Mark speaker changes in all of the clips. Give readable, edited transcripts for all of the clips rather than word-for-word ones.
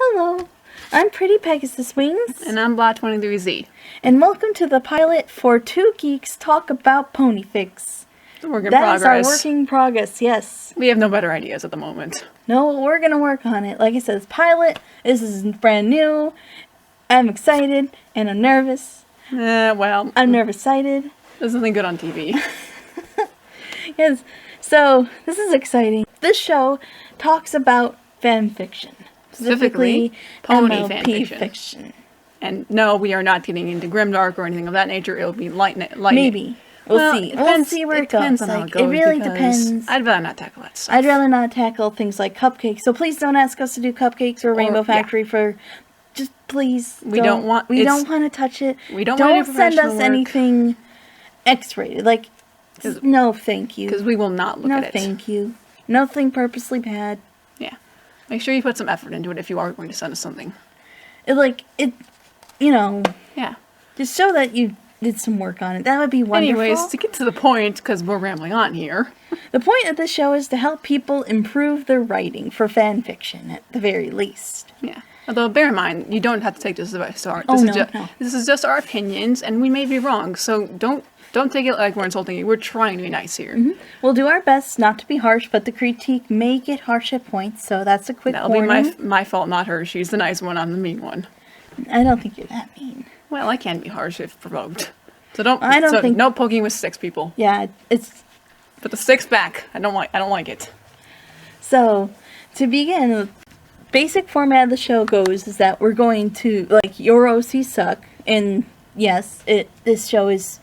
Speaker 1: Hello, I'm Pretty Pegasuswings.
Speaker 2: And I'm Blah23Z.
Speaker 1: And welcome to the pilot for Two Geeks Talk About Ponyfics.
Speaker 2: Work in progress.
Speaker 1: That is our work in progress, yes.
Speaker 2: We have no better ideas at the moment.
Speaker 1: No, we're going to work on it. Like I said, it's pilot. This is brand new. I'm excited and I'm nervous.
Speaker 2: Well.
Speaker 1: I'm nervous-sighted.
Speaker 2: There's nothing good on TV.
Speaker 1: Yes, so this is exciting. This show talks about fan fiction.
Speaker 2: Specifically, pony
Speaker 1: MLP
Speaker 2: fan
Speaker 1: fiction.
Speaker 2: And no, we are not getting into grimdark or anything of that nature. It'll be light.
Speaker 1: Maybe. We'll see. We'll see where it goes. It really depends.
Speaker 2: I'd rather not tackle that stuff.
Speaker 1: I'd rather not tackle things like cupcakes. So please don't ask us to do cupcakes or Rainbow Factory for... Just please.
Speaker 2: We don't want
Speaker 1: to touch it.
Speaker 2: We don't want to do
Speaker 1: send us
Speaker 2: work.
Speaker 1: anything X-rated. Like, no thank you.
Speaker 2: Because we will not look at it.
Speaker 1: No thank you. Nothing purposely bad.
Speaker 2: Yeah. Make sure you put some effort into it if you are going to send us something.
Speaker 1: Yeah. Just show that you did some work on it. That would be wonderful.
Speaker 2: Anyways, to get to the point, because we're rambling on here.
Speaker 1: The point of this show is to help people improve their writing for fan fiction, at the very least.
Speaker 2: Yeah. Although, bear in mind, you don't have to take this advice to heart. This is just our opinions, and we may be wrong, so don't take it like we're insulting you. We're trying to be nice here.
Speaker 1: Mm-hmm. We'll do our best not to be harsh, but the critique may get harsh at points, so that's a quick warning.
Speaker 2: That'll be my fault, not hers. She's the nice one, I'm the mean one.
Speaker 1: I don't think you're that mean.
Speaker 2: Well, I can be harsh if provoked. So no poking with sticks, people.
Speaker 1: Yeah, it's...
Speaker 2: Put the sticks back. I don't like it.
Speaker 1: So, to begin, the basic format of the show goes is that we're going to, your OC suck, and yes, this show is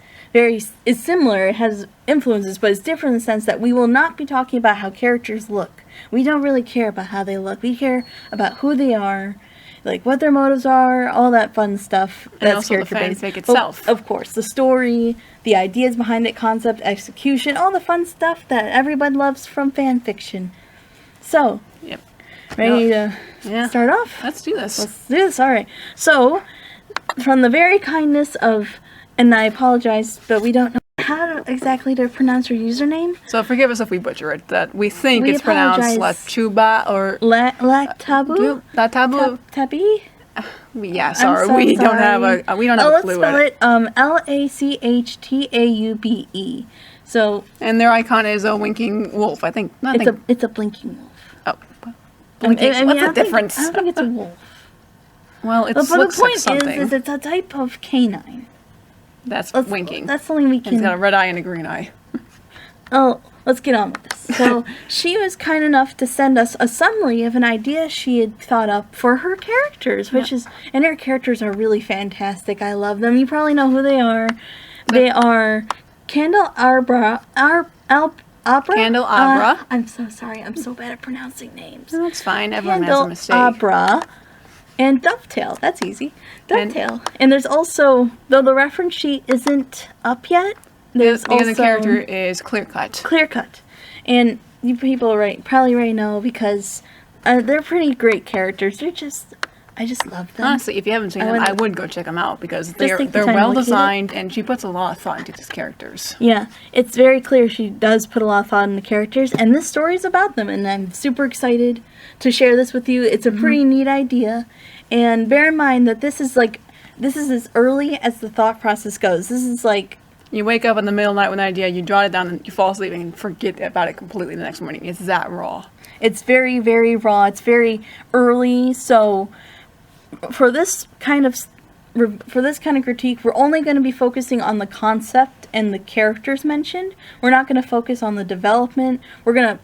Speaker 1: similar, it has influences, but it's different in the sense that we will not be talking about how characters look. We don't really care about how they look. We care about who they are, what their motives are, all that fun stuff.
Speaker 2: And that's also the fanfic itself.
Speaker 1: Of course, the story, the ideas behind it, concept, execution, all the fun stuff that everybody loves from fan fiction. So,
Speaker 2: yep.
Speaker 1: Ready to start off?
Speaker 2: Let's do this.
Speaker 1: Let's do this, alright. So, from the very kindness of, and I apologize, but we don't know how exactly to pronounce your username.
Speaker 2: So forgive us if we butcher it. That we think it's pronounced Lachuba or
Speaker 1: Latabu.
Speaker 2: Latabu.
Speaker 1: Tabi.
Speaker 2: Yeah, sorry. We don't have a clue.
Speaker 1: Let's spell it Lachtaube. So.
Speaker 2: And their icon is a winking wolf. I think.
Speaker 1: It's a blinking wolf.
Speaker 2: Oh. Blinking. What's the difference?
Speaker 1: I don't think it's a wolf.
Speaker 2: Well, it looks like something.
Speaker 1: The point is it's a type of canine.
Speaker 2: That's winking.
Speaker 1: That's something we can...
Speaker 2: It's got a red eye and a green eye.
Speaker 1: Oh, let's get on with this. So, she was kind enough to send us a summary of an idea she had thought up for her characters, and her characters are really fantastic. I love them. You probably know who they are. They are Candelabra.
Speaker 2: Candelabra.
Speaker 1: I'm so sorry. I'm so bad at pronouncing names.
Speaker 2: No, it's fine. Everyone has a mistake.
Speaker 1: Candelabra. And Dovetail. That's easy. Dovetail. And there's also, though the reference sheet isn't up yet, there's also...
Speaker 2: The character is Clearcut.
Speaker 1: Clearcut. And you people probably already know because they're pretty great characters. I just love them.
Speaker 2: Honestly, if you haven't seen them, I would go check them out because they're well designed and she puts a lot of thought into these characters.
Speaker 1: Yeah, it's very clear she does put a lot of thought into the characters, and this story is about them, and I'm super excited to share this with you. It's a pretty neat idea, and bear in mind that this is as early as the thought process goes. This is
Speaker 2: you wake up in the middle of the night with an idea, you jot it down, and you fall asleep and forget about it completely the next morning. It's that raw.
Speaker 1: It's very, very raw. It's very early, so... For this kind of critique, we're only going to be focusing on the concept and the characters mentioned. We're not going to focus on the development. We're going to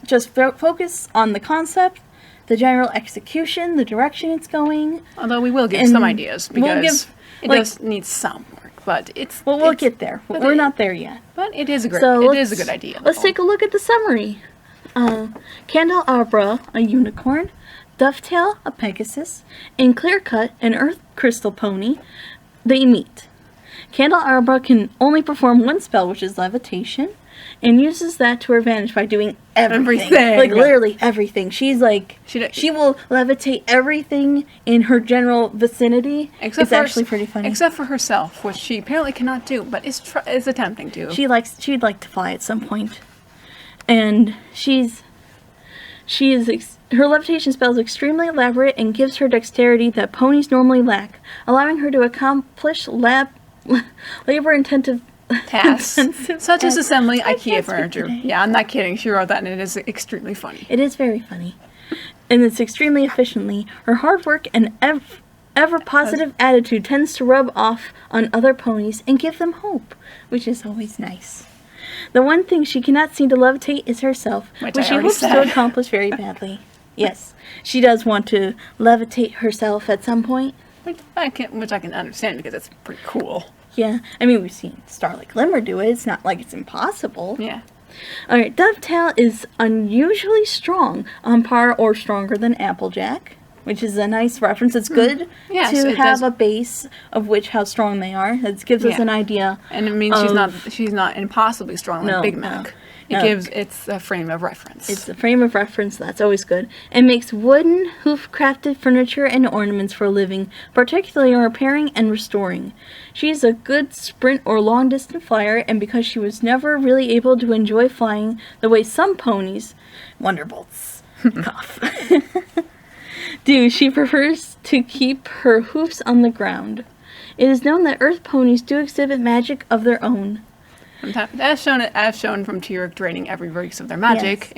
Speaker 1: just focus on the concept, the general execution, the direction it's going.
Speaker 2: Although we will give some ideas because it does need some work, but
Speaker 1: we'll get there. We're not there yet.
Speaker 2: But it is a good idea.
Speaker 1: Let's take a look at the summary. Candelabra, a unicorn. Dovetail, a Pegasus, and Clearcut, an Earth Crystal Pony, they meet. Candelabra can only perform one spell, which is levitation, and uses that to her advantage by doing everything. Literally everything. She's she will levitate everything in her general vicinity. It's actually pretty funny.
Speaker 2: Except for herself, which she apparently cannot do, but is attempting to.
Speaker 1: She'd like to fly at some point. And she is Her levitation spell is extremely elaborate and gives her dexterity that ponies normally lack, allowing her to accomplish labor-intensive
Speaker 2: tasks, such as assembling IKEA furniture. Yeah, I'm not kidding. She wrote that, and it is extremely funny.
Speaker 1: It is very funny. And it's extremely efficiently. Her hard work and ever-positive attitude tends to rub off on other ponies and give them hope, which is always nice. The one thing she cannot seem to levitate is herself, which she hopes to accomplish very badly. Yes, she does want to levitate herself at some point.
Speaker 2: Which I can understand because it's pretty cool.
Speaker 1: Yeah, I mean, we've seen Starlight Glimmer do it. It's not like it's impossible.
Speaker 2: Yeah.
Speaker 1: Alright, Dovetail is unusually strong, on par or stronger than Applejack, which is a nice reference. It's good to have a base of how strong they are. It gives us an idea.
Speaker 2: And it means she's not impossibly strong like Big Mac. It's a frame of reference.
Speaker 1: It's a frame of reference, that's always good. It makes wooden, hoof-crafted furniture and ornaments for a living, particularly in repairing and restoring. She is a good sprint or long-distance flyer, and because she was never really able to enjoy flying the way some ponies, Wonderbolts, cough, do, she prefers to keep her hoofs on the ground. It is known that Earth ponies do exhibit magic of their own.
Speaker 2: As shown from T-Rex draining every race of their magic,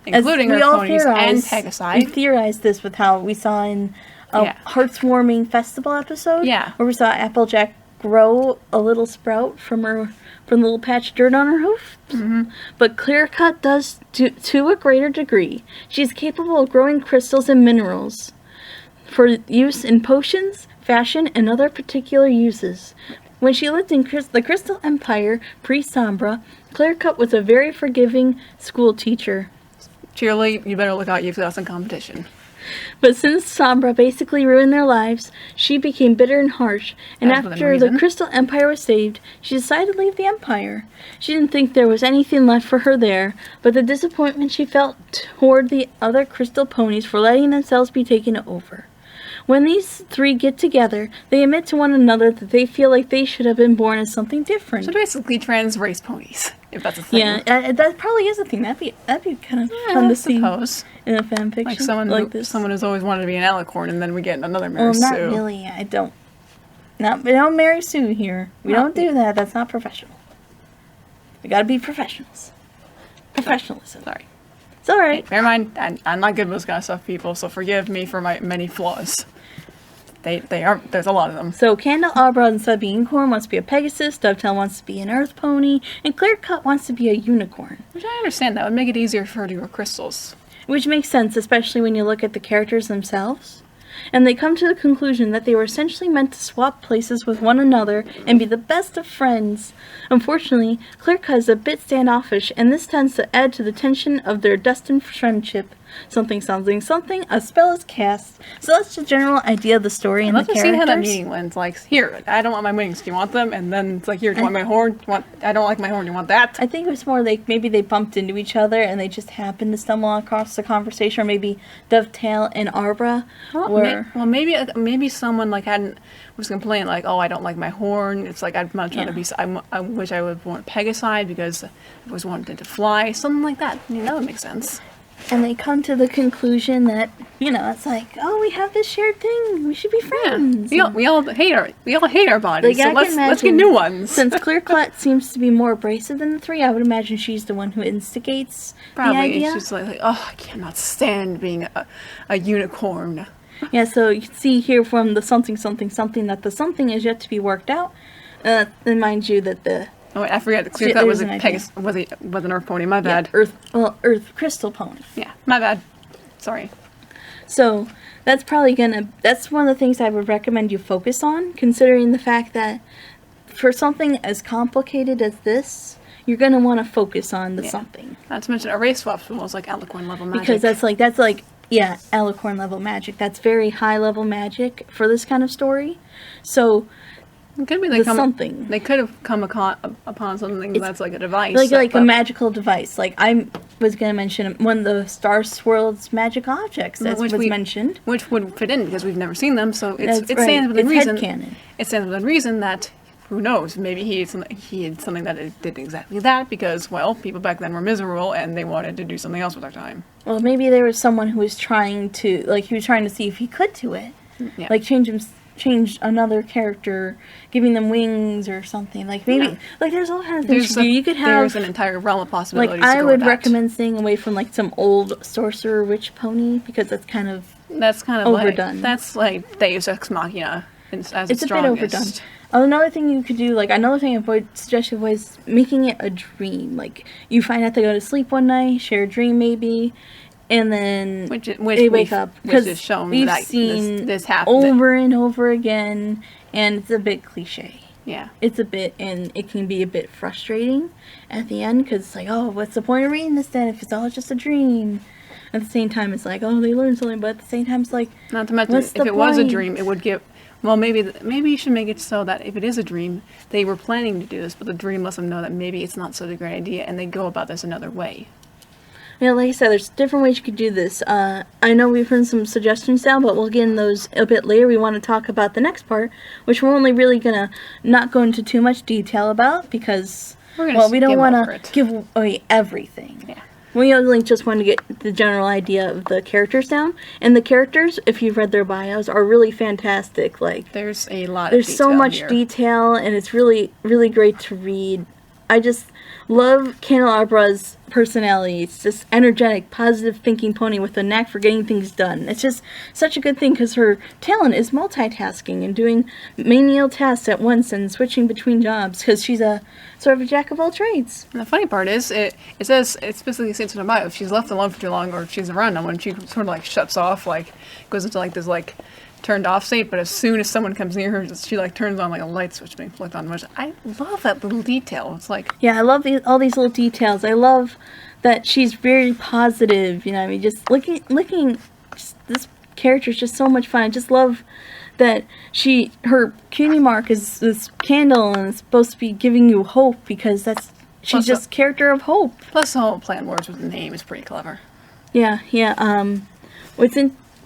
Speaker 2: including Earth ponies and Pegasi.
Speaker 1: We theorized this with how we saw in a Heartswarming Festival episode, where we saw Applejack grow a little sprout from the little patch of dirt on her hoof. Mm-hmm. But Clearcut does to a greater degree. She is capable of growing crystals and minerals for use in potions, fashion, and other particular uses. When she lived in the Crystal Empire pre-Sombra, Clearcut was a very forgiving school teacher.
Speaker 2: Cheerily, you better look out, you've got some competition.
Speaker 1: But since Sombra basically ruined their lives, she became bitter and harsh, and after the Crystal Empire was saved, she decided to leave the Empire. She didn't think there was anything left for her there, but the disappointment she felt toward the other Crystal ponies for letting themselves be taken over. When these three get together, they admit to one another that they feel like they should have been born as something different.
Speaker 2: So basically trans race ponies, if that's a thing.
Speaker 1: Yeah, that probably is a thing. That'd be kind of fun to see in a fan fiction
Speaker 2: like someone who's always wanted to be an alicorn, and then we get another Mary Sue.
Speaker 1: Well, not really. We don't Mary Sue here. We don't do that. That's not professional. We gotta be professionals. Professionalism.
Speaker 2: Sorry.
Speaker 1: It's alright.
Speaker 2: Hey, never mind. I'm not good with this kind of stuff, people, so forgive me for my many flaws. They are. There's a lot of them.
Speaker 1: So Candle Albrod, instead of being a unicorn, wants to be a Pegasus. Dovetail wants to be an Earth pony, and Clearcut wants to be a unicorn.
Speaker 2: Which I understand. That would make it easier for her to grow crystals.
Speaker 1: Which makes sense, especially when you look at the characters themselves. And they come to the conclusion that they were essentially meant to swap places with one another and be the best of friends. Unfortunately, Clearcut is a bit standoffish, and this tends to add to the tension of their destined friendship. Something, a spell is cast. So that's the general idea of the story and the characters.
Speaker 2: I'd love to see how that meeting went. Like, here, I don't want my wings, do you want them? And then it's like, here, do you want my horn? I don't like my horn, do you want that?
Speaker 1: I think it was more like maybe they bumped into each other and they just happened to stumble across the conversation, or maybe Dovetail and Arbra were...
Speaker 2: maybe someone was complaining like, oh, I don't like my horn. It's like, I'm not trying to be... I wish I would have worn Pegasi because I was wanting to fly. Something like that. That would make sense.
Speaker 1: And they come to the conclusion that, it's like, oh, we have this shared thing. We should be friends.
Speaker 2: Yeah. We all hate our bodies. So let's get new ones.
Speaker 1: Since Clearcut seems to be more abrasive than the three, I would imagine she's the one who instigates the idea.
Speaker 2: She's like, oh, I cannot stand being a unicorn.
Speaker 1: Yeah, so you can see here from the something that the something is yet to be worked out. And mind you that the...
Speaker 2: Oh, wait, I forget. Clearcut was a Pegasus. Was an Earth pony. My bad.
Speaker 1: Yeah, Earth Crystal pony.
Speaker 2: Yeah, my bad. Sorry.
Speaker 1: So that's probably that's one of the things I would recommend you focus on, considering the fact that for something as complicated as this, you're gonna want to focus on the something.
Speaker 2: Not to mention, a race swap's almost like Alicorn level magic.
Speaker 1: Because that's like Alicorn level magic. That's very high level magic for this kind of story. So.
Speaker 2: It could be they could have come upon something that's like a device.
Speaker 1: Like a magical device. Like I was going to mention one of the Star Swirl's magic objects that was mentioned.
Speaker 2: Which would fit in because we've never seen them, so it stands within reason.
Speaker 1: Headcanon.
Speaker 2: It stands within reason that who knows? Maybe he had something that did exactly that because, well, people back then were miserable and they wanted to do something else with their time.
Speaker 1: Well, maybe there was someone who was trying to, like, he was trying to see if he could do it.
Speaker 2: Yeah.
Speaker 1: Like, change another character, giving them wings or something. Like, maybe, like, there's all kinds of things to do. You could have...
Speaker 2: There's an entire realm of possibilities.
Speaker 1: Like, I would
Speaker 2: with
Speaker 1: recommend staying away from, like, some old sorcerer witch pony, because that's kind of overdone.
Speaker 2: Like, that's like Deus Ex Machina. It's
Speaker 1: a bit overdone. Another thing you could do, like, another thing I would suggest was making it a dream. Like, you find out they go to sleep one night, share a dream maybe, and then they wake up. Because we've seen
Speaker 2: this happen
Speaker 1: over and over again, and it's a bit cliche.
Speaker 2: Yeah.
Speaker 1: It's a bit, and it can be a bit frustrating at the end, because it's like, oh, what's the point of reading this then if it's all just a dream? At the same time, it's like, oh, they learned something, but at the same time, it's like,
Speaker 2: not to mention, if it was a dream, it would give... Well, maybe you should make it so that if it is a dream, they were planning to do this, but the dream lets them know that maybe it's not such a great idea, and they go about this another way.
Speaker 1: Yeah, like I said, there's different ways you could do this. I know we've heard some suggestions down, but we'll get in those a bit later. We want to talk about the next part, which we're only really gonna not go into too much detail about, because, well, we don't want to give away everything.
Speaker 2: Yeah.
Speaker 1: We only just want to get the general idea of the characters down. And the characters, if you've read their bios, are really fantastic. Like,
Speaker 2: there's a lot of
Speaker 1: There's
Speaker 2: detail
Speaker 1: so much
Speaker 2: here.
Speaker 1: detail, and it's really, really great to read. I just love Candelabra's personality. It's just energetic, positive thinking pony with a knack for getting things done. It's just such a good thing because her talent is multitasking and doing menial tasks at once and switching between jobs because she's a sort of a jack of all trades.
Speaker 2: And the funny part is, it says, it specifically says in her bio, if she's left alone for too long or if she's around no one, she sort of like shuts off, like goes into like this like turned off state, but as soon as someone comes near her, she like turns on like a light switch being flicked on. Which I love that little detail. It's like,
Speaker 1: yeah, I love all these little details. I love that she's very positive. You know, I mean, just looking this character is just so much fun. I just love that her cutie mark is this candle and it's supposed to be giving you hope because she's just character of hope.
Speaker 2: Plus, the whole plan works with the name is pretty clever.
Speaker 1: Yeah.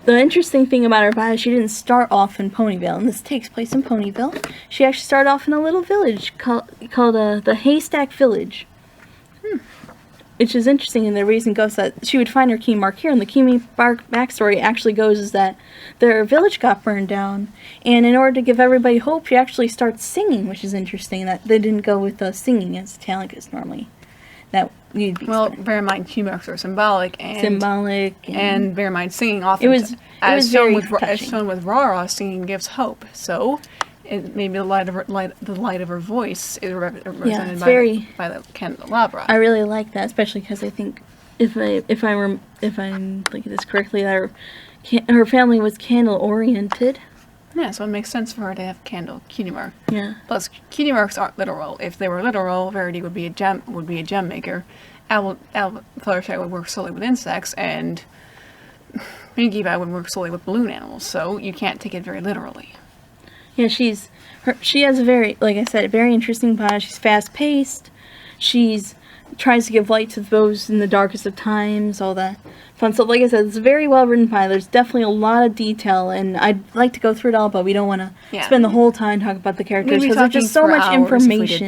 Speaker 1: The interesting thing about her bio, she didn't start off in Ponyville, and this takes place in Ponyville. She actually started off in a little village called the Haystack Village. Which is interesting, and the reason goes that she would find her key mark here, and the key mark backstory actually goes is that their village got burned down, and in order to give everybody hope, she actually starts singing, which is interesting, that they didn't go with singing as talent, because normally that you'd be expecting.
Speaker 2: Bear in mind, key marks are symbolic, and bear in mind, singing often, as shown with Rara, singing gives hope, so maybe the light of her voice is represented by the candelabra.
Speaker 1: I really like that, especially because I think if I'm thinking this correctly, that her family was candle oriented.
Speaker 2: Yeah, so it makes sense for her to have cutie mark.
Speaker 1: Yeah.
Speaker 2: Plus, cutie marks aren't literal. If they were literal, Verity would be a gem maker. Fluttershy would work solely with insects, and Pinkie Pie would work solely with balloon animals. So you can't take it very literally.
Speaker 1: Yeah, she has a very, like I said, very interesting bio. She's fast-paced. She's tries to give light to those in the darkest of times, all that fun stuff. Like I said, it's a very well-written bio. There's definitely a lot of detail, and I'd like to go through it all, but we don't want to spend the whole time talking about the characters, because there's just so much information.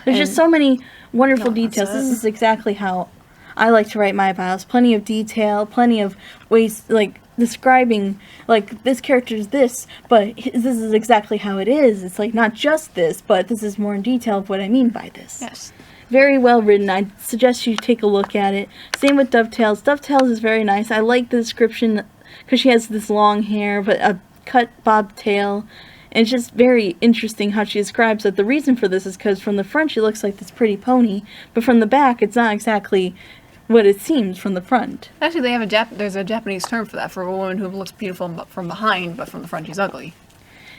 Speaker 1: There's just so many wonderful details. This is exactly how I like to write my bios. Plenty of detail, plenty of ways, like, describing, like, this character is this, but this is exactly how it is. It's like, not just this, but this is more in detail of what I mean by this.
Speaker 2: Yes.
Speaker 1: Very well written. I suggest you take a look at it. Same with Dovetails. Dovetails is very nice. I like the description because she has this long hair, but a cut bob tail. And it's just very interesting how she describes that the reason for this is because from the front she looks like this pretty pony, but from the back it's not exactly what it seems from the front.
Speaker 2: Actually, they have there's a Japanese term for that, for a woman who looks beautiful from behind, but from the front she's ugly.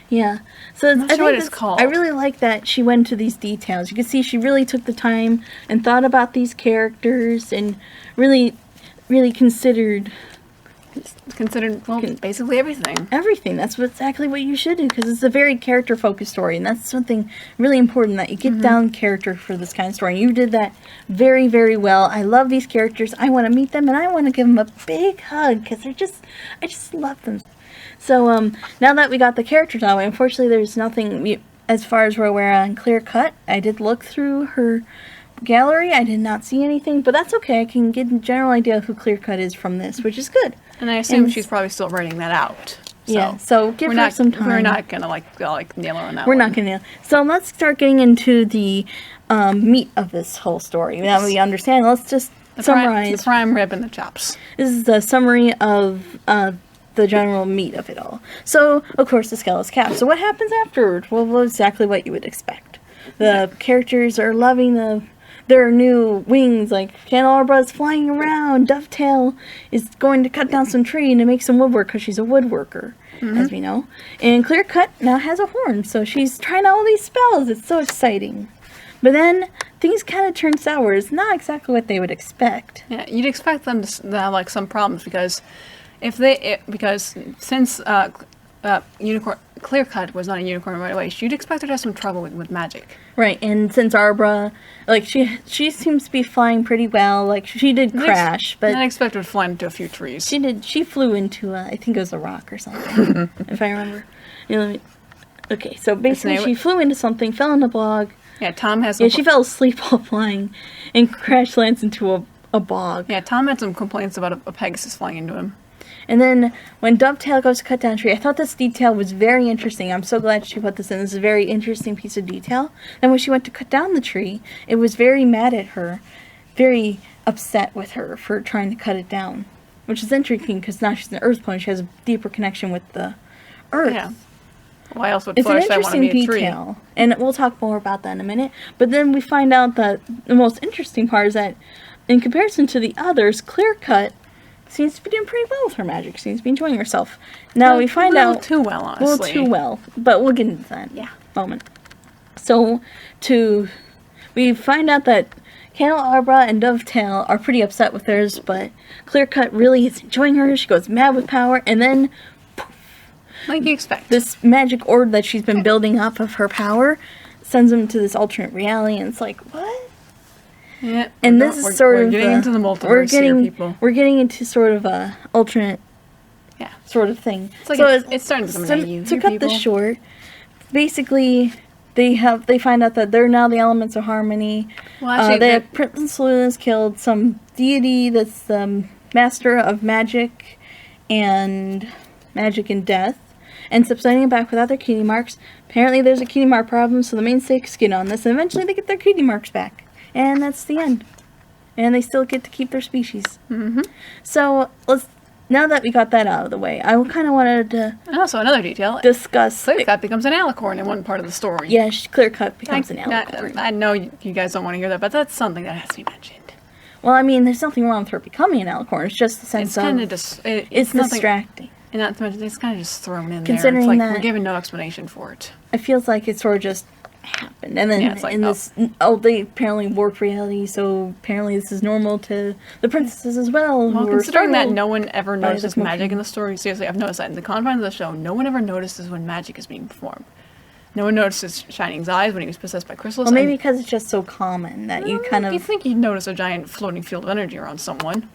Speaker 1: Yeah, so
Speaker 2: I'm not sure what it's called.
Speaker 1: I really like that she went into these details. You can see she really took the time and thought about these characters and really, really considered
Speaker 2: basically everything.
Speaker 1: Everything. That's exactly what you should do, because it's a very character-focused story, and that's something really important, that you get down character for this kind of story. And you did that very, very well. I love these characters. I want to meet them, and I want to give them a big hug, because I just love them. So, now that we got the characters out of the way, unfortunately there's nothing, as far as we're aware on Clear Cut. I did look through her gallery. I did not see anything, but that's okay. I can get a general idea of who Clear Cut is from this, which is good.
Speaker 2: And I assume she's probably still writing that out. So
Speaker 1: Yeah, so give her some time.
Speaker 2: We're not gonna like nail her on that.
Speaker 1: We're not gonna nail. So let's start getting into the meat of this whole story. Now we understand. Let's just summarize.
Speaker 2: The prime rib and the chops.
Speaker 1: This is the summary of the general meat of it all. So, of course, the skull is capped. So what happens afterwards? Well, exactly what you would expect. The characters are loving their new wings. Like, Candelabra is flying around. Dovetail is going to cut down some tree to make some woodwork because she's a woodworker, as we know. And Clear Cut now has a horn, so she's trying out all these spells. It's so exciting. But then things kind of turn sour. It's not exactly what they would expect.
Speaker 2: Yeah, you'd expect them to have like some problems because since Unicorn Clear Cut was not a unicorn right away, you'd expect her to have some trouble with magic.
Speaker 1: Right, and since Arbra, like she seems to be flying pretty well. Like she did crash, but
Speaker 2: I expect her to fly into a few trees.
Speaker 1: She flew into I think it was a rock or something, if I remember. Okay, so basically she flew into something, fell in a bog.
Speaker 2: Yeah, Tom has.
Speaker 1: Yeah, she fell asleep while flying, and crash lands into a bog.
Speaker 2: Yeah, Tom had some complaints about a Pegasus flying into him.
Speaker 1: And then when Dovetail goes to cut down a tree, I thought this detail was very interesting. I'm so glad she put this in. This is a very interesting piece of detail. And when she went to cut down the tree, it was very mad at her, very upset with her for trying to cut it down. Which is interesting because now she's an Earth pony. She has a deeper connection with the Earth.
Speaker 2: Yeah. Why else would
Speaker 1: it's an
Speaker 2: Fluttershy want to
Speaker 1: interesting
Speaker 2: be a tree?
Speaker 1: detail. And we'll talk more about that in a minute. But then we find out that the most interesting part is that in comparison to the others, Clear Cut seems to be doing pretty well with her magic. Seems to be enjoying herself. Now we find out...
Speaker 2: A little too well, honestly.
Speaker 1: A little too well. But we'll get into that
Speaker 2: in a
Speaker 1: moment. So, we find out that Candelabra and Dovetail are pretty upset with hers, but Clear Cut really is enjoying her. She goes mad with power, and then...
Speaker 2: Like you expect.
Speaker 1: This magic orb that she's been building up of her power sends them to this alternate reality, and it's like, what?
Speaker 2: Yeah,
Speaker 1: and this is sort of
Speaker 2: getting into the multiverse here, people.
Speaker 1: We're getting into sort of a alternate, sort of thing.
Speaker 2: It's like
Speaker 1: so
Speaker 2: it's starting to come at you.
Speaker 1: To cut this short, basically they find out that they're now the elements of harmony. Well, actually, Princess Luna's killed some deity that's the master of magic and death, and subsiding it back without their cutie marks. Apparently, there's a cutie mark problem, so the main stakes get on this, and eventually they get their cutie marks back. And that's the end. And they still get to keep their species. So, now that we got that out of the way, I kind of wanted to...
Speaker 2: And also, another detail.
Speaker 1: Discuss...
Speaker 2: Clear Cut becomes an alicorn in one part of the story.
Speaker 1: Yeah, Clear Cut becomes an alicorn.
Speaker 2: I know you guys don't want to hear that, but that's something that has to be mentioned.
Speaker 1: Well, I mean, there's nothing wrong with her becoming an alicorn. It's just the sense of... It's distracting.
Speaker 2: And not to mention, it's kind of just thrown in
Speaker 1: Considering
Speaker 2: there. It's like
Speaker 1: that
Speaker 2: we're given no explanation for it.
Speaker 1: It feels like it sort of just happened. And then they apparently warped reality, so apparently this is normal to the princesses as well.
Speaker 2: Well, considering that no one ever notices magic in the story, seriously, I've noticed that in the confines of the show, no one ever notices when magic is being performed. No one notices Shining's eyes when he was possessed by Chrysalis.
Speaker 1: Well, maybe because it's just so common that you kind of...
Speaker 2: You think you'd notice a giant floating field of energy around someone.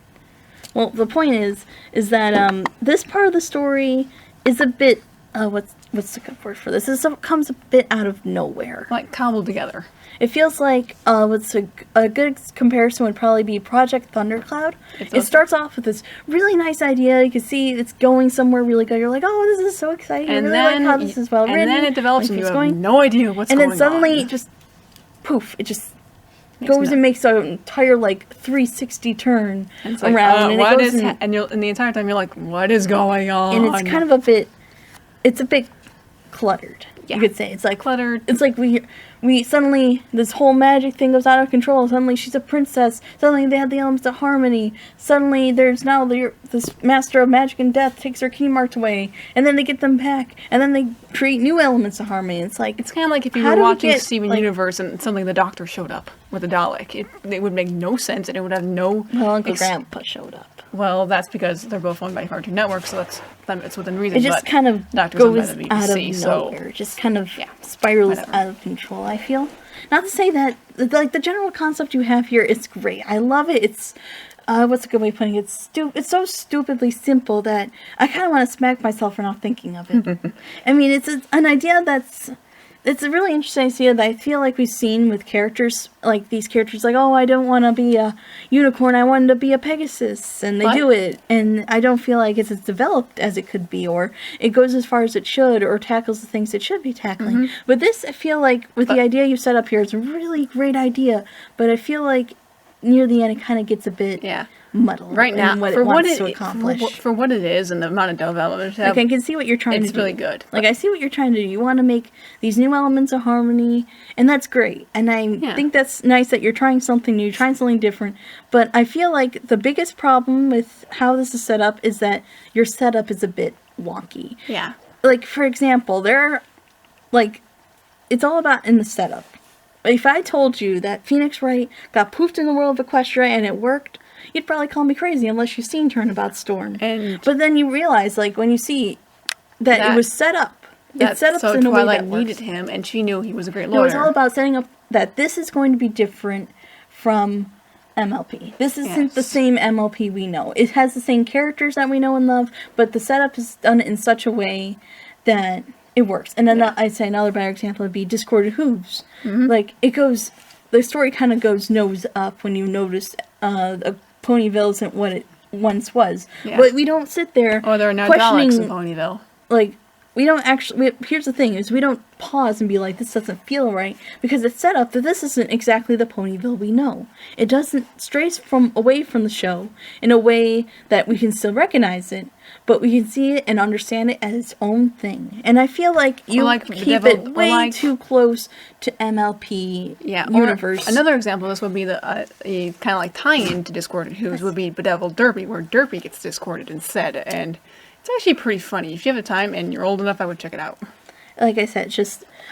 Speaker 1: Well, the point is that this part of the story is a bit what's the good word for this? It comes a bit out of nowhere,
Speaker 2: like cobbled together.
Speaker 1: It feels like what's a good comparison would probably be Project Thundercloud. It starts off with this really nice idea. You can see it's going somewhere really good. You're like, oh, this is so exciting.
Speaker 2: And
Speaker 1: I really like how this is well written.
Speaker 2: And then it develops, and you have no idea what's going on.
Speaker 1: And then suddenly, just poof! It just goes and makes an entire 360 turn around, and it goes
Speaker 2: and the entire time you're like, what is going on?
Speaker 1: And it's kind of a bit cluttered. You could say it's like
Speaker 2: cluttered.
Speaker 1: It's like we suddenly this whole magic thing goes out of control. Suddenly she's a princess. Suddenly they have the elements of harmony. Suddenly there's now this master of magic and death takes her key marks away, and then they get them back, and then they create new elements of harmony. It's kind
Speaker 2: of like if you were watching Steven Universe and suddenly the Doctor showed up with a Dalek. It would make no sense, and it would have no.
Speaker 1: Well, Uncle Grandpa showed up.
Speaker 2: Well, that's because they're both owned by Cartoon Network, so it's within reason.
Speaker 1: It just kind of
Speaker 2: Doctor's
Speaker 1: goes
Speaker 2: BBC,
Speaker 1: out of nowhere. Just kind of spirals out of control, I feel. Not to say that, the general concept you have here is great. I love it. It's, what's a good way of putting it? It's so stupidly simple that I kind of want to smack myself for not thinking of it. I mean, it's an idea that's it's a really interesting idea that I feel like we've seen with characters, like these characters, like, oh, I don't want to be a unicorn, I wanted to be a Pegasus, and they do it, and I don't feel like it's as developed as it could be, or it goes as far as it should, or tackles the things it should be tackling. But this, I feel like, with the idea you set up here, it's a really great idea, but I feel like near the end it kind of gets a bit muddled
Speaker 2: right now
Speaker 1: in what
Speaker 2: for
Speaker 1: it
Speaker 2: what
Speaker 1: wants
Speaker 2: it
Speaker 1: to accomplish.
Speaker 2: for what it is and the amount of development
Speaker 1: Like, I can see what you're trying to do.
Speaker 2: It's really good.
Speaker 1: Like, I see what you're trying to do. You want to make these new elements of harmony, and that's great. And I think that's nice that you're trying something new, trying something different. But I feel like the biggest problem with how this is set up is that your setup is a bit wonky.
Speaker 2: Yeah.
Speaker 1: Like, for example, it's all about in the setup. If I told you that Phoenix Wright got poofed in the world of Equestria and it worked, you'd probably call me crazy unless you've seen Turnabout Storm. But then you realize, like, when you see that it was set up, it's set up
Speaker 2: so
Speaker 1: in a way
Speaker 2: Twilight
Speaker 1: that works.
Speaker 2: needed him, and she knew he was a great lawyer.
Speaker 1: It was all about setting up that this is going to be different from MLP. This isn't the same MLP we know. It has the same characters that we know and love, but the setup is done in such a way that it works. And then I'd say another better example would be Discorded Hooves. Like, the story kind of goes nose up when you notice Ponyville isn't what it once was. But we don't sit there
Speaker 2: there are now
Speaker 1: questioning,
Speaker 2: Daleks in Ponyville.
Speaker 1: like, we don't actually, here's the thing, is we don't pause and be like, this doesn't feel right, because it's set up that this isn't exactly the Ponyville we know. It doesn't strays away from the show in a way that we can still recognize it, but we can see it and understand it as its own thing. And I feel like you keep it way too close to MLP universe.
Speaker 2: Another example of this would be the kind of like tie-in to Discorded Hooves would be Bedeviled Derpy, where Derpy gets discorded instead, and it's actually pretty funny. If you have the time and you're old enough, I would check it out.
Speaker 1: Like I said,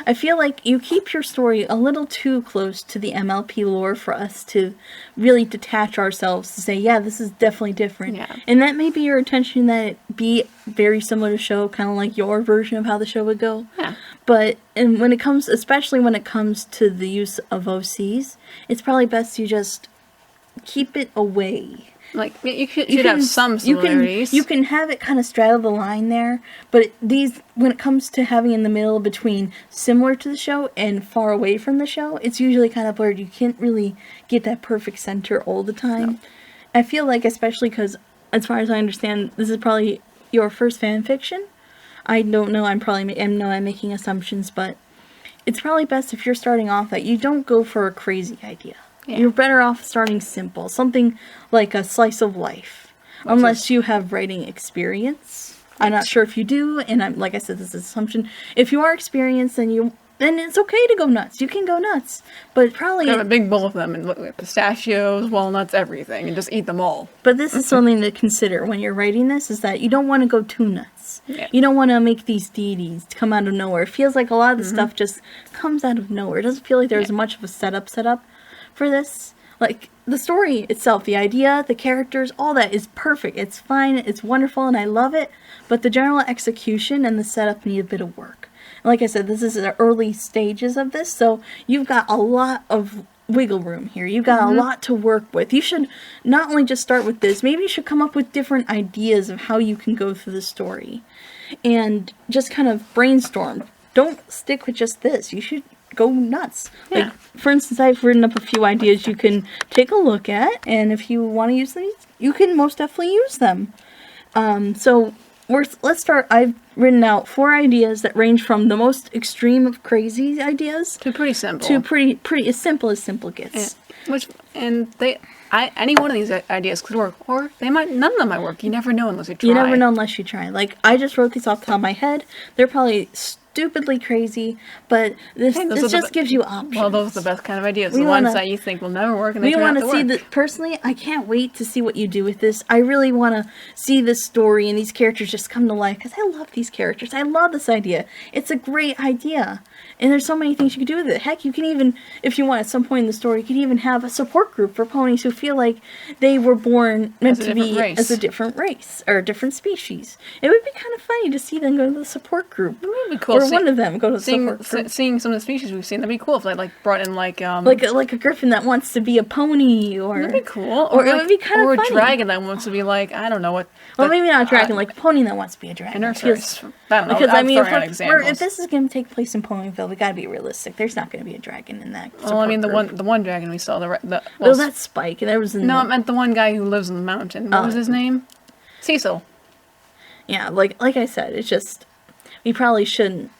Speaker 1: I feel like you keep your story a little too close to the MLP lore for us to really detach ourselves to say, yeah, this is definitely different.
Speaker 2: Yeah.
Speaker 1: And that may be your intention, that it be very similar to show, kind of like your version of how the show would go.
Speaker 2: Yeah.
Speaker 1: But especially when it comes to the use of OCs, it's probably best you just keep it away.
Speaker 2: Like, you should have some similarities.
Speaker 1: You can have it kind of straddle the line there, but when it comes to having in the middle between similar to the show and far away from the show, it's usually kind of blurred. You can't really get that perfect center all the time. No. I feel like, especially because, as far as I understand, this is probably your first fan fiction. I don't know, I'm making assumptions, but it's probably best if you're starting off that you don't go for a crazy idea. Yeah. You're better off starting simple. Something like a slice of life. Unless you have writing experience. I'm not sure if you do, and like I said, this is an assumption. If you are experienced, then it's okay to go nuts. You can go nuts. But probably
Speaker 2: have a big bowl of them and look at pistachios, walnuts, everything, and just eat them all.
Speaker 1: But this is something to consider when you're writing this, is that you don't want to go too nuts. Yeah. You don't want to make these deities come out of nowhere. It feels like a lot of the stuff just comes out of nowhere. It doesn't feel like there's much of a setup for this. Like, the story itself, the idea, the characters, all that is perfect. It's fine, it's wonderful, and I love it, but the general execution and the setup need a bit of work. And like I said, this is the early stages of this, so you've got a lot of wiggle room here. You've got a lot to work with. You should not only just start with this, maybe you should come up with different ideas of how you can go through the story. And just kind of brainstorm. Don't stick with just this. You should go nuts. Yeah. Like, for instance, I've written up a few ideas you can take a look at, and if you want to use these, you can most definitely use them. Let's start. I've written out 4 ideas that range from the most extreme of crazy ideas
Speaker 2: to pretty simple.
Speaker 1: To pretty as simple gets.
Speaker 2: Any one of these ideas could work, or none of them might work. You never know unless you try.
Speaker 1: You never know unless you try. Like, I just wrote these off the top of my head. They're probably stupidly crazy, but this just gives you options.
Speaker 2: Well, those are the best kind of ideas. The ones that you think will never work, and they turn out to work. We want to see
Speaker 1: personally, I can't wait to see what you do with this. I really want to see this story and these characters just come to life, because I love these characters. I love this idea. It's a great idea. And there's so many things you could do with it. Heck, you can even, if you want at some point in the story, you could even have a support group for ponies who feel like they were born meant to be as a different race or a different species. It would be kind of funny to see them go to the support group. It would be cool. Or one of them go to the support group.
Speaker 2: Seeing some of the species we've seen, that'd be cool if they brought in like
Speaker 1: a griffin that wants to be a pony, or
Speaker 2: that'd be cool.
Speaker 1: Or it would be kind of funny.
Speaker 2: Or a dragon that wants to be like, I don't know what.
Speaker 1: Well, maybe not a dragon, like a pony that wants to be a dragon.
Speaker 2: It feels just, I don't know.
Speaker 1: Because, I
Speaker 2: I'm
Speaker 1: mean,
Speaker 2: throwing out
Speaker 1: if
Speaker 2: examples.
Speaker 1: this is going to take place in Ponyville, we gotta be realistic. There's not going to be a dragon in that.
Speaker 2: Well, I mean, the
Speaker 1: support group.
Speaker 2: one dragon we saw, well,
Speaker 1: Well, that's Spike. There was
Speaker 2: no, I meant the one guy who lives in the mountain. What was his name? Cecil.
Speaker 1: Yeah, like I said, it's just, we probably shouldn't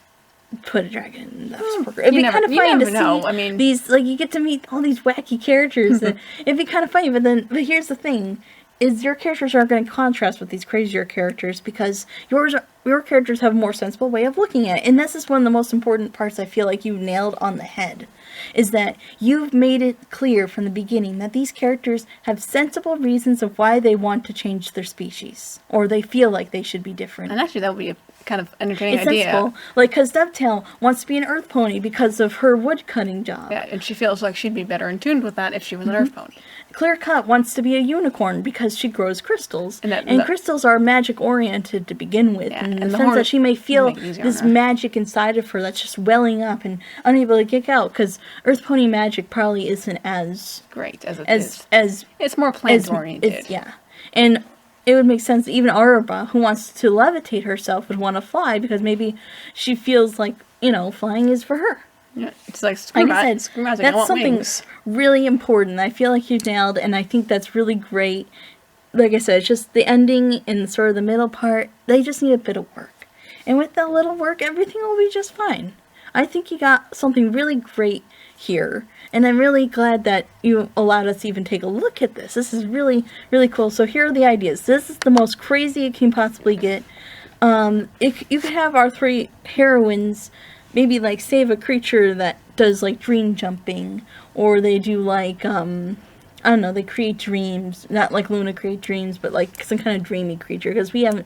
Speaker 1: put a dragon in that support group. It'd be kind of funny to
Speaker 2: know.
Speaker 1: see
Speaker 2: I mean,
Speaker 1: these, like, you get to meet all these wacky characters. And it'd be kind of funny, but here's the thing. Is your characters are going to contrast with these crazier characters because your characters have a more sensible way of looking at it. And this is one of the most important parts I feel like you nailed on the head. Is that you've made it clear from the beginning that these characters have sensible reasons of why they want to change their species. Or they feel like they should be different.
Speaker 2: and actually, that would be a kind of entertaining
Speaker 1: It's
Speaker 2: idea.
Speaker 1: sensible. Like, because Dovetail wants to be an earth pony because of her wood cutting job.
Speaker 2: Yeah, and she feels like she'd be better in tune with that if she was an earth pony.
Speaker 1: Clear Cut wants to be a unicorn because she grows crystals.
Speaker 2: And
Speaker 1: Crystals are magic oriented to begin with.
Speaker 2: Yeah,
Speaker 1: in
Speaker 2: and
Speaker 1: the
Speaker 2: the
Speaker 1: sense
Speaker 2: horn
Speaker 1: that she may feel
Speaker 2: make it easier on
Speaker 1: this
Speaker 2: her.
Speaker 1: magic inside of her that's just welling up and unable to kick out. Because earth pony magic probably isn't as
Speaker 2: Great as it is.
Speaker 1: as
Speaker 2: It's more plant oriented.
Speaker 1: yeah. And it would make sense that even Aruba, who wants to levitate herself, would want to fly because maybe she feels like, flying is for her.
Speaker 2: Yeah, it's like screw
Speaker 1: Like I said,
Speaker 2: screw magic. I
Speaker 1: that's
Speaker 2: want
Speaker 1: something
Speaker 2: wings.
Speaker 1: really important. I feel like you nailed, and I think that's really great. Like I said, it's just the ending and sort of the middle part, they just need a bit of work. And with that little work, everything will be just fine. I think you got something really great here. And I'm really glad that you allowed us to even take a look at this. This is really, really cool. So here are the ideas. This is the most crazy it can possibly get. If you could have our three heroines maybe like save a creature that does like dream jumping, or they do like I don't know, they create dreams, not like Luna create dreams, but like some kind of dreamy creature, because we've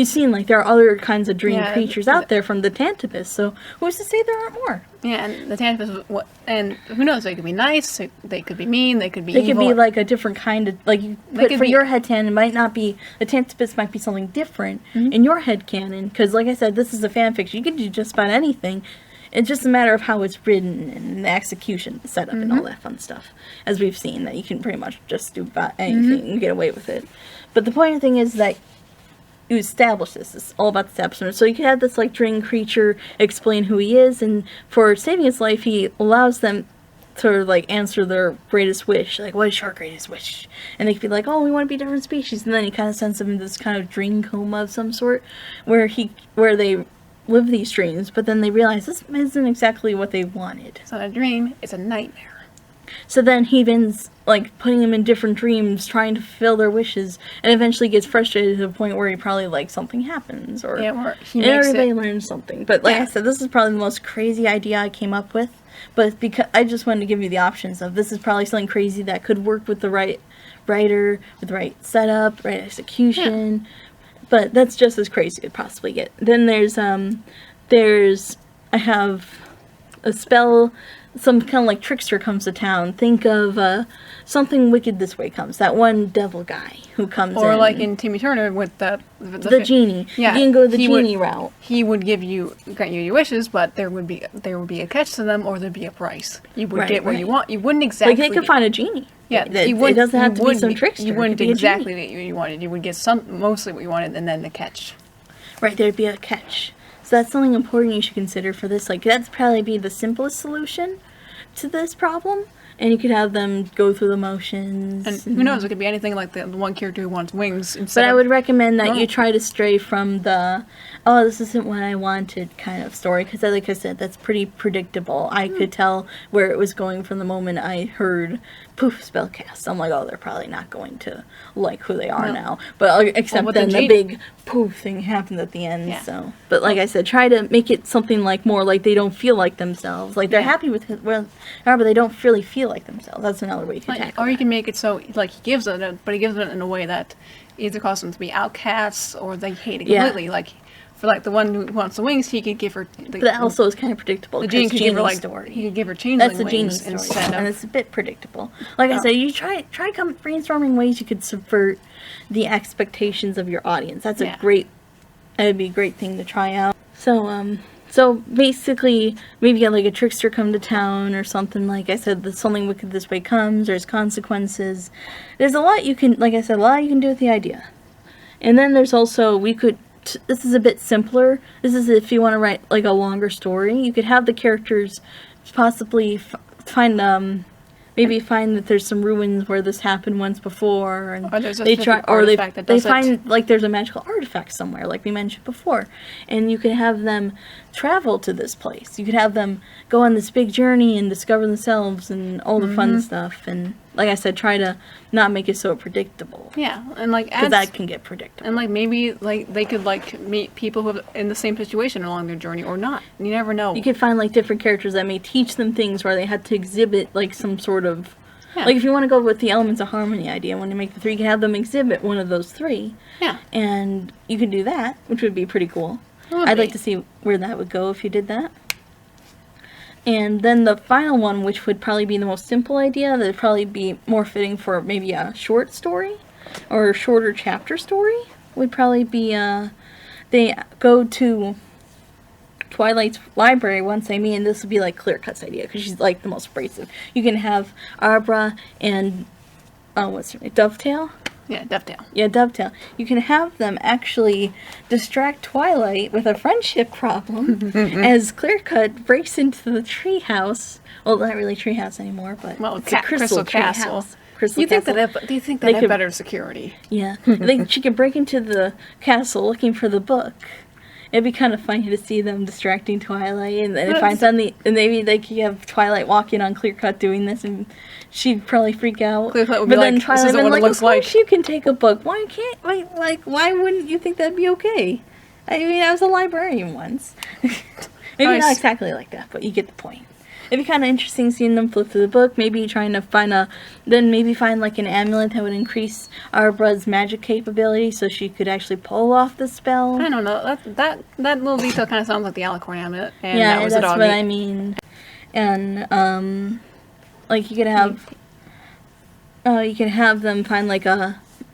Speaker 1: seen like there are other kinds of dream creatures out there from the Tantibus, so who's to say there aren't more?
Speaker 2: Yeah, and the Tantibus, and who knows, they could be nice, they could be mean, they could be
Speaker 1: They
Speaker 2: evil.
Speaker 1: could be like a different kind of, like, you put for your headcanon, it might not be, the Tantibus might be something different in your headcanon, because like I said, this is a fanfiction, you can do just about anything. It's just a matter of how it's written and the execution, the setup, and all that fun stuff. As we've seen, that you can pretty much just do about anything and get away with it. But the point of the thing is that you establish this. It's all about the establishment. So you can have this, like, dream creature explain who he is, and for saving his life, he allows them to, like, answer their greatest wish. Like, what is your greatest wish? And they could be like, oh, we want to be different species. And then he kind of sends them into this kind of dream coma of some sort, where they live these dreams, but then they realize this isn't exactly what they wanted.
Speaker 2: It's not a dream, it's a nightmare.
Speaker 1: So then he ends, like, putting them in different dreams, trying to fulfill their wishes, and eventually gets frustrated to the point where he probably, like, something happens, or everybody learns something. But like I said, this is probably the most crazy idea I came up with, but because I just wanted to give you the options of this is probably something crazy that could work with the right writer, with the right setup, right execution. Yeah. But that's just as crazy as it could possibly get. Then I have a spell, some kind of like trickster comes to town. Think of Something Wicked This Way comes. That one devil guy who comes in.
Speaker 2: Or like in Timmy Turner with the
Speaker 1: genie.
Speaker 2: Yeah,
Speaker 1: you can go the genie route.
Speaker 2: He would grant you your wishes, but there would be a catch to them, or there'd be a price. You would get what you want. You wouldn't exactly.
Speaker 1: Like they could find a genie.
Speaker 2: Yeah,
Speaker 1: it doesn't have to be some trickster.
Speaker 2: You wouldn't exactly what you wanted. You would get mostly what you wanted, and then the catch.
Speaker 1: Right, there'd be a catch. So that's something important you should consider for this. Like, that'd probably be the simplest solution to this problem. And you could have them go through the motions.
Speaker 2: And who knows, it could be anything like the one character who wants wings instead
Speaker 1: But I would recommend that you try to stray from the, oh, this isn't what I wanted kind of story. Because like I said, that's pretty predictable. I could tell where it was going from the moment I heard poof spellcast. I'm like, oh, they're probably not going to like who they are now. But except then the big poof thing happened at the end. Yeah. So, but like I said, try to make it something like more like they don't feel like themselves. Like they're happy with it, but they don't really feel like themselves. That's another way you can tackle it.
Speaker 2: Or you can make it so like he gives it in a way that either causes them to be outcasts or they hate it completely. Like for like the one who wants the wings, he could give her.
Speaker 1: But that also is kind of predictable.
Speaker 2: The genie could give her like
Speaker 1: story.
Speaker 2: He could give her changeling
Speaker 1: That's the genie
Speaker 2: wings
Speaker 1: story,
Speaker 2: instead of,
Speaker 1: and it's a bit predictable. Like I said, you try brainstorming ways you could subvert the expectations of your audience. That's that would be a great thing to try out. So basically, maybe get like a trickster come to town or something. Like I said, Something Wicked This Way comes. There's consequences. There's a lot you can, like I said, a lot you can do with the idea. And then there's also, we could this is a bit simpler. This is if you want to write like a longer story. You could have the characters possibly find maybe find that there's some ruins where this happened once before, and
Speaker 2: or there's a artifact that
Speaker 1: they
Speaker 2: does
Speaker 1: find
Speaker 2: it.
Speaker 1: like there's a magical artifact somewhere, like we mentioned before, and you can have them travel to this place. You could have them go on this big journey and discover themselves and all the fun stuff. And like I said, try to not make it so predictable.
Speaker 2: Yeah, and like
Speaker 1: Because that can get predictable.
Speaker 2: and like maybe like they could like meet people who are in the same situation along their journey or not. You never know.
Speaker 1: You could find like different characters that may teach them things where they had to exhibit like some sort of
Speaker 2: Yeah.
Speaker 1: like if you want to go with the elements of harmony idea, when you make the three, you can have them exhibit one of those three.
Speaker 2: Yeah.
Speaker 1: And you could do that, which would be pretty cool.
Speaker 2: Would
Speaker 1: I'd
Speaker 2: be.
Speaker 1: like to see where that would go if you did that. And then the final one, which would probably be the most simple idea, that would probably be more fitting for maybe a short story or a shorter chapter story, would probably be they go to Twilight's library once they meet, and this would be like Clear-Cut's idea because she's like the most abrasive. You can have Arbra and what's her name, Dovetail?
Speaker 2: Yeah, Dovetail.
Speaker 1: Yeah, Dovetail. You can have them actually distract Twilight with a friendship problem as Clear-Cut breaks into the treehouse. Well, not really treehouse anymore, but
Speaker 2: Well,
Speaker 1: it's a
Speaker 2: Crystal Castle.
Speaker 1: treehouse. Crystal
Speaker 2: Do you think
Speaker 1: Castle.
Speaker 2: do you think
Speaker 1: They
Speaker 2: that had
Speaker 1: could-
Speaker 2: better security?
Speaker 1: Yeah. She could break into the castle looking for the book. It'd be kind of funny to see them distracting Twilight, and then find suddenly, and maybe they could have Twilight walking on Clear-Cut doing this, and she'd probably freak out.
Speaker 2: Clear-Cut would be like, "This isn't what it looks
Speaker 1: of course
Speaker 2: like."
Speaker 1: you can take a book. Why can't, why wouldn't you think that'd be okay? I mean, I was a librarian once. Maybe not
Speaker 2: Nice.
Speaker 1: exactly like that, but you get the point. It'd be kind of interesting seeing them flip through the book, maybe trying to find like an amulet that would increase Arbra's magic capability so she could actually pull off the spell.
Speaker 2: I don't know. That little detail kind of sounds like the Alicorn amulet, and
Speaker 1: Yeah,
Speaker 2: that was
Speaker 1: that's
Speaker 2: a doggy.
Speaker 1: what I mean. And like you could have them find like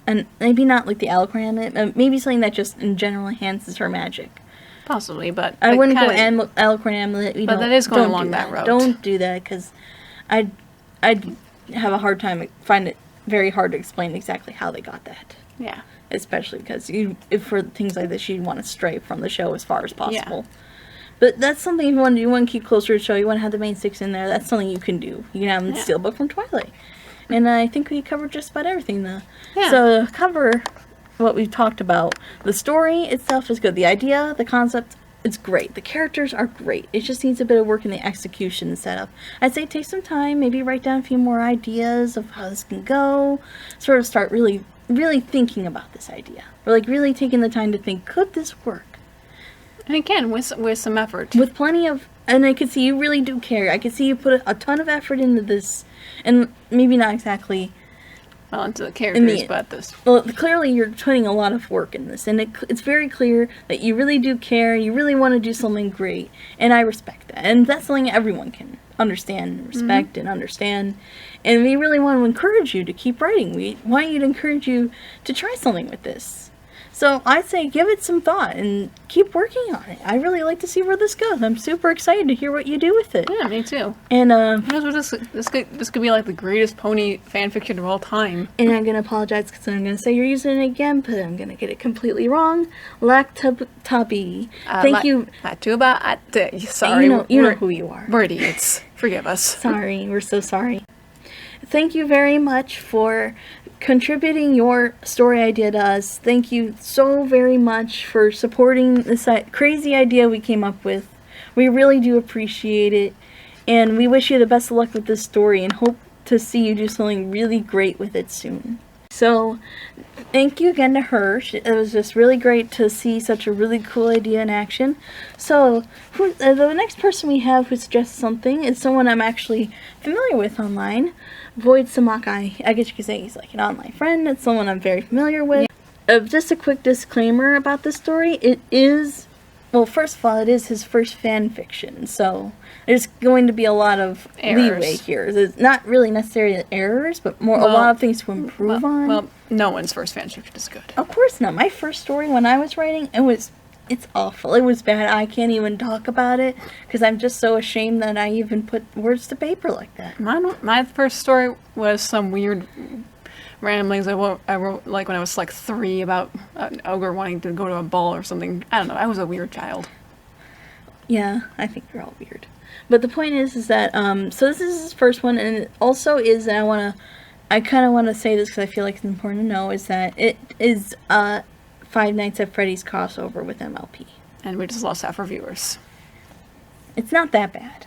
Speaker 1: and maybe not like the Alicorn amulet, maybe something that just in general enhances her magic.
Speaker 2: Possibly, but
Speaker 1: I wouldn't go
Speaker 2: kinda-
Speaker 1: Alicorn amulet.
Speaker 2: But that is going
Speaker 1: don't
Speaker 2: along
Speaker 1: do
Speaker 2: that route.
Speaker 1: Don't do that because I'd have a hard time. Find it very hard to explain exactly how they got that.
Speaker 2: Yeah.
Speaker 1: Especially because if for things like this, you want to stray from the show as far as possible. But that's something you want to keep closer to the show. You want to have the main six in there. That's something you can do. You can have them steal a book from Twilight. And I think we covered just about everything, though.
Speaker 2: Yeah.
Speaker 1: So to cover what we've talked about, the story itself is good. The idea, the concept, it's great. The characters are great. It just needs a bit of work in the execution and setup. I'd say take some time, maybe write down a few more ideas of how this can go. Sort of start really thinking about this idea. Or like really taking the time to think, could this work?
Speaker 2: And again, with some effort.
Speaker 1: With plenty of, and I could see you really do care. I could see you put a ton of effort into this, and maybe not exactly.
Speaker 2: Well, into the characters,
Speaker 1: the-
Speaker 2: but this.
Speaker 1: Well, clearly you're putting a lot of work in this, and it's very clear that you really do care. You really want to do something great, and I respect that. And that's something everyone can understand, and respect, and understand. And we really want to encourage you to keep writing. We want you to encourage you to try something with this. So I'd say give it some thought and keep working on it. I really like to see where this goes. I'm super excited to hear what you do with it.
Speaker 2: Yeah, me too.
Speaker 1: And
Speaker 2: Who knows what this could be like the greatest pony fanfiction of all time.
Speaker 1: And I'm gonna apologize because I'm gonna say you're using it again, but I'm gonna get it completely wrong. Lactabi. Thank you.
Speaker 2: Sorry,
Speaker 1: You know who you are.
Speaker 2: We're idiots. Forgive us.
Speaker 1: Sorry, we're so sorry. Thank you very much for contributing your story idea to us. Thank you so very much for supporting this crazy idea we came up with. We really do appreciate it, and we wish you the best of luck with this story and hope to see you do something really great with it soon. So, thank you again to her. It was just really great to see such a really cool idea in action. So, the next person we have who suggests something is someone I'm actually familiar with online. Void Samakai. I guess you could say he's like an online friend. It's someone I'm very familiar with. Just a quick disclaimer about this story. It is, well, first of all, it is his first fan fiction, so there's going to be a lot of leeway here. There's not really necessarily errors, but more a lot of things to improve on.
Speaker 2: Well, no one's first fan fiction is good.
Speaker 1: Of course not. My first story when I was writing, it's awful. It was bad. I can't even talk about it because I'm just so ashamed that I even put words to paper like that.
Speaker 2: My first story was some weird random things I wrote like when I was like 3 about an ogre wanting to go to a ball or something. I don't know. I was a weird child.
Speaker 1: Yeah, I think you're all weird. But the point is that, so this is his first one, and it also is, and I kind of want to say this because I feel like it's important to know, is that it is Five Nights at Freddy's crossover with MLP.
Speaker 2: And we just lost half our viewers.
Speaker 1: It's not that bad.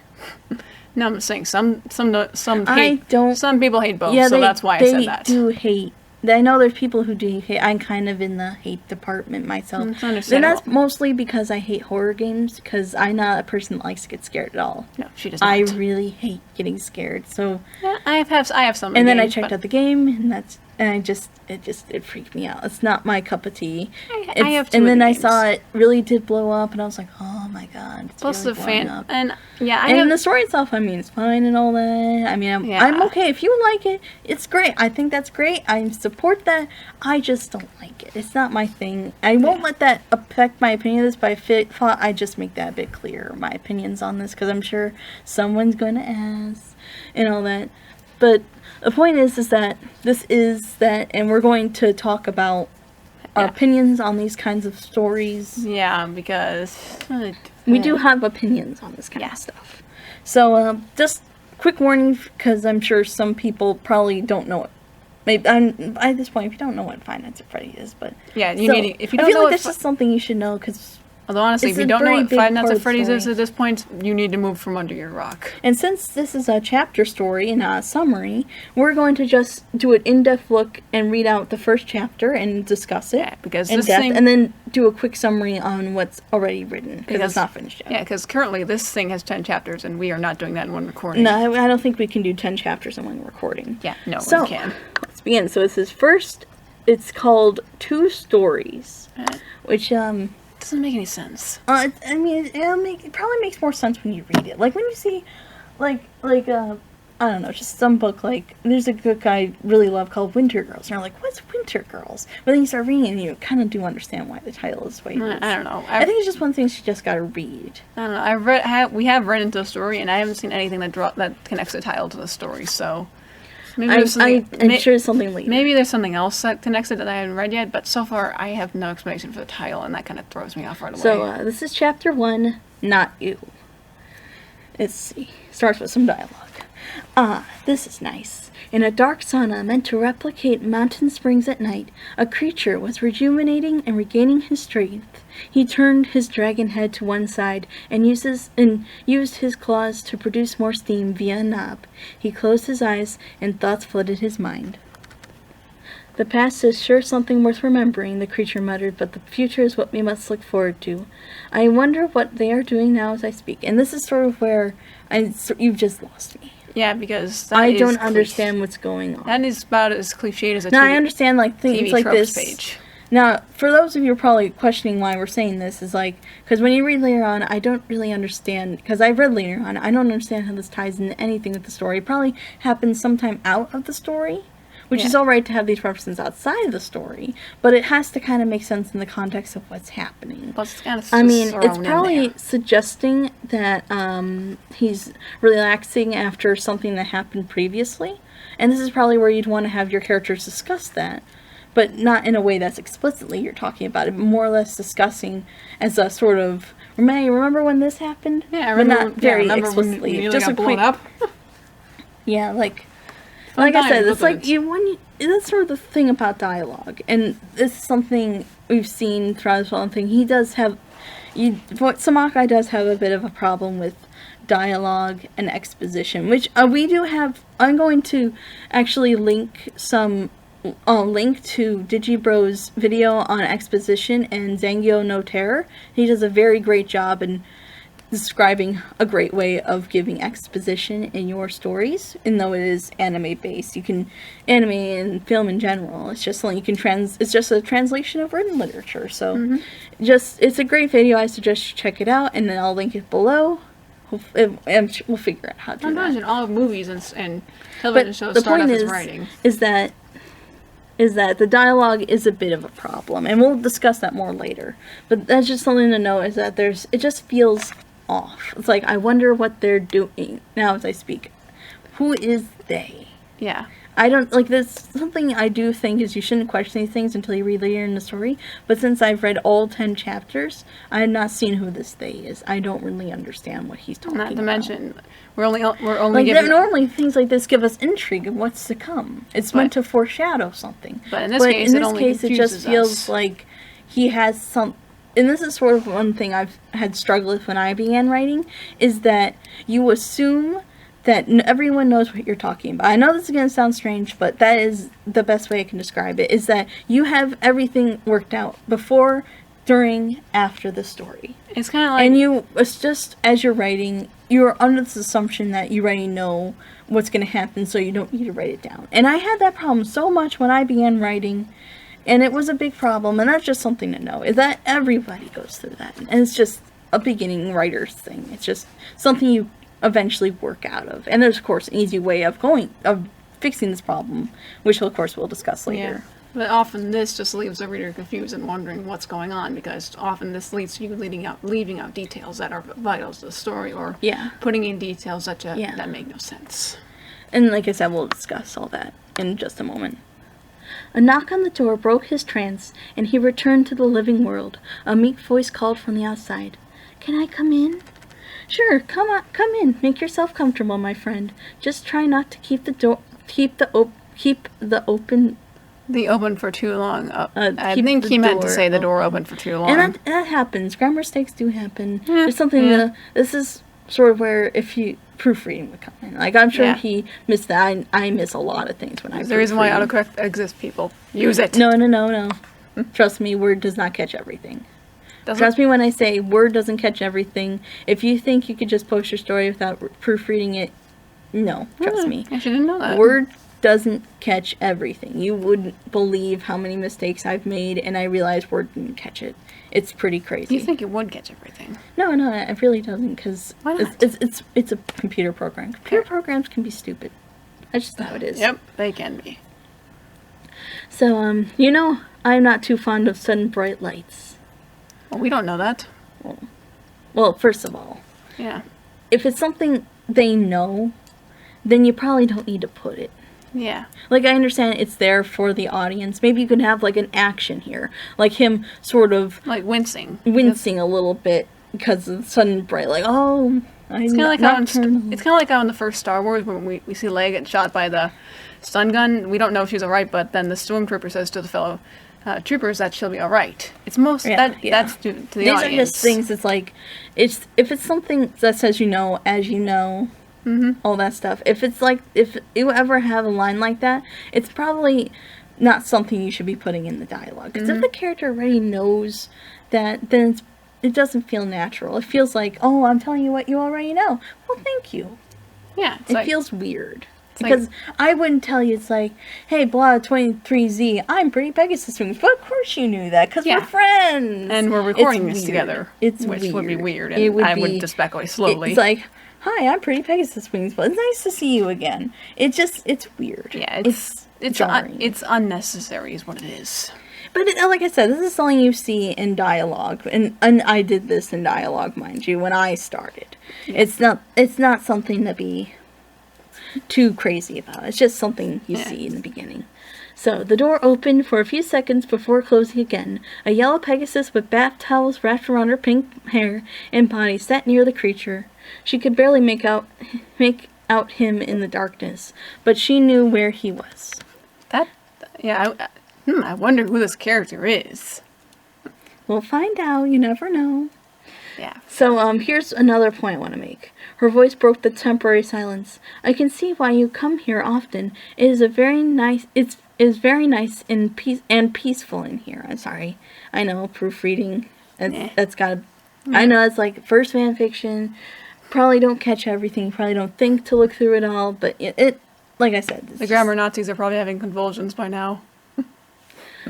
Speaker 2: No, I'm saying some people hate both,
Speaker 1: Yeah,
Speaker 2: so that's why I said that.
Speaker 1: They do hate. I know there's people who do hate. I'm kind of in the hate department myself.
Speaker 2: It's understandable.
Speaker 1: And that's mostly because I hate horror games, because I'm not a person that likes to get scared at all.
Speaker 2: No, she does not.
Speaker 1: I really hate getting scared. So
Speaker 2: yeah, I have some.
Speaker 1: And then I checked out the game, and it freaked me out. It's not my cup of tea.
Speaker 2: I have two.
Speaker 1: And
Speaker 2: of
Speaker 1: then
Speaker 2: the
Speaker 1: I
Speaker 2: games.
Speaker 1: saw it really did blow up, and I was like, oh my god. It's
Speaker 2: Plus
Speaker 1: really
Speaker 2: the
Speaker 1: blowing
Speaker 2: fan
Speaker 1: up.
Speaker 2: and yeah,
Speaker 1: And the story itself, I mean, it's fine and all that. I mean, I'm okay. If you like it, it's great. I think that's great. I support that. I just don't like it. It's not my thing. I won't let that affect my opinion of this, but I thought I'd just make that a bit clearer, my opinions on this, because I'm sure someone's going to ask and all that. But the point is that this is that, and we're going to talk about our opinions on these kinds of stories.
Speaker 2: Yeah, because
Speaker 1: We do have opinions on this kind of stuff. So, just quick warning, because I'm sure some people probably don't know it. Maybe at this point, if you don't know what Five Nights at Freddy is, but
Speaker 2: yeah, if you
Speaker 1: I
Speaker 2: don't
Speaker 1: feel
Speaker 2: know
Speaker 1: like that's just something you should know, because
Speaker 2: although honestly, if
Speaker 1: it's
Speaker 2: you
Speaker 1: a
Speaker 2: don't know
Speaker 1: very
Speaker 2: what
Speaker 1: big
Speaker 2: Five Nights
Speaker 1: part
Speaker 2: at
Speaker 1: of the
Speaker 2: Freddy's is
Speaker 1: story.
Speaker 2: at this point, you need to move from under your rock.
Speaker 1: And since this is a chapter story and not a summary, we're going to just do an in-depth look and read out the first chapter and discuss it
Speaker 2: because
Speaker 1: in
Speaker 2: this
Speaker 1: depth,
Speaker 2: thing,
Speaker 1: and then do a quick summary on what's already written, because it's not finished yet.
Speaker 2: Yeah, because currently this thing has 10 chapters, and we are not doing that in one recording.
Speaker 1: No, I don't think we can do 10 chapters in one recording.
Speaker 2: Yeah, no,
Speaker 1: So,
Speaker 2: we can.
Speaker 1: let's begin. So this is first, it's called Two Stories, which,
Speaker 2: Doesn't make any sense.
Speaker 1: I mean, it probably makes more sense when you read it. Like, when you see, I don't know, just some book, like, there's a book I really love called Winter Girls, and you're like, what's Winter Girls? But then you start reading it, and you kind of do understand why the title is the way it is.
Speaker 2: I don't know.
Speaker 1: I think it's just one thing you just gotta read.
Speaker 2: I don't know. We have read into the story, and I haven't seen anything that connects the title to the story, so... Maybe
Speaker 1: I'm sure it's something later.
Speaker 2: Maybe there's something else that connects it that I haven't read yet, but so far I have no explanation for the title, and that kind of throws me off right away.
Speaker 1: So, this is chapter 1, Not You. Let's see. Starts with some dialogue. This is nice. In a dark sauna meant to replicate mountain springs at night, a creature was rejuvenating and regaining his strength. He turned his dragon head to one side and used his claws to produce more steam via a knob. He closed his eyes and thoughts flooded his mind. The past is sure something worth remembering, the creature muttered, but the future is what we must look forward to. I wonder what they are doing now as I speak. And this is sort of where you've just lost me.
Speaker 2: Yeah, because
Speaker 1: I don't understand what's going on.
Speaker 2: That is about as cliched as a
Speaker 1: Now,
Speaker 2: TV,
Speaker 1: I understand, like, things
Speaker 2: TV
Speaker 1: like
Speaker 2: tropes
Speaker 1: this.
Speaker 2: page.
Speaker 1: Now, for those of you who are probably questioning why we're saying this, is like, because when you read later on, I don't really understand, because I've read later on, I don't understand how this ties into anything with the story. It probably happens sometime out of the story, which is alright to have these references outside of the story, but it has to kind of make sense in the context of what's happening.
Speaker 2: Plus, it's kind of
Speaker 1: It's probably suggesting that he's relaxing after something that happened previously, and this is probably where you'd want to have your characters discuss that, but not in a way that's explicitly you're talking about it, more or less discussing as a sort of, remember when this happened?
Speaker 2: Yeah, I remember.
Speaker 1: But not very
Speaker 2: remember
Speaker 1: explicitly.
Speaker 2: when you nearly
Speaker 1: Just
Speaker 2: got
Speaker 1: a
Speaker 2: blown
Speaker 1: quick,
Speaker 2: up.
Speaker 1: yeah, like I said, it's like
Speaker 2: you.
Speaker 1: that's sort of the thing about dialogue, and this is something we've seen throughout this whole thing. He does have, Samakai does have a bit of a problem with dialogue and exposition, which we do have. I'm going to actually link to Digibro's video on exposition and Zangyo no Terror. He does a very great job in describing a great way of giving exposition in your stories, even though it is anime based. You can anime and film in general. It's just something you can it's just a translation of written literature. So it's a great video. I suggest you check it out, and then I'll link it below. And we'll figure out how to do that.
Speaker 2: Imagine all movies and television shows
Speaker 1: the
Speaker 2: start
Speaker 1: point
Speaker 2: off as writing.
Speaker 1: is that the dialogue is a bit of a problem, and we'll discuss that more later. But that's just something to know, is that it just feels off. It's like, I wonder what they're doing now as I speak. Who is they?
Speaker 2: Yeah.
Speaker 1: I don't, like, there's something I do think is you shouldn't question these things until you read later in the story, but since I've read all 10 chapters, I have not seen who this they is. I don't really understand what he's talking about.
Speaker 2: Not to mention, we're only
Speaker 1: like,
Speaker 2: given...
Speaker 1: normally things like this give us intrigue of what's to come. It's meant to foreshadow something.
Speaker 2: But in this case,
Speaker 1: it just feels like he has some... And this is sort of one thing I've had struggled with when I began writing, is that you assume that everyone knows what you're talking about. I know this is going to sound strange, but that is the best way I can describe it, is that you have everything worked out before, during, after the story.
Speaker 2: It's kind of like...
Speaker 1: And it's just, as you're writing, you're under this assumption that you already know what's going to happen, so you don't need to write it down. And I had that problem so much when I began writing, and it was a big problem, and that's just something to know, is that everybody goes through that. And it's just a beginning writer's thing. It's just something you eventually work out of. And there's, of course, an easy way of fixing this problem, which, of course, we'll discuss later.
Speaker 2: Yeah. But often this just leaves the reader confused and wondering what's going on, because often this leads to you leaving out details that are vital to the story, or putting in details that make no sense.
Speaker 1: And like I said, we'll discuss all that in just a moment. A knock on the door broke his trance, and he returned to the living world. A meek voice called from the outside. "Can I come in?" "Sure, come in. Make yourself comfortable, my friend. Just try not to keep the open
Speaker 2: for too long. I think he meant to say the door open for too long.
Speaker 1: And that happens. Grammar mistakes do happen. There's something this is sort of where if you proofreading would come in. Like, I'm sure he missed that. I miss a lot of things when I proofread.
Speaker 2: The reason why autocorrect exists, people. Use it.
Speaker 1: No. Trust me, Word does not catch everything. Trust me when I say Word doesn't catch everything. If you think you could just post your story without proofreading it, no, trust me.
Speaker 2: I didn't know that.
Speaker 1: Word doesn't catch everything. You wouldn't believe how many mistakes I've made, and I realized Word didn't catch it. It's pretty crazy.
Speaker 2: You think it would catch everything?
Speaker 1: No, it really doesn't, because it's a computer program. Computer programs can be stupid. That's just how it is.
Speaker 2: Yep, they can be.
Speaker 1: So, I'm not too fond of sudden bright lights.
Speaker 2: Well, we don't know that.
Speaker 1: Well, first of all, if it's something they know, then you probably don't need to put it.
Speaker 2: Yeah.
Speaker 1: Like, I understand it's there for the audience. Maybe you could have, like, an action here. Like him sort of...
Speaker 2: Like wincing.
Speaker 1: Wincing a little bit because of the sudden bright, like, oh,
Speaker 2: it's kind of like how in the first Star Wars when we see Leia get shot by the stun gun. We don't know if she's alright, but then the stormtrooper says to the fellow troopers that she'll be alright. It's most... That's to the audience.
Speaker 1: These are just things, it's like... if it's something that says as you know... all that stuff. If it's like, if you ever have a line like that, it's probably not something you should be putting in the dialogue. Because if the character already knows that, then it doesn't feel natural. It feels like, oh, I'm telling you what you already know. Well, thank you.
Speaker 2: Yeah.
Speaker 1: It feels weird. Because I wouldn't tell you, it's like, hey, blah, 23Z, I'm Pretty Pegasuswings. But of course you knew that, because we're friends.
Speaker 2: And we're recording this together. Which would be weird, and I would just back away slowly.
Speaker 1: It's like, hi, I'm Pretty Pegasuswings, but it's nice to see you again. It's weird.
Speaker 2: Yeah, it's unnecessary is what it is.
Speaker 1: But like I said, this is something you see in dialogue, and I did this in dialogue, mind you, when I started. Yeah. It's not something to be too crazy about. It's just something you see in the beginning. So, the door opened for a few seconds before closing again. A yellow Pegasus with bath towels wrapped around her pink hair and body sat near the creature. She could barely make out him in the darkness, but she knew where he was.
Speaker 2: I wonder who this character is.
Speaker 1: We'll find out. You never know.
Speaker 2: Yeah.
Speaker 1: So, here's another point I want to make. Her voice broke the temporary silence. I can see why you come here often. It is very nice and peaceful in here. I'm sorry. I know, proofreading. That's gotta... I know it's like first fan fiction. Probably don't catch everything. Probably don't think to look through it all. But it like I said...
Speaker 2: The grammar Nazis are probably having convulsions by now.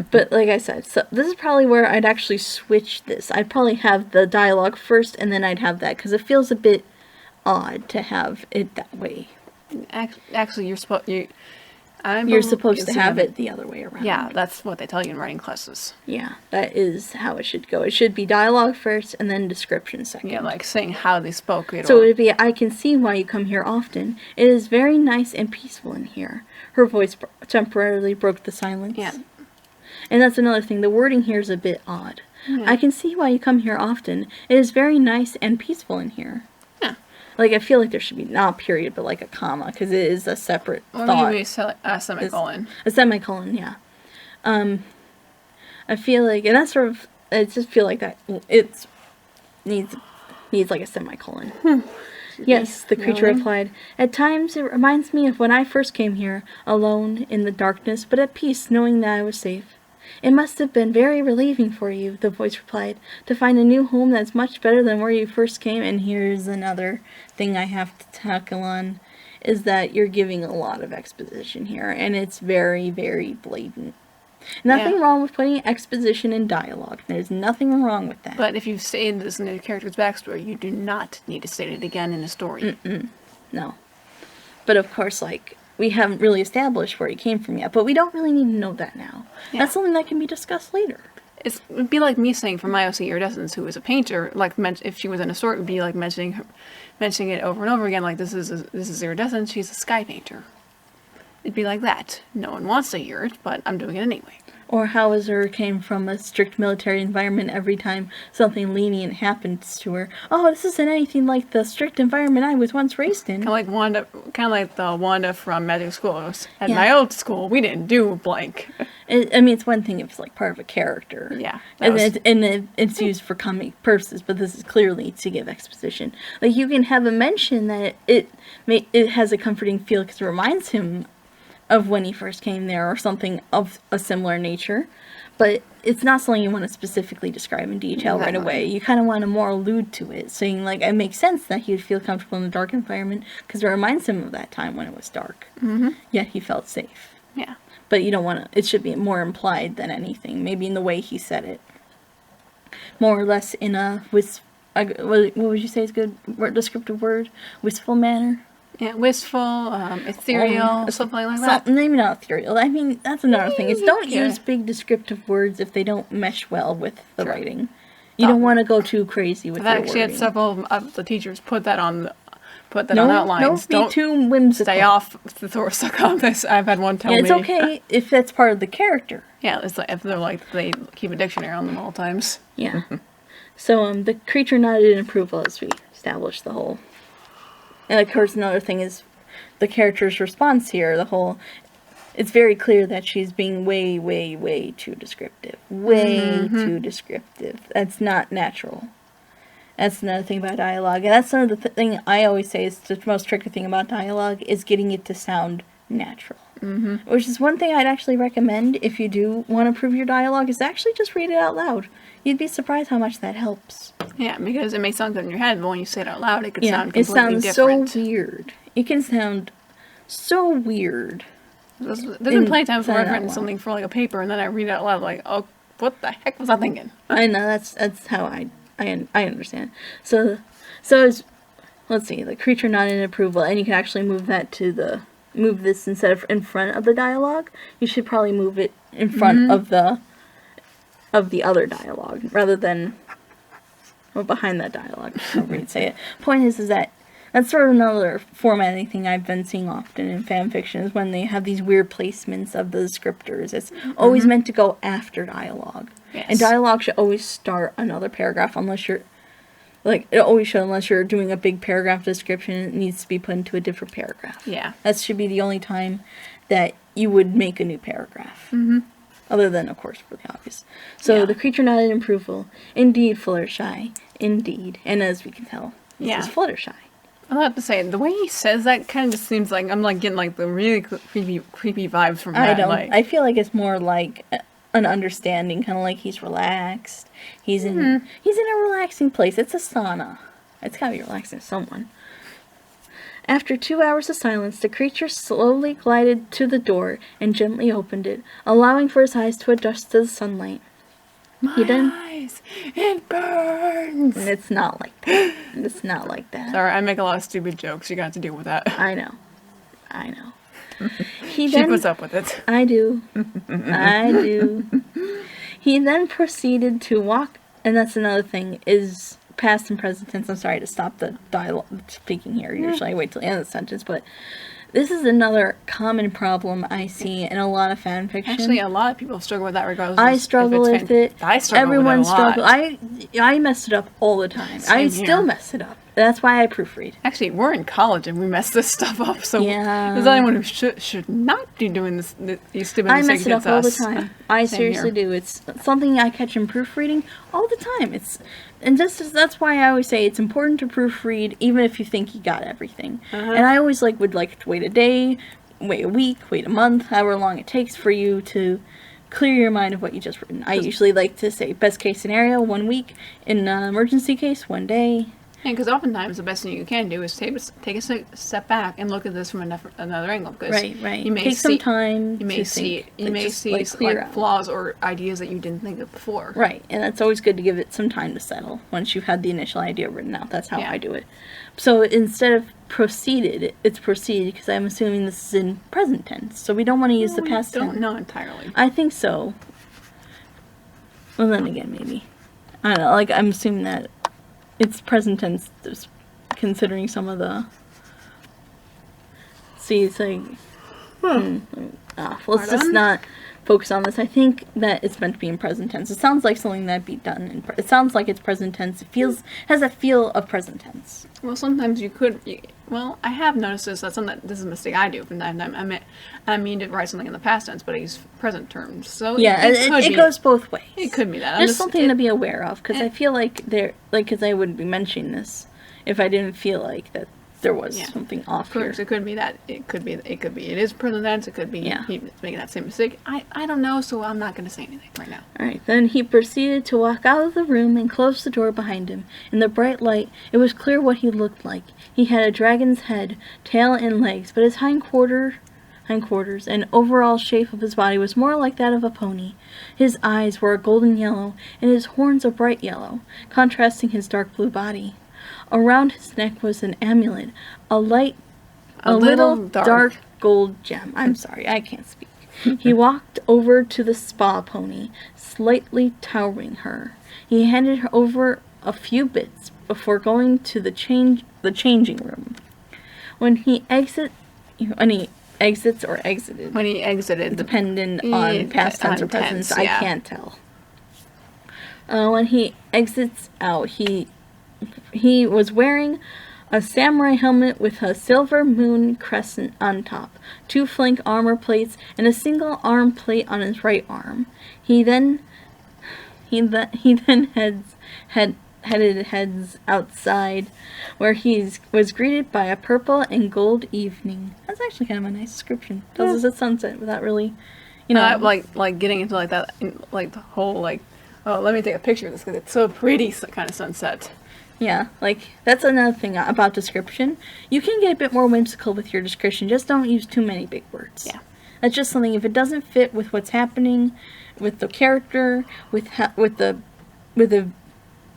Speaker 1: But like I said, so this is probably where I'd actually switch this. I'd probably have the dialogue first, and then I'd have that, because it feels a bit odd to have it that way.
Speaker 2: Actually,
Speaker 1: You're supposed to have it the other way around.
Speaker 2: Yeah, that's what they tell you in writing classes.
Speaker 1: Yeah, that is how it should go. It should be dialogue first and then description second.
Speaker 2: Yeah, like saying how they spoke.
Speaker 1: So it would be, I can see why you come here often. It is very nice and peaceful in here. Her voice temporarily broke the silence.
Speaker 2: Yeah.
Speaker 1: And that's another thing. The wording here is a bit odd.
Speaker 2: Yeah.
Speaker 1: I can see why you come here often. It is very nice and peaceful in here.
Speaker 2: Yeah.
Speaker 1: Like, I feel like there should be not a period, but like a comma, because it is a separate
Speaker 2: Or
Speaker 1: thought.
Speaker 2: maybe a semicolon.
Speaker 1: A semicolon, yeah. I feel like, and that's sort of, I just feel like that it needs like a semicolon. Yes, the creature
Speaker 2: Really?
Speaker 1: replied. At times it reminds me of when I first came here, alone in the darkness, but at peace, knowing that I was safe. It must have been very relieving for you, the voice replied, to find a new home that's much better than where you first came. And here's another thing I have to tackle on, is that you're giving a lot of exposition here, and it's very, very blatant. Nothing wrong with putting exposition in dialogue. There's nothing wrong with that.
Speaker 2: But if you've stated this in a character's backstory, you do not need to state it again in a story.
Speaker 1: No. But of course, like, we haven't really established where he came from yet, but we don't really need to know that now.
Speaker 2: Yeah.
Speaker 1: That's something that can be discussed later.
Speaker 2: It'd be like me saying for my OC Iridescence, who is a painter, like if she was in a story, it would be like mentioning it over and over again, like this is Iridescence, she's a sky painter. It'd be like that. No one wants to hear it, but I'm doing it anyway.
Speaker 1: Or how Azure came from a strict military environment every time something lenient happens to her. Oh, this isn't anything like the strict environment I was once raised in.
Speaker 2: Kind of like the Wanda from Magic Schools. At
Speaker 1: Yeah.
Speaker 2: my old school, we didn't do blank.
Speaker 1: I mean, it's one thing if it's like part of a character.
Speaker 2: Yeah,
Speaker 1: It's used for comic purposes, but this is clearly to give exposition. Like, you can have a mention that it has a comforting feel because it reminds him of when he first came there or something of a similar nature, but it's not something you want to specifically describe in detail right away. You kind of want to more allude to it, saying like, it makes sense that he would feel comfortable in the dark environment because it reminds him of that time when it was dark. Yet he felt safe.
Speaker 2: Yeah.
Speaker 1: But you don't want to, it should be more implied than anything, maybe in the way he said it. More or less in a, what would you say is a good descriptive word? Wistful manner?
Speaker 2: Yeah, wistful, ethereal, something like that.
Speaker 1: Maybe not ethereal. I mean, that's another thing. It's don't
Speaker 2: Yeah.
Speaker 1: use big descriptive words if they don't mesh well with the writing. You don't want to go too crazy with
Speaker 2: I've
Speaker 1: your
Speaker 2: actually had
Speaker 1: wording.
Speaker 2: several of the teachers put that on outlines.
Speaker 1: Don't be too whimsical.
Speaker 2: Stay off the Thorsuck on this. I've had one tell me.
Speaker 1: It's okay if that's part of the character.
Speaker 2: Yeah, it's like if they're like they keep a dictionary on them all times.
Speaker 1: Yeah. So the creature nodded in approval as we established the whole. And of course, another thing is the character's response here. It's very clear that she's being way, way, way too descriptive. Way too descriptive. That's not natural. That's another thing about dialogue. And that's another thing I always say is the most tricky thing about dialogue is getting it to sound natural. Which is one thing I'd actually recommend if you do want to improve your dialogue is actually just read it out loud. You'd be surprised how much that helps.
Speaker 2: Yeah, because it may sound good in your head, but when you say it out loud, it could
Speaker 1: Yeah,
Speaker 2: sound
Speaker 1: it
Speaker 2: completely
Speaker 1: sounds
Speaker 2: different.
Speaker 1: so weird. It can sound so weird.
Speaker 2: There's been plenty of times where I've
Speaker 1: Saying it
Speaker 2: written
Speaker 1: out
Speaker 2: something for like a paper, and then I read it out loud, like, oh, what the heck was I thinking?
Speaker 1: I know that's how I understand. So it's, let's see, the creature not in approval, and you can actually move that to move this instead of in front of the dialogue. You should probably move it in front of the other dialogue rather than behind that dialogue. However you'd say it. Point is that that's sort of another formatting thing I've been seeing often in fan fiction is when they have these weird placements of the descriptors. It's always meant to go after dialogue.
Speaker 2: Yes.
Speaker 1: And dialogue should always start another paragraph unless you're it always should unless you're doing a big paragraph description, it needs to be put into a different paragraph.
Speaker 2: Yeah.
Speaker 1: That should be the only time that you would make a new paragraph. Other than, of course, for the obvious. So
Speaker 2: Yeah.
Speaker 1: the creature nodded in approval. Indeed, Fluttershy. Indeed. And as we can tell, this is Fluttershy.
Speaker 2: I'll have to say, the way he says that kind of just seems like I'm like getting like the really creepy vibes from that.
Speaker 1: I feel like it's more like an understanding, kind of like he's relaxed. He's in a relaxing place. It's a sauna. It's gotta be relaxing to someone. After 2 hours of silence, the creature slowly glided to the door and gently opened it, allowing for his eyes to adjust to the sunlight.
Speaker 2: My eyes, it burns.
Speaker 1: And it's not like that. It's not like that.
Speaker 2: Sorry, I make a lot of stupid jokes. You got to deal with that.
Speaker 1: I know. He
Speaker 2: She puts up with it.
Speaker 1: I do. I do. He then proceeded to walk, and that's another thing, is past and present tense. I'm sorry to stop the dialogue speaking here. Usually I wait till the end of the sentence, but this is another common problem I see in a lot of fan fiction.
Speaker 2: Actually, a lot of people struggle with that regardless.
Speaker 1: I struggle with it.
Speaker 2: I struggle
Speaker 1: Everyone
Speaker 2: with it a lot.
Speaker 1: struggles. I mess it up all the time. I still mess it up. That's why I proofread.
Speaker 2: Actually, we're in college and we mess this stuff up. So
Speaker 1: Yeah.
Speaker 2: there's anyone who should not be doing these stupid
Speaker 1: I
Speaker 2: mistakes
Speaker 1: mess it up
Speaker 2: against
Speaker 1: all the
Speaker 2: us.
Speaker 1: time. I
Speaker 2: Same
Speaker 1: seriously
Speaker 2: here.
Speaker 1: do. It's something I catch in proofreading all the time. That's why I always say it's important to proofread, even if you think you got everything. And I always would like to wait a day, wait a week, wait a month, however long it takes for you to clear your mind of what you just written. I usually like to say best case scenario 1 week, in emergency case 1 day.
Speaker 2: And because oftentimes the best thing you can do is take a step back and look at this from another angle. Because
Speaker 1: Right.
Speaker 2: You may
Speaker 1: Take some time.
Speaker 2: You may
Speaker 1: to
Speaker 2: see
Speaker 1: think, clear out.
Speaker 2: flaws or ideas that you didn't think of before.
Speaker 1: Right, and that's always good to give it some time to settle once you've had the initial idea written out. That's how
Speaker 2: Yeah.
Speaker 1: I do it. So instead of proceeded, it's proceeded because I'm assuming this is in present tense. So we don't want to use the past tense.
Speaker 2: Don't know entirely.
Speaker 1: I think so. Well, then again, maybe. I don't know, I'm assuming that it's present tense, just considering some of the... See, it's let's just not focus on this. I think that it's meant to be in present tense. It sounds like something that'd be done in... It sounds like it's present tense. It has a feel of present tense.
Speaker 2: Well, sometimes you could. Well, I have noticed this. This is a mistake I do from time to time. I mean to write something in the past tense, but I use present terms. So
Speaker 1: Yeah, it goes both ways.
Speaker 2: It could be that.
Speaker 1: There's something to be aware of, because I feel like because I wouldn't be mentioning this if I didn't feel like that there was something off here.
Speaker 2: It could be that. It could be. It is present tense. It could be he's making that same mistake. I don't know, so I'm not going to say anything right now.
Speaker 1: Alright, then he proceeded to walk out of the room and close the door behind him. In the bright light, it was clear what he looked like. He had a dragon's head, tail, and legs, but his hindquarters and overall shape of his body was more like that of a pony. His eyes were a golden yellow, and his horns a bright yellow, contrasting his dark blue body. Around his neck was an amulet, a little dark gold gem. I'm sorry, I can't speak. He walked over to the spa pony, slightly towering her. He handed her over a few bits before going to the changing room. When he exited, dependent on past tense or present tense, I can't tell. When he exits out, he was wearing a samurai helmet with a silver moon crescent on top, 2 flank armor plates, and a single arm plate on his right arm. He then heads outside, where he was greeted by a purple and gold evening. That's actually kind of a nice description. Tells us a sunset without really,
Speaker 2: like getting into that, the whole oh, let me take a picture of this because it's so pretty, kind of sunset.
Speaker 1: Yeah, that's another thing about description. You can get a bit more whimsical with your description, just don't use too many big words.
Speaker 2: Yeah.
Speaker 1: That's just something, if it doesn't fit with what's happening, with the character, with the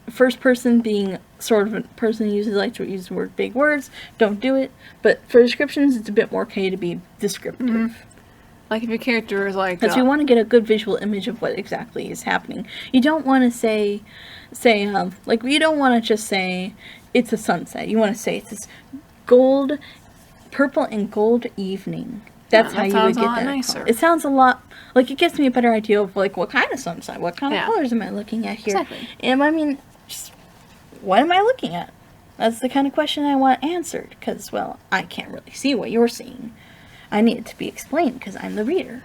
Speaker 1: first person being sort of a person who likes to use the word big words, don't do it. But for descriptions, it's a bit more okay to be descriptive.
Speaker 2: Mm-hmm. Like if your character is
Speaker 1: because we want to get a good visual image of what exactly is happening. You don't want to say, you don't want to just say it's a sunset. You want to say it's this purple and gold evening. That's how you would get that. Nicer. It sounds a lot it gives me a better idea of what kind of sunset, what kind of colors am I looking at here?
Speaker 2: Exactly.
Speaker 1: And just what am I looking at? That's the kind of question I want answered, because I can't really see what you're seeing. I need it to be explained because I'm the reader.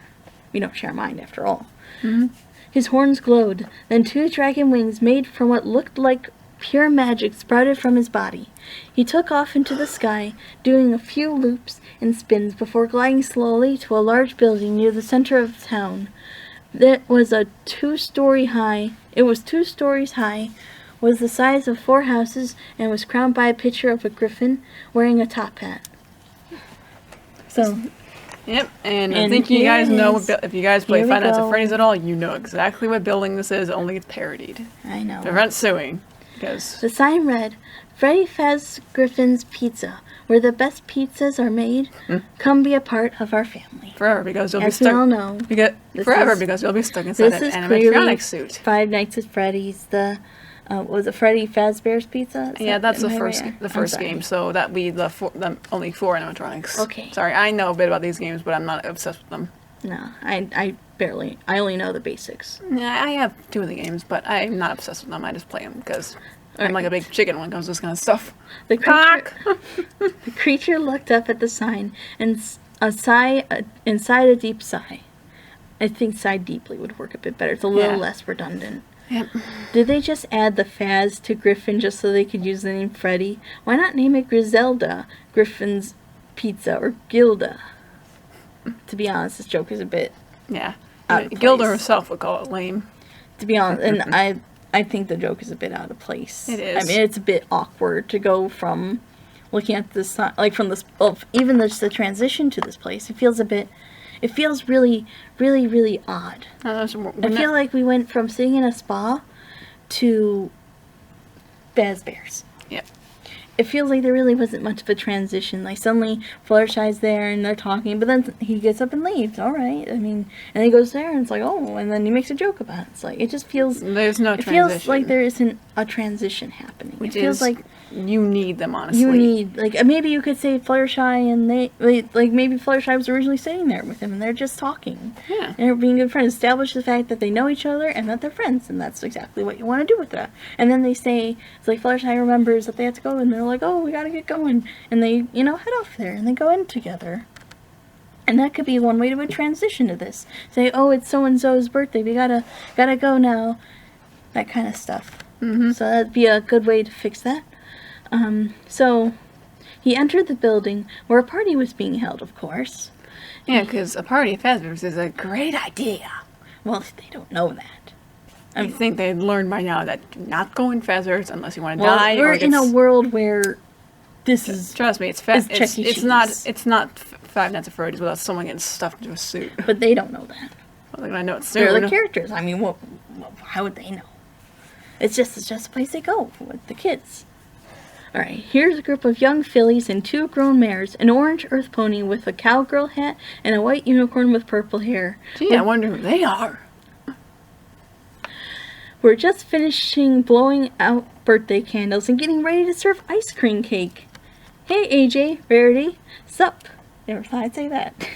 Speaker 1: We don't share a mind after all.
Speaker 2: Mm-hmm.
Speaker 1: His horns glowed, then 2 dragon wings made from what looked like pure magic sprouted from his body. He took off into the sky, doing a few loops and spins before gliding slowly to a large building near the center of town. It was 2 stories high, was the size of 4 houses, and was crowned by a picture of a griffin wearing a top hat. So,
Speaker 2: yep, and I think you guys know, if you guys play Five Nights at Freddy's at all, you know exactly what building this is, only it's parodied.
Speaker 1: I know.
Speaker 2: Prevent suing, because...
Speaker 1: The sign read, Freddy Faz Griffin's Pizza, where the best pizzas are made. Come be a part of our family.
Speaker 2: Forever, because you'll be
Speaker 1: As
Speaker 2: stuck.
Speaker 1: we all know,
Speaker 2: Because you'll be stuck inside
Speaker 1: this
Speaker 2: an
Speaker 1: is clearly
Speaker 2: animatronic suit.
Speaker 1: Five Nights at Freddy's. The was it Freddy Fazbear's Pizza?
Speaker 2: Yeah, that's the
Speaker 1: am I
Speaker 2: first
Speaker 1: right?
Speaker 2: the
Speaker 1: I'm
Speaker 2: first
Speaker 1: sorry.
Speaker 2: game. So that we the only 4 animatronics.
Speaker 1: Okay.
Speaker 2: Sorry, I know a bit about these games, but I'm not obsessed with them.
Speaker 1: No, I barely. I only know the basics.
Speaker 2: Yeah, I have 2 of the games, but I'm not obsessed with them. I just play them because I'm
Speaker 1: Alright.
Speaker 2: like a big chicken when it comes to this kind of stuff.
Speaker 1: The creature,
Speaker 2: Cock!
Speaker 1: the creature looked up at the sign and sighed a deep sigh. I think sigh deeply would work a bit better. It's a little
Speaker 2: Yeah.
Speaker 1: less redundant.
Speaker 2: Yep.
Speaker 1: Did they just add the Faz to Griffin just so they could use the name Freddy? Why not name it Griselda, Griffin's Pizza, or Gilda? To be honest, this joke is a bit
Speaker 2: Yeah.
Speaker 1: Out of
Speaker 2: Gilda
Speaker 1: place.
Speaker 2: herself would call it lame.
Speaker 1: to be honest, and I think the joke is a bit out of place.
Speaker 2: It is.
Speaker 1: I mean, it's a bit awkward to go from looking at this, like from this, well, even just the transition to this place. It feels really, really, really odd. I feel like we went from sitting in a spa to Fazbear's.
Speaker 2: Yep.
Speaker 1: It feels like there really wasn't much of a transition. Like suddenly Fluttershy's there and they're talking, but then he gets up and leaves. All right, I mean, and he goes there and it's like, oh, and then he makes a joke about it. It's like it just feels.
Speaker 2: There's no
Speaker 1: It
Speaker 2: transition.
Speaker 1: feels like there isn't a transition happening.
Speaker 2: Which
Speaker 1: it feels
Speaker 2: is,
Speaker 1: like
Speaker 2: you need them, honestly.
Speaker 1: you need maybe you could say Fluttershy and maybe Fluttershy was originally sitting there with him and they're just talking.
Speaker 2: Yeah.
Speaker 1: And they're being good friends. Establish the fact that they know each other and that they're friends, and that's exactly what you want to do with that. And then they say it's like Fluttershy remembers that they have to go, and they're like, oh, we gotta get going, and they head off there and they go in together. And that could be one way to transition to this. Say, oh, it's so and so's birthday. We gotta go now. That kind of stuff.
Speaker 2: Mm-hmm.
Speaker 1: So that'd be a good way to fix that. So he entered the building where a party was being held, of course.
Speaker 2: Yeah, because a party of Fazbear's is a great idea.
Speaker 1: Well, they don't know that.
Speaker 2: I think they'd learned by now that do not go in Fazbear's unless you want to
Speaker 1: Well,
Speaker 2: die.
Speaker 1: we're
Speaker 2: or
Speaker 1: in a world where this is,
Speaker 2: Trust me, it's
Speaker 1: It's Chuck E.
Speaker 2: it's not
Speaker 1: Cheese.
Speaker 2: Five Nights at Freddy's without someone getting stuffed into a suit.
Speaker 1: but they don't know that.
Speaker 2: Well, they're gonna know it soon.
Speaker 1: They're the characters. I mean, how would they know? It's just a place they go with the kids. All right, here's a group of young fillies and 2 grown mares, an orange earth pony with a cowgirl hat, and a white unicorn with purple hair.
Speaker 2: Gee, I wonder who they are.
Speaker 1: We're just finishing blowing out birthday candles and getting ready to serve ice cream cake. Hey, AJ, Rarity, sup? Never thought I'd say that.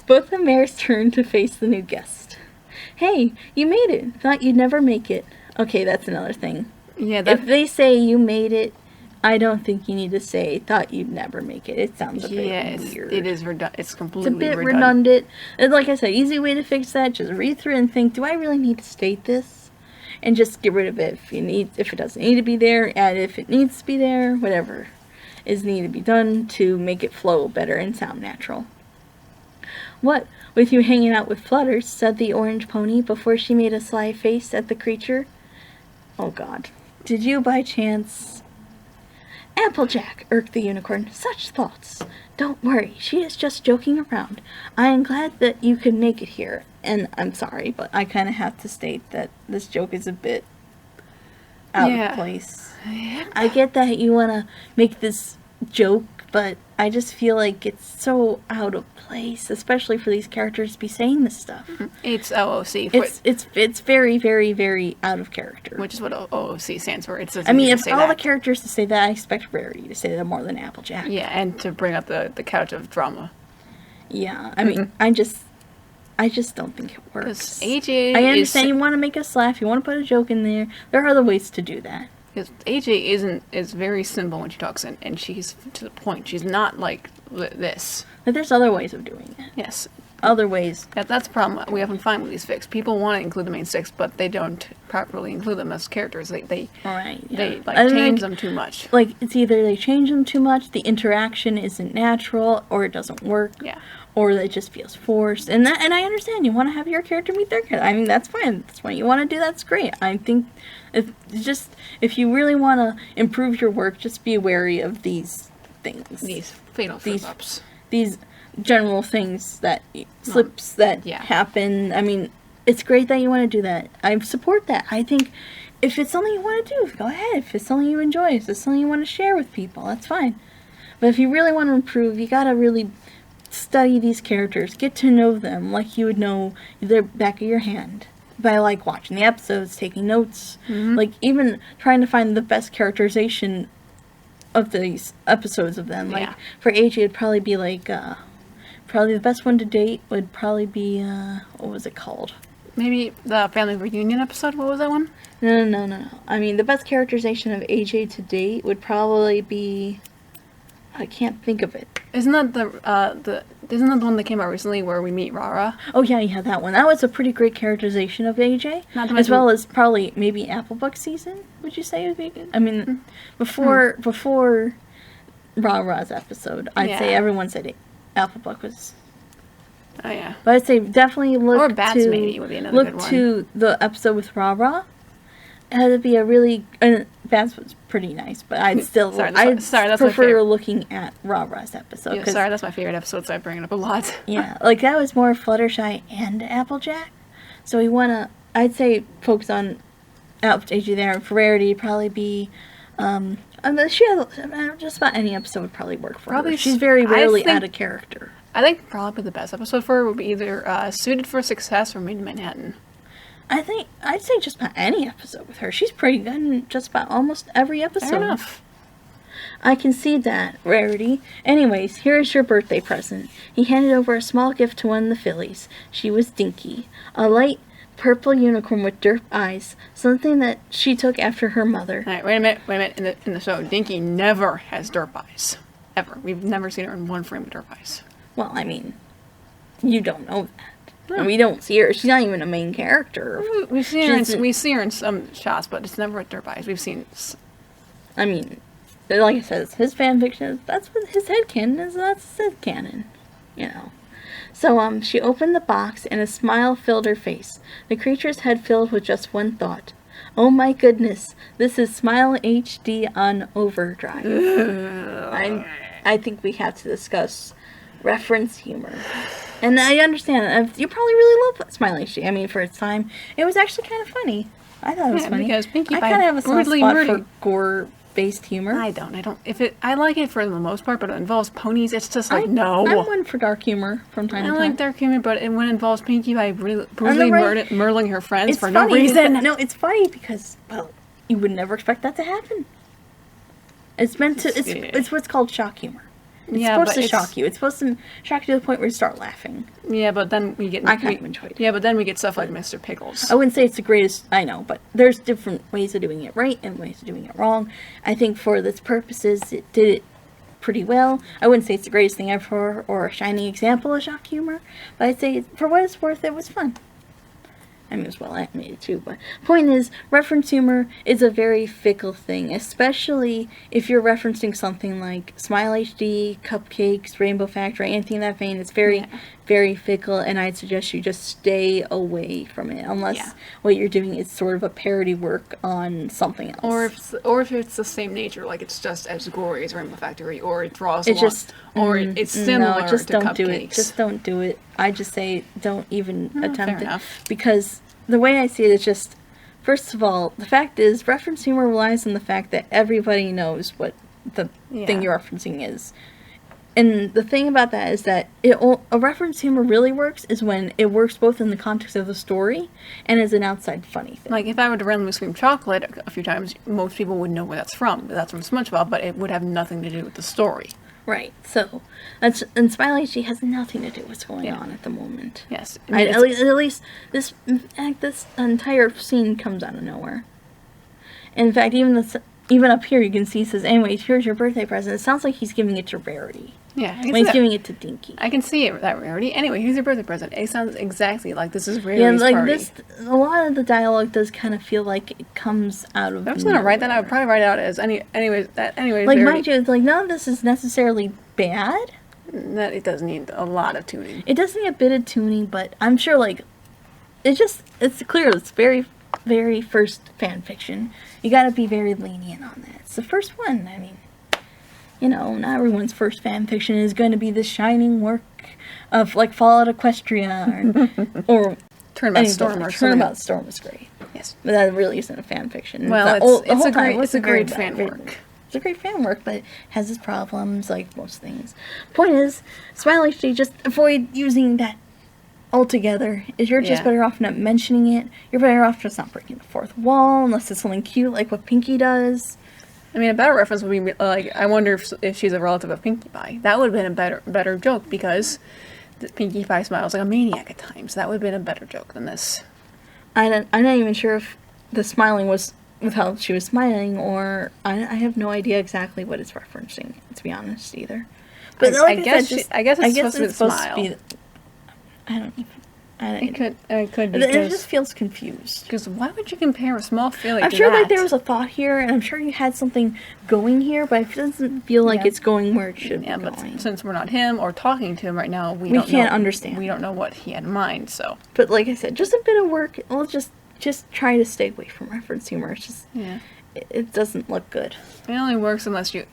Speaker 1: Both the mares turned to face the new guest. Hey, you made it. Thought you'd never make it. Okay, that's another thing.
Speaker 2: Yeah,
Speaker 1: If they say you made it, I don't think you need to say thought you'd never make it. It sounds a bit weird.
Speaker 2: it is redundant. It's
Speaker 1: It's a
Speaker 2: completely
Speaker 1: bit redundant. And like I said, easy way to fix that, just read through and think, do I really need to state this? And just get rid of it if it doesn't need to be there, add if it needs to be there, whatever is needed to be done to make it flow better and sound natural. What, with you hanging out with Flutters, said the orange pony before she made a sly face at the creature. Oh God. Did you by chance... Applejack, irked the unicorn. Such thoughts. Don't worry, she is just joking around. I am glad that you could make it here. And I'm sorry, but I kind of have to state that this joke is a bit out of place. I get that you want to make this joke, but I just feel like it's so out of place, especially for these characters to be saying this stuff.
Speaker 2: It's OOC.
Speaker 1: It's very, very, very out of character.
Speaker 2: Which is what OOC stands for.
Speaker 1: I mean, if all the characters to say that, I expect Rarity to say that more than Applejack.
Speaker 2: Yeah, and to bring up the couch of drama.
Speaker 1: Yeah, I mean, I just don't think it works.
Speaker 2: AJ
Speaker 1: I understand you want to make us laugh, you want to put a joke in there. There are other ways to do that.
Speaker 2: Because AJ is very simple when she talks, and she's to the point. She's not like this.
Speaker 1: But there's other ways of doing it.
Speaker 2: Yes.
Speaker 1: Other ways.
Speaker 2: That's the problem we often find with these fics. People want to include the main six, but they don't properly include them as characters. They change them too much.
Speaker 1: Like, it's either they change them too much, the interaction isn't natural, or it doesn't work.
Speaker 2: Yeah.
Speaker 1: Or it just feels forced. And I understand you want to have your character meet their character. I mean, that's fine. That's what you want to do. That's great. I think if you really want to improve your work, just be wary of these things.
Speaker 2: These fatal slip-ups.
Speaker 1: These general things slips that happen. I mean, it's great that you want to do that. I support that. I think if it's something you want to do, go ahead. If it's something you enjoy, if it's something you want to share with people, that's fine. But if you really want to improve, you gotta really study these characters, get to know them like you would know the back of your hand by like watching the episodes, taking notes, like even trying to find the best characterization of these episodes of them. Like for AJ, it'd probably be like probably the best one to date would probably be what was it called?
Speaker 2: Maybe the family reunion episode. What was that one?
Speaker 1: No. I mean, the best characterization of AJ to date would probably be. I can't think of it.
Speaker 2: Isn't that isn't that the one that came out recently where we meet Rara?
Speaker 1: Oh yeah, that one. That was a pretty great characterization of AJ, as well as probably maybe Applebuck season. Would you say would be good? I mean, before Rara's episode, I'd say everyone said Applebuck was.
Speaker 2: Oh yeah.
Speaker 1: But I'd say definitely look
Speaker 2: or Bats
Speaker 1: to
Speaker 2: maybe would be another good one.
Speaker 1: Look to the episode with Rara. It had to be a really Bats was pretty nice, but I'd still that's prefer looking at Rara's episode.
Speaker 2: Yeah, sorry, that's my favorite episode, so I bring it up a lot.
Speaker 1: Yeah, like that was more Fluttershy and Applejack. So we wanna, I'd say, focus on AJ there. For Rarity, probably be, she has, just about any episode would probably work for her. She's very rarely out of character.
Speaker 2: I think probably the best episode for her would be either Suited for Success or Made in Manhattan.
Speaker 1: I'd say just about any episode with her. She's pretty good in just about almost every episode.
Speaker 2: Fair enough.
Speaker 1: I can see that, Rarity. Anyways, here is your birthday present. He handed over a small gift to one of the fillies. She was Dinky, a light purple unicorn with derp eyes, something that she took after her mother.
Speaker 2: All right, wait a minute. In the show, Dinky never has derp eyes. Ever. We've never seen her in one frame of derp eyes.
Speaker 1: Well, I mean, you don't know that. And we don't see her. She's not even a main character.
Speaker 2: We see her in some shots, but it's never at derp eyes. We've seen.
Speaker 1: I mean, like I said, it's his fanfiction. That's what his headcanon is. That's his headcanon. You know. So, she opened the box and a smile filled her face. The creature's head filled with just one thought. Oh my goodness, this is Smile HD on overdrive. I think we have to discuss reference humor. And I understand, you probably really love Smile HD. I mean, for its time, it was actually kind of funny. I thought it was funny.
Speaker 2: Because Pinkie
Speaker 1: I kind of have a soft spot for gore-based humor.
Speaker 2: I don't. I like it for the most part, but it involves ponies. It's just like, no.
Speaker 1: I'm one for dark humor from time to time.
Speaker 2: I like dark humor, but when it involves Pinkie by brutally murdering her friends for no reason.
Speaker 1: No, it's funny because, well, you would never expect that to happen. It's meant to, it's what's called shock humor. It's supposed to shock you. It's supposed to shock you to the point where you start laughing.
Speaker 2: Yeah, but then we get...
Speaker 1: I kind of enjoyed it.
Speaker 2: Yeah, but then we get stuff like Mr. Pickles.
Speaker 1: I wouldn't say it's the greatest, I know, but there's different ways of doing it right and ways of doing it wrong. I think for its purposes, it did it pretty well. I wouldn't say it's the greatest thing ever or a shining example of shock humor, but I'd say for what it's worth, it was fun. I mean, it was well animated too, but point is, reference humor is a very fickle thing, especially if you're referencing something like Smile HD, Cupcakes, Rainbow Factory, anything in that vein. It's very, very fickle, and I'd suggest you just stay away from it, unless what you're doing is sort of a parody work on something else.
Speaker 2: Or if it's the same nature, like it's just as gory as Rainbow Factory, or it draws it's similar
Speaker 1: no, just
Speaker 2: to
Speaker 1: don't
Speaker 2: Cupcakes.
Speaker 1: do it. Just don't do it. I just say don't even attempt it.
Speaker 2: Enough.
Speaker 1: Because the way I see it is just, first of all, the fact is, reference humor relies on the fact that everybody knows what the thing you're referencing is. And the thing about that is that a reference humor really works is when it works both in the context of the story and as an outside funny thing.
Speaker 2: Like, if I were to randomly scream chocolate a few times, most people would know where that's from. That's from SpongeBob, but it would have nothing to do with the story.
Speaker 1: Right, so, and Smile HD has nothing to do with what's going on at the moment.
Speaker 2: Yes.
Speaker 1: At least, this entire scene comes out of nowhere. In fact, even up here you can see it says, anyways, here's your birthday present. It sounds like he's giving it to Rarity.
Speaker 2: Yeah.
Speaker 1: When he's giving it to Dinky.
Speaker 2: I can see it, that Rarity. Anyway, here's your birthday present. It sounds exactly like this is Rarity's party.
Speaker 1: A lot of the dialogue does kind of feel like it comes out of
Speaker 2: If I was going to write that, I would probably write it out as anyways. Like,
Speaker 1: Rarity, mind you, like, none of this is necessarily bad.
Speaker 2: That it does need a lot of tuning.
Speaker 1: It does need a bit of tuning, but I'm sure, like, it's clear it's very, very first fan fiction. You gotta be very lenient on that. It's the first one, I mean. You know, not everyone's first fan fiction is going to be the shining work of, like, Fallout Equestria or
Speaker 2: Turnabout Storm or something.
Speaker 1: Turnabout Storm was great.
Speaker 2: Yes.
Speaker 1: But that really isn't a fan fiction.
Speaker 2: Well,
Speaker 1: not-
Speaker 2: it's
Speaker 1: the whole
Speaker 2: a
Speaker 1: time
Speaker 2: great
Speaker 1: it wasn't very
Speaker 2: great
Speaker 1: bad,
Speaker 2: fan
Speaker 1: very-
Speaker 2: work.
Speaker 1: It's a great fan work, but it has its problems, like most things. Point is, Smile HD, just avoid using that altogether. If you're just
Speaker 2: Yeah.
Speaker 1: better off not mentioning it, you're better off just not breaking the fourth wall, unless it's something cute like what Pinkie does.
Speaker 2: I mean, a better reference would be like, I wonder if she's a relative of Pinkie Pie. That would have been a better joke because Pinkie Pie smiles like a maniac at times. That would have been a better joke than this.
Speaker 1: I'm not even sure if the smiling was with how she was smiling, or I have no idea exactly what it's referencing, to be honest, either. But
Speaker 2: I
Speaker 1: like
Speaker 2: guess
Speaker 1: said,
Speaker 2: I guess it's supposed to be the smile.
Speaker 1: I don't even.
Speaker 2: It could be
Speaker 1: It just feels confused.
Speaker 2: because why would you compare a small filly
Speaker 1: I'm
Speaker 2: to
Speaker 1: sure
Speaker 2: that?
Speaker 1: like there was a thought here, and I'm sure you had something going here, but it doesn't feel like
Speaker 2: Yeah.
Speaker 1: it's going where it should
Speaker 2: Yeah,
Speaker 1: be
Speaker 2: but
Speaker 1: going.
Speaker 2: since we're not him or talking to him right now, we
Speaker 1: We
Speaker 2: don't
Speaker 1: can't
Speaker 2: know,
Speaker 1: understand.
Speaker 2: We don't know what he had in mind. So
Speaker 1: But like I said, just a bit of work. We'll just try to stay away from reference humor. It's just
Speaker 2: yeah,
Speaker 1: it doesn't look good.
Speaker 2: it only works unless you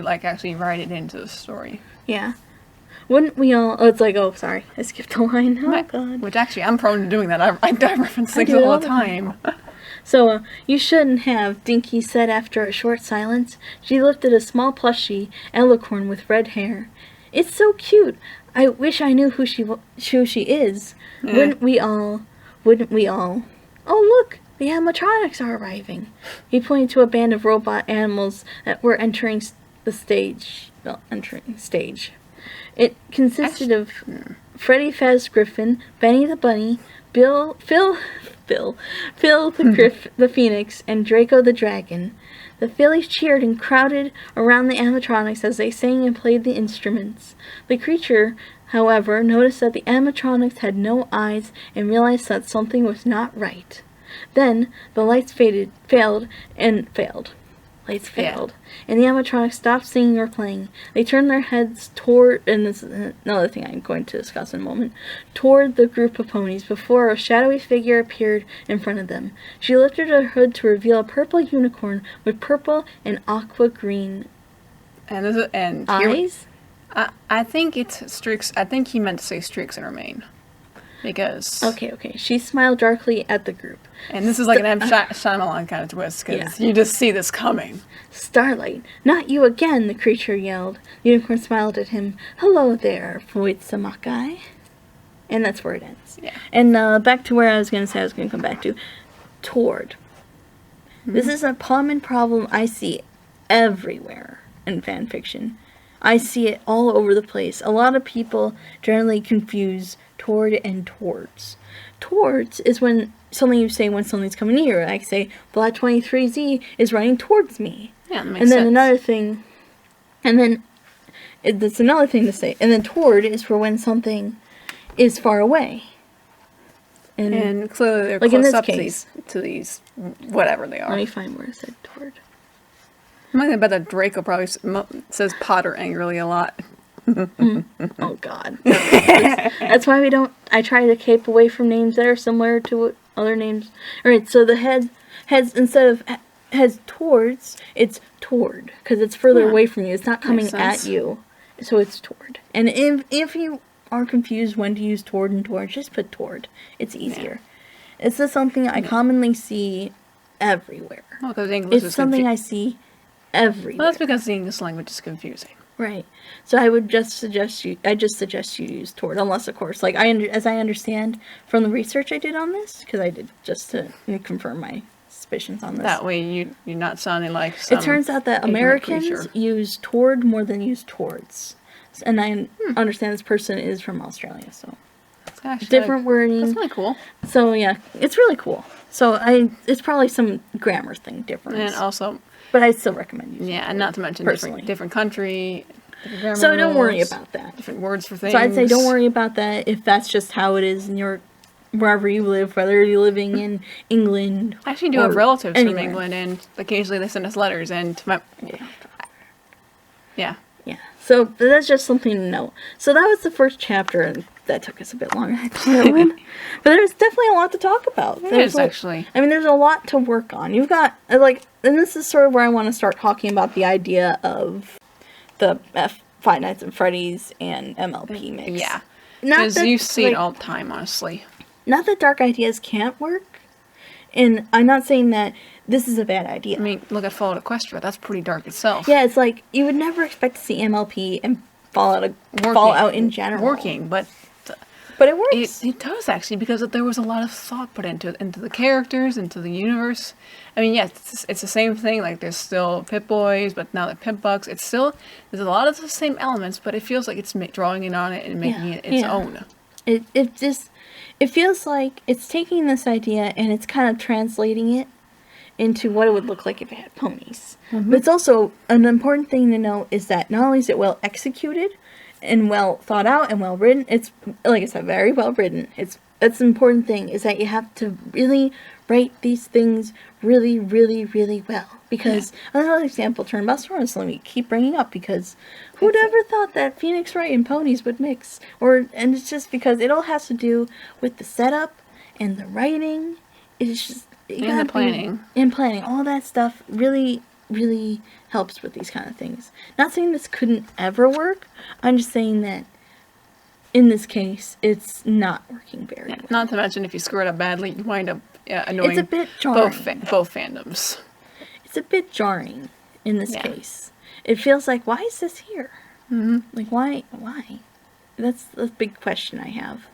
Speaker 2: like actually write it into the story.
Speaker 1: Yeah. Wouldn't we all? Oh, it's like, oh, sorry, I skipped a line. Oh
Speaker 2: Right.
Speaker 1: God.
Speaker 2: Which actually, I'm prone to doing that. I reference things
Speaker 1: do it
Speaker 2: all the time.
Speaker 1: So, you shouldn't have, Dinky said after a short silence. She lifted a small plushie alicorn with red hair. It's so cute. I wish I knew who she is.
Speaker 2: Yeah.
Speaker 1: Wouldn't we all? Wouldn't we all? Oh, look, the animatronics are arriving. He pointed to a band of robot animals that were entering the stage. Well, entering stage. It consisted of Freddy Fazgriffin, Benny the Bunny, Phil the Phoenix, and Draco the Dragon. The fillies cheered and crowded around the animatronics as they sang and played the instruments. The creature, however, noticed that the animatronics had no eyes and realized that something was not right. Then the lights failed. Lights failed, and the animatronics stopped singing or playing. They turned their heads toward, and this is another thing I'm going to discuss in a moment, toward the group of ponies before a shadowy figure appeared in front of them. She lifted her hood to reveal a purple unicorn with purple and aqua green
Speaker 2: And
Speaker 1: eyes.
Speaker 2: I think it's streaks. I think he meant to say streaks in her mane, because
Speaker 1: Okay. She smiled darkly at the group.
Speaker 2: and this is like an M. Shyamalan kind of twist because you just see this coming.
Speaker 1: Starlight, not you again, the creature yelled. The unicorn smiled at him. Hello there, Fuitsamakai. And that's where it ends.
Speaker 2: Yeah.
Speaker 1: And back to where I was going to come back to. Toward. This is a common problem I see everywhere in fan fiction. I see it all over the place. A lot of people generally confuse toward and towards. Towards is when something you say when something's coming near. Like say, Black 23Z is running towards me.
Speaker 2: Yeah, that makes
Speaker 1: And then
Speaker 2: sense.
Speaker 1: another thing, and then that's another thing to say. And then toward is for when something is far away.
Speaker 2: And clearly they're
Speaker 1: like in
Speaker 2: close
Speaker 1: this
Speaker 2: up
Speaker 1: case.
Speaker 2: to these whatever they
Speaker 1: Let
Speaker 2: are.
Speaker 1: me find where it said toward.
Speaker 2: I'm not gonna bet that Draco probably says Potter angrily a lot.
Speaker 1: Oh God. That's why we don't. I try to keep away from names that are similar to what other names. Alright, so the heads instead of heads towards, it's toward. Because it's further away from you. It's not coming
Speaker 2: sense.
Speaker 1: at you. So it's toward. And if you are confused when to use toward and toward, just put toward. It's easier. It's just something I commonly see everywhere.
Speaker 2: Well, because English
Speaker 1: It's
Speaker 2: is
Speaker 1: something I see everywhere.
Speaker 2: Well, that's because the English language is confusing.
Speaker 1: Right. So I would just suggest you use toward, unless of course, like as I understand from the research I did on this, because I did just to confirm my suspicions on this.
Speaker 2: That way you're not sounding like some
Speaker 1: It turns out that
Speaker 2: ignorant
Speaker 1: Americans
Speaker 2: creature.
Speaker 1: use toward more than use towards. And I understand this person is from Australia, so
Speaker 2: It's actually
Speaker 1: different wording.
Speaker 2: That's really cool.
Speaker 1: So yeah, it's really cool. So it's probably some grammar thing difference.
Speaker 2: And also,
Speaker 1: but I still recommend using
Speaker 2: yeah, and not to mention
Speaker 1: personally.
Speaker 2: different country, different grammar
Speaker 1: So don't worry
Speaker 2: rules,
Speaker 1: about that.
Speaker 2: different words for things.
Speaker 1: So I'd say don't worry about that if that's just how it is in your wherever you live, whether you're living in England.
Speaker 2: I actually do have relatives
Speaker 1: anywhere.
Speaker 2: from England, and occasionally they send us letters, and yeah.
Speaker 1: Yeah. So that's just something to know. So that was the first chapter, and that took us a bit longer than I thought it would. But there's definitely a lot to talk about.
Speaker 2: There's actually.
Speaker 1: I mean, there's a lot to work on. You've got, and this is sort of where I want to start talking about the idea of the Five Nights at Freddy's and MLP mix.
Speaker 2: Yeah.
Speaker 1: Not
Speaker 2: Because
Speaker 1: that,
Speaker 2: you see it all the time, honestly.
Speaker 1: Not that dark ideas can't work. And I'm not saying that this is a bad idea.
Speaker 2: I mean, look at Fallout Equestria. That's pretty dark itself.
Speaker 1: Yeah, it's like you would never expect to see MLP and Fallout in general
Speaker 2: working, but
Speaker 1: it works.
Speaker 2: It does actually, because there was a lot of thought put into the characters, into the universe. I mean, yes, it's the same thing. Like there's still Pip Boys, but now they're Pip Bugs. It's still there's a lot of the same elements, but it feels like it's drawing in on it and making it its own.
Speaker 1: It feels like it's taking this idea and it's kind of translating it into what it would look like if it had ponies.
Speaker 2: Mm-hmm.
Speaker 1: But it's also an important thing to know is that not only is it well executed and well thought out and well written, it's, like I said, very well written. That's an important thing, is that you have to really write these things really, really, really well. Because another example, Turnbuster Wrestling, we keep bringing up, because who'd ever thought that Phoenix Wright and ponies would mix? And it's just because it all has to do with the setup and the writing. It's just
Speaker 2: And the planning.
Speaker 1: And planning. All that stuff really, really helps with these kind of things. Not saying this couldn't ever work. I'm just saying that in this case, it's not working very well.
Speaker 2: Not to mention, if you screw it up badly, you wind up annoying
Speaker 1: It's a bit jarring.
Speaker 2: both fandoms.
Speaker 1: It's a bit jarring in this case. It feels like, why is this here?
Speaker 2: Mm-hmm.
Speaker 1: Like, why? That's the big question I have.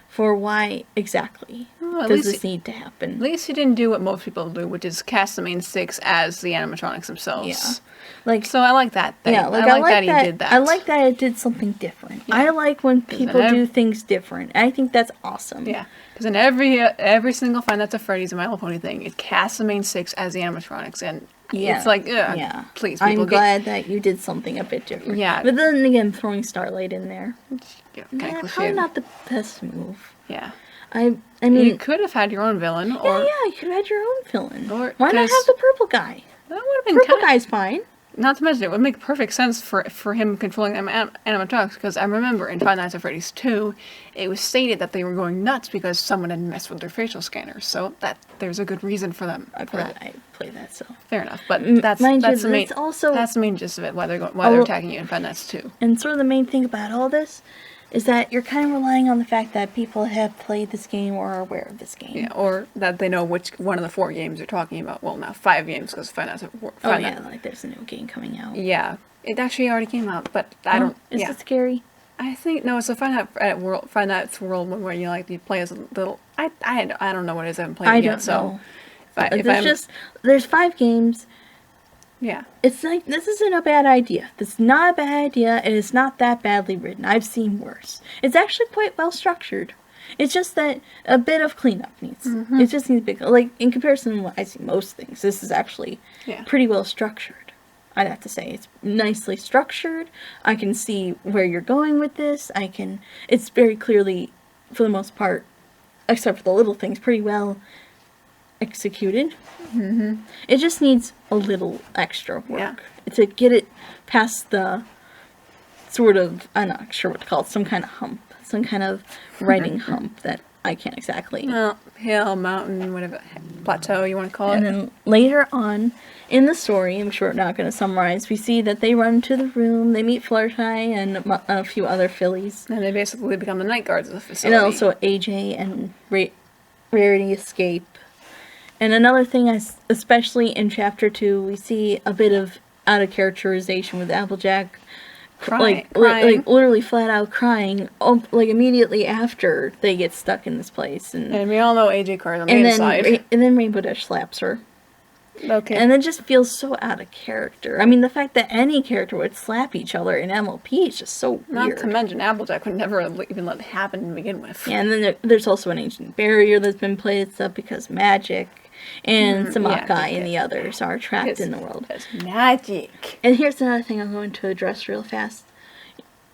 Speaker 1: For why exactly does this need to happen?
Speaker 2: At least he didn't do what most people do, which is cast the main six as the animatronics themselves.
Speaker 1: Yeah.
Speaker 2: So I like that thing.
Speaker 1: Yeah,
Speaker 2: I like that he did that.
Speaker 1: I like that it did something different. Yeah. I like when people do things different. I think that's awesome.
Speaker 2: Yeah, because in every single Five Nights at Freddy's and My Little Pony thing, it casts the main six as the animatronics, and it's like, please, people,
Speaker 1: I'm glad that you did something a bit different.
Speaker 2: Yeah.
Speaker 1: But then again, throwing Starlight in there,
Speaker 2: probably
Speaker 1: not the best move.
Speaker 2: Yeah.
Speaker 1: I mean,
Speaker 2: you could have had your own villain, or
Speaker 1: you could have had your own villain.
Speaker 2: Why
Speaker 1: not have the purple guy?
Speaker 2: That would have been
Speaker 1: purple guy's fine.
Speaker 2: Not to mention, it would make perfect sense for him controlling animatronics, because I remember in Five Nights at Freddy's 2, it was stated that they were going nuts because someone had messed with their facial scanners. So there's a good reason for them.
Speaker 1: I play that, so
Speaker 2: fair enough. But that's the main gist of it. Why they're attacking you in Five Nights 2.
Speaker 1: And sort of the main thing about all this is that you're kind of relying on the fact that people have played this game or are aware of this game.
Speaker 2: Yeah, or that they know which one of the 4 games you're talking about. Well, now 5 games, because Five Nights at
Speaker 1: like there's a new game coming out.
Speaker 2: Yeah, it actually already came out, but I don't.
Speaker 1: Is it scary?
Speaker 2: I think no. It's a Five Nights World one where you play as a little. I don't know what it is. I haven't played it yet. So
Speaker 1: there's 5 games.
Speaker 2: Yeah.
Speaker 1: It's like, this isn't a bad idea. This is not a bad idea, and it's not that badly written. I've seen worse. It's actually quite well structured. It's just that a bit of cleanup needs. Mm-hmm. It just needs big, like, in comparison to what I see most things, this is actually pretty well structured. I'd have to say. It's nicely structured. I can see where you're going with this. It's very clearly, for the most part, except for the little things, pretty well executed.
Speaker 2: Mm-hmm.
Speaker 1: It just needs a little extra work to get it past the sort of, I'm not sure what to call it, some kind of hump, some kind of writing hump that I can't exactly.
Speaker 2: Well, hill, mountain, whatever, plateau you want to call it.
Speaker 1: And then later on in the story, I'm sure I'm not going to summarize, we see that they run to the room, they meet Flirty and a few other fillies.
Speaker 2: And they basically become the night guards of the facility.
Speaker 1: And also AJ and Rarity escape. And another thing, especially in Chapter 2, we see a bit of out-of-characterization with Applejack.
Speaker 2: Crying.
Speaker 1: Like literally flat out crying, like immediately after they get stuck in this place. And
Speaker 2: we all know AJ cries on the inside.
Speaker 1: And then Rainbow Dash slaps her.
Speaker 2: Okay.
Speaker 1: And it just feels so out of character. I mean, the fact that any character would slap each other in MLP is just so weird.
Speaker 2: Not to mention, Applejack would never even let it happen to begin with.
Speaker 1: Yeah, and then there's also an ancient barrier that's been placed up because magic. And Samakai and the others are trapped in the world.
Speaker 2: It's magic.
Speaker 1: And here's another thing I'm going to address real fast.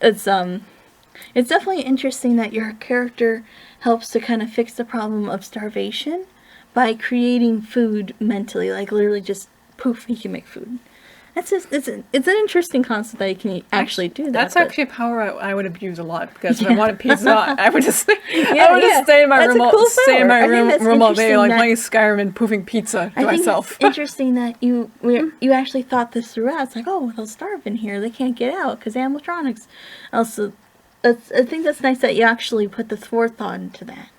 Speaker 1: It's definitely interesting that your character helps to kind of fix the problem of starvation by creating food mentally, like literally just poof, he can make food. It's an interesting concept that you can actually do that.
Speaker 2: That's actually a power I would abuse a lot, because if I wanted pizza, I would just stay in my room all day, like playing Skyrim and poofing pizza to myself.
Speaker 1: It's interesting that you actually thought this throughout. It's like, oh, they'll starve in here. They can't get out because animatronics. Also, I think that's nice that you actually put the forethought into that.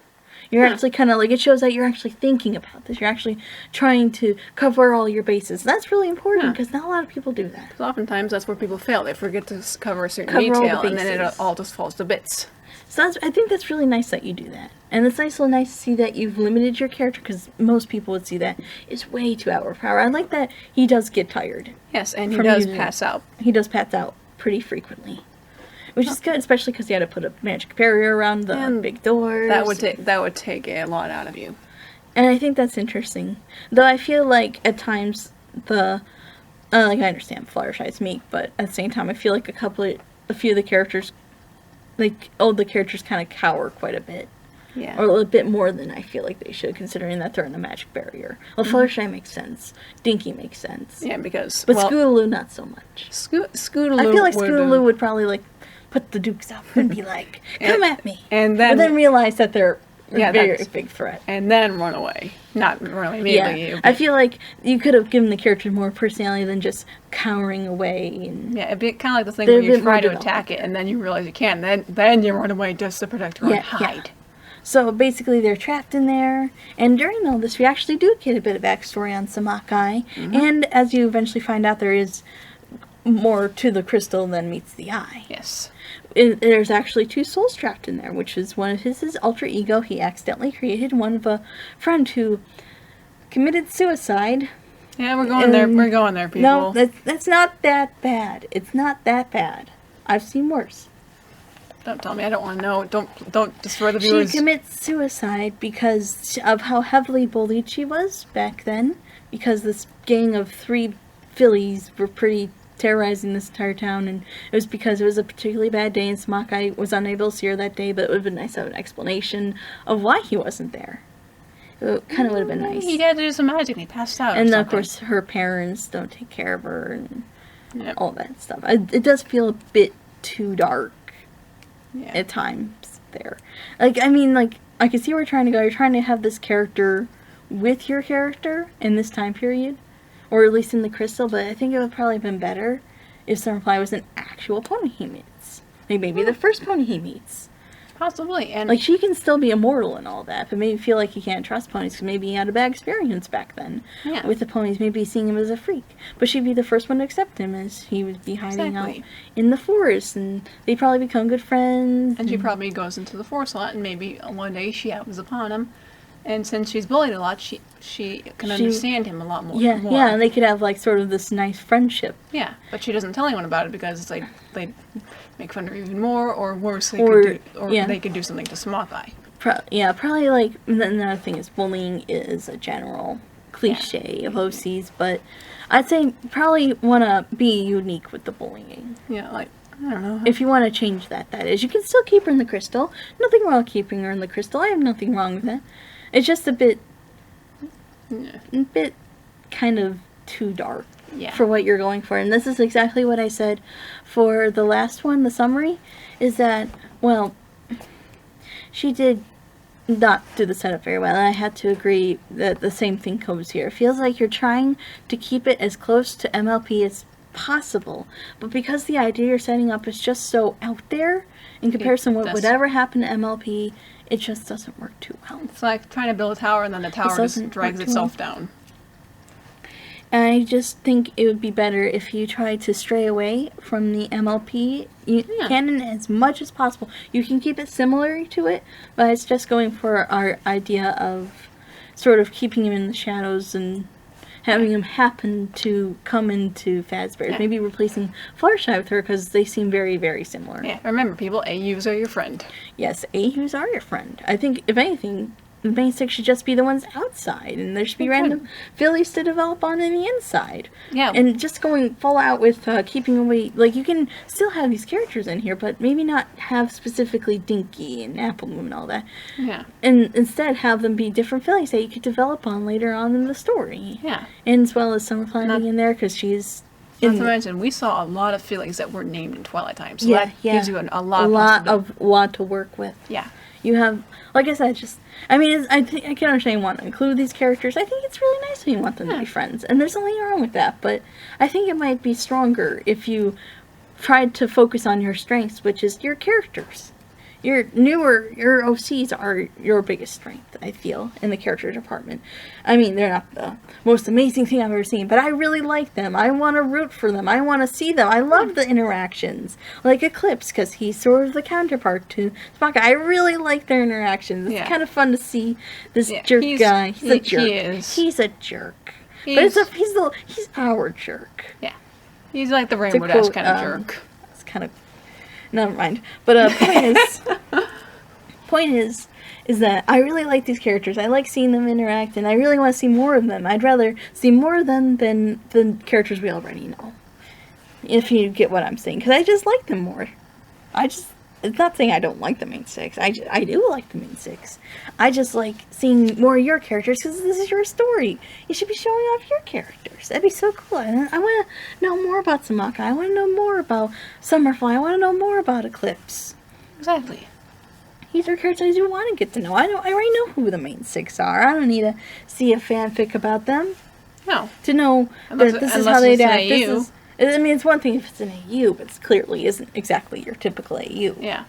Speaker 1: You're actually kind of like, it shows that you're actually thinking about this. You're actually trying to cover all your bases. That's really important because not a lot of people do that.
Speaker 2: Because oftentimes that's where people fail. They forget to cover a certain
Speaker 1: Cover all the
Speaker 2: detail, and then it
Speaker 1: bases.
Speaker 2: all just falls to bits.
Speaker 1: So I think that's really nice that you do that. And it's nice to see that you've limited your character, because most people would see that it's way too overpowered. I like that he does get tired.
Speaker 2: Yes, and he
Speaker 1: from
Speaker 2: does
Speaker 1: using
Speaker 2: pass out.
Speaker 1: He does pass out pretty frequently. Which is good, especially because he had to put a magic barrier around the big doors.
Speaker 2: That would take a lot out of you.
Speaker 1: And I think that's interesting. Though I feel like at times I understand Fluttershy's meek, but at the same time I feel like a few of the characters, the characters kind of cower quite a bit.
Speaker 2: Yeah.
Speaker 1: Or a bit more than I feel like they should, considering that they're in a magic barrier. Well, Fluttershy makes sense. Dinky makes sense.
Speaker 2: Yeah, because...
Speaker 1: But Scootaloo, not so much.
Speaker 2: Scootaloo
Speaker 1: I feel like Scootaloo would probably, put the dukes up and be like, come at me.
Speaker 2: And then...
Speaker 1: But then realize that they're a very big threat.
Speaker 2: And then run away. Not really immediately.
Speaker 1: Yeah, I feel like you could have given the character more personality than just cowering away. And
Speaker 2: yeah, it'd be kind of like the thing where you try to attack it and then you realize you can't. Then you run away just to protect your own hide.
Speaker 1: Yeah. So basically they're trapped in there, and during all this we actually do get a bit of backstory on Samakai, and as you eventually find out, there is more to the crystal than meets the eye.
Speaker 2: Yes.
Speaker 1: There's actually 2 souls trapped in there, which is one of his alter ego he accidentally created, one of a friend who committed suicide.
Speaker 2: Yeah, we're going there. We're going there, people.
Speaker 1: No, that's not that bad. It's not that bad. I've seen worse.
Speaker 2: Don't tell me. I don't want to know. Don't destroy the viewers.
Speaker 1: She commits suicide because of how heavily bullied she was back then. Because this gang of 3 fillies were pretty terrorizing this entire town, and it was because it was a particularly bad day and Samakai was unable to see her that day, but it would have been nice to have an explanation of why he wasn't there. It kind of would have been nice.
Speaker 2: He had to do some magic and he passed out.
Speaker 1: And of course her parents don't take care of her and all that stuff. It does feel a bit too dark.
Speaker 2: Yeah.
Speaker 1: At times there. I can see where you're trying to go. You're trying to have this character with your character in this time period, or at least in the crystal, but I think it would probably have been better if Summerfly was an actual pony he meets. Maybe the first pony he meets.
Speaker 2: Possibly. And
Speaker 1: she can still be immortal and all that, but maybe feel like he can't trust ponies because maybe he had a bad experience back then with the ponies, maybe seeing him as a freak. But she'd be the first one to accept him, as he would be hiding out in the forest, and they'd probably become good friends.
Speaker 2: And she probably goes into the forest a lot, and maybe one day she happens upon him. And since she's bullied a lot, she can understand him a lot more.
Speaker 1: Yeah, and they could have sort of this nice friendship.
Speaker 2: Yeah, but she doesn't tell anyone about it because it's like they make fun of her even more, or worse, they could do something to Samakai.
Speaker 1: Probably another thing is bullying is a general cliche of OCs, but I'd say probably want to be unique with the bullying.
Speaker 2: Yeah, I don't know.
Speaker 1: If you want to change that is. You can still keep her in the crystal. Nothing wrong with keeping her in the crystal. I have nothing wrong with that. It's just a bit kind of too dark for what you're going for. And this is exactly what I said for the last one, the summary, is that, she did not do the setup very well. And I had to agree that the same thing comes here. It feels like you're trying to keep it as close to MLP as possible. But because the idea you're setting up is just so out there, in comparison with whatever happened to MLP, it just doesn't work too well.
Speaker 2: It's like trying to build a tower and then the tower just drags itself down.
Speaker 1: And I just think it would be better if you try to stray away from the MLP canon as much as possible. You can keep it similar to it, but it's just going for our idea of sort of keeping him in the shadows and having him happen to come into Fazbear's. Maybe replacing Fluttershy with her, because they seem very, very similar.
Speaker 2: Yeah, remember people, AUs are your friend.
Speaker 1: Yes, AUs are your friend. I think, if anything, the main six should just be the ones outside, and there should be random fillies to develop on in the inside.
Speaker 2: Yeah.
Speaker 1: And just going full out with keeping away, you can still have these characters in here, but maybe not have specifically Dinky and Apple Moon and all that.
Speaker 2: Yeah.
Speaker 1: And instead have them be different fillies that you could develop on later on in the story.
Speaker 2: Yeah.
Speaker 1: And as well as Summerfly being in there, because she's...
Speaker 2: Not to mention, we saw a lot of fillies that weren't named in Twilight Time, so that gives you a
Speaker 1: lot to work with.
Speaker 2: Yeah.
Speaker 1: You have, like I said, I can understand you want to include these characters. I think it's really nice when you want them to be friends, and there's nothing wrong with that, but I think it might be stronger if you tried to focus on your strengths, which is your characters. your OCs are your biggest strength, I feel, in the character department. I mean, they're not the most amazing thing I've ever seen, but I really like them. I want to root for them. I want to see them. I love the interactions. Like Eclipse, because he's sort of the counterpart to Spock. I really like their interactions. It's kind of fun to see this jerk guy. He's a jerk.
Speaker 2: He is.
Speaker 1: He's a jerk. But he's our jerk.
Speaker 2: Yeah. He's like the Rainbow Dash kind of jerk.
Speaker 1: It's kind of... Never mind. But point is that I really like these characters. I like seeing them interact, and I really want to see more of them. I'd rather see more of them than the characters we already know. If you get what I'm saying. Because I just like them more. It's not saying I don't like the main six. I do like the main six. I just like seeing more of your characters because this is your story. You should be showing off your characters. That'd be so cool. And I want to know more about Samaka. I want to know more about Summerfly. I want to know more about Eclipse.
Speaker 2: Exactly.
Speaker 1: These are characters you want to get to know. I already know who the main six are. I don't need to see a fanfic about them.
Speaker 2: No.
Speaker 1: To know that this is how they act. I mean, it's one thing if it's an AU, but it clearly isn't exactly your typical AU.
Speaker 2: Yeah.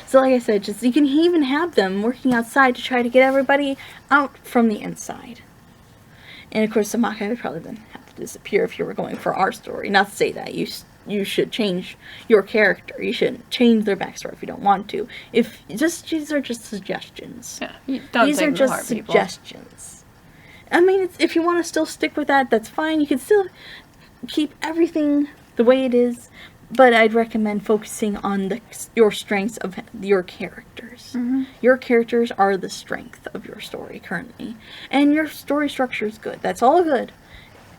Speaker 1: So like I said, just you can even have them working outside to try to get everybody out from the inside. And of course, Samaka would probably then have to disappear if you were going for our story. Not to say that you should change your character. You shouldn't change their backstory if you don't want to. These are just suggestions.
Speaker 2: Yeah.
Speaker 1: These are just suggestions. I mean, if you want to still stick with that, that's fine. You can still keep everything the way it is, but I'd recommend focusing on your strengths of your characters. Mm-hmm. Your characters are the strength of your story currently, and your story structure is good. That's all good.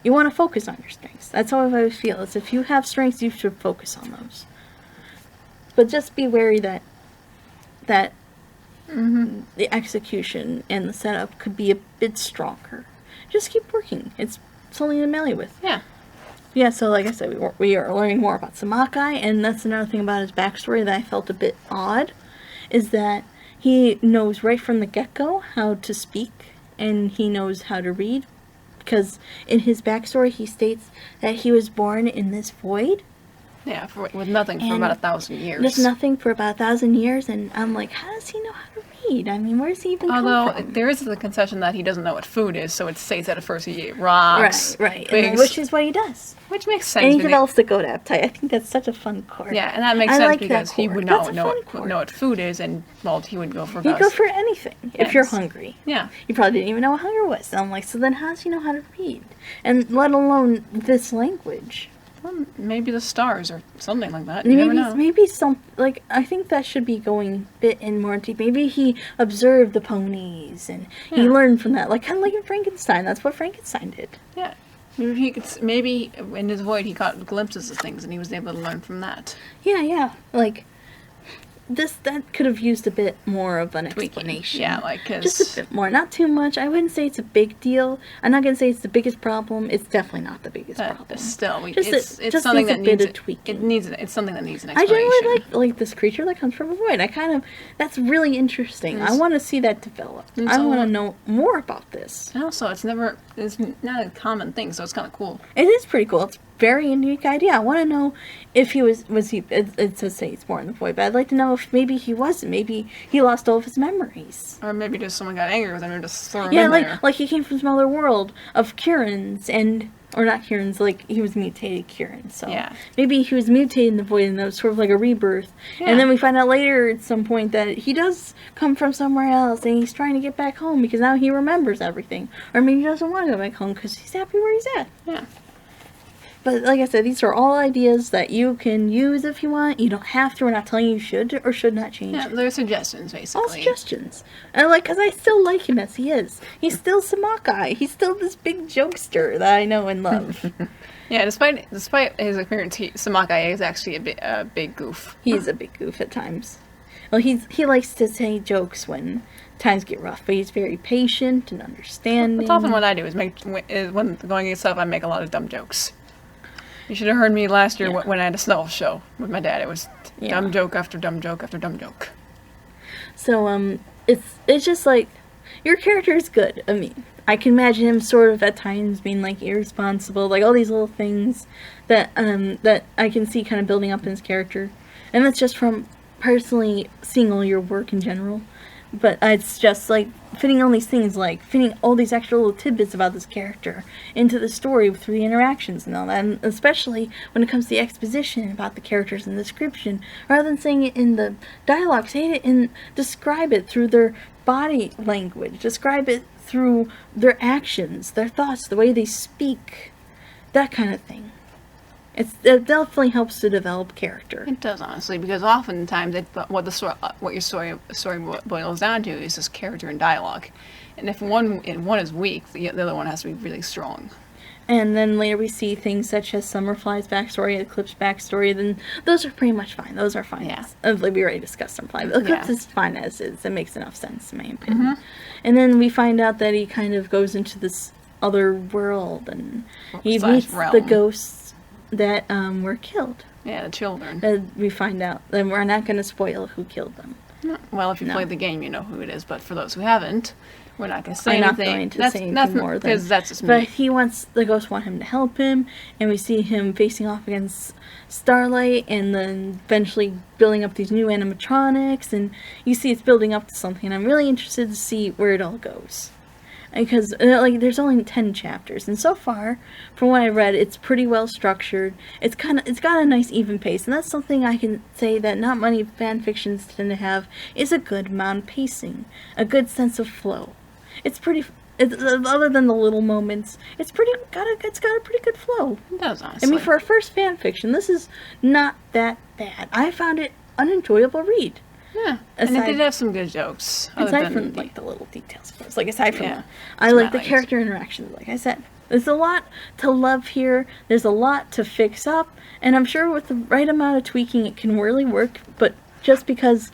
Speaker 1: You want to focus on your strengths. That's how I always feel. Is if you have strengths, you should focus on those. But just be wary that the execution and the setup could be a bit stronger. Just keep working. It's something to melee with.
Speaker 2: Yeah.
Speaker 1: Yeah, so like I said, we are learning more about Samakai, and that's another thing about his backstory that I felt a bit odd, is that he knows right from the get-go how to speak, and he knows how to read, because in his backstory he states that he was born in this void.
Speaker 2: Yeah, with nothing for about 1,000 years.
Speaker 1: There's nothing for about 1,000 years, and I'm like, how does he know how to read? I mean, where does he even come from?
Speaker 2: There is the concession that he doesn't know what food is, so it states that at first he ate rocks.
Speaker 1: Right, which is what he does.
Speaker 2: Which makes sense.
Speaker 1: And he develops the goat appetite. I think that's such a fun quirk.
Speaker 2: Yeah, and that makes sense because he would not know what food is, and, well, he would go for
Speaker 1: He'd go for anything if you're hungry.
Speaker 2: Yeah.
Speaker 1: You probably didn't even know what hunger was. And I'm like, so then how does he know how to read? And let alone this language.
Speaker 2: Well, maybe the stars or something like that. You never know.
Speaker 1: Maybe I think that should be going a bit in more deep. Maybe he observed the ponies and he learned from that. Like, kind of like in Frankenstein. That's what Frankenstein did.
Speaker 2: Yeah. Maybe in his void he caught glimpses of things and he was able to learn from that.
Speaker 1: Yeah. Like, that could have used a bit more of an explanation.
Speaker 2: Yeah, like,
Speaker 1: just a bit more, not too much. I wouldn't say it's a big deal. I'm not gonna say it's the biggest problem. It's definitely not the biggest problem.
Speaker 2: Still,
Speaker 1: it's something that needs a tweaking.
Speaker 2: It's something that needs an explanation.
Speaker 1: I generally like this creature that comes from a void. That's really interesting. I want to see that develop. I want to know more about this.
Speaker 2: And also, it's not a common thing, so it's kind of cool.
Speaker 1: It is pretty cool. It's very unique idea. I want to know if he was he, it says say it's more in the void, but I'd like to know if maybe he wasn't. Maybe he lost all of his memories.
Speaker 2: Or maybe just someone got angry with him and just threw him in there.
Speaker 1: Like he came from some other world of Kurans or not Kurans, like he was mutated Kuran. So maybe he was mutated in the void and that was sort of like a rebirth. Yeah. And then we find out later at some point that he does come from somewhere else and he's trying to get back home because now he remembers everything. Or maybe he doesn't want to go back home because he's happy where he's at.
Speaker 2: Yeah.
Speaker 1: But like I said, these are all ideas that you can use if you want. You don't have to. We're not telling you should or should not change.
Speaker 2: Yeah, they're suggestions, basically.
Speaker 1: All suggestions. And because I still like him as he is. He's still Samakai. He's still this big jokester that I know and love.
Speaker 2: Yeah, despite his appearance, Samakai is actually a big goof.
Speaker 1: He's a big goof at times. Well, he likes to say jokes when times get rough, but he's very patient and understanding.
Speaker 2: That's often what I do is when going against stuff, I make a lot of dumb jokes. You should have heard me last year when I had a snow show with my dad. It was dumb joke after dumb joke after dumb joke.
Speaker 1: So, it's just like, your character is good. I mean, I can imagine him sort of at times being like irresponsible, like all these little things that I can see kind of building up in his character. And that's just from personally seeing all your work in general, but it's just like fitting all these things, like fitting all these extra little tidbits about this character into the story through the interactions and all that, and especially when it comes to the exposition about the characters and the description, rather than saying it in the dialogue, say it and describe it through their body language, describe it through their actions, their thoughts, the way they speak, that kind of thing. It definitely helps to develop character.
Speaker 2: It does, honestly, because oftentimes what your story boils down to is just character and dialogue, and if one is weak, the other one has to be really strong.
Speaker 1: And then later we see things such as Summerfly's backstory, Eclipse's backstory. Then those are pretty much fine. Those are fine.
Speaker 2: Yeah.
Speaker 1: We already discussed Summerfly. Eclipse is fine as is. It makes enough sense in my opinion.
Speaker 2: Mm-hmm.
Speaker 1: And then we find out that he kind of goes into this other world, and he meets
Speaker 2: realm.
Speaker 1: the ghosts that were killed.
Speaker 2: Yeah, the children.
Speaker 1: That we find out. Then we're not going to spoil who killed them.
Speaker 2: Well, if you played the game, you know who it is. But for those who haven't, we're not going to say
Speaker 1: I'm
Speaker 2: anything.
Speaker 1: not going to say anything more than,
Speaker 2: because that's just me.
Speaker 1: But the ghosts want him to help him, and we see him facing off against Starlight, and then eventually building up these new animatronics, and you see it's building up to something, and I'm really interested to see where it all goes. Because, there's only 10 chapters, and so far, from what I read, it's pretty well structured. It's got a nice even pace, and that's something I can say that not many fan fictions tend to have, is a good amount of pacing, a good sense of flow. Other than the little moments, it's got a pretty good flow.
Speaker 2: It does, honestly.
Speaker 1: I mean, for a first fan fiction, this is not that bad. I found it an enjoyable read.
Speaker 2: Yeah, and it did have some good jokes.
Speaker 1: Aside from, the little details, of course. Aside from that. I
Speaker 2: Some
Speaker 1: like the
Speaker 2: highlights.
Speaker 1: character interactions, like I said. There's a lot to love here. There's a lot to fix up. And I'm sure with the right amount of tweaking, it can really work. But just because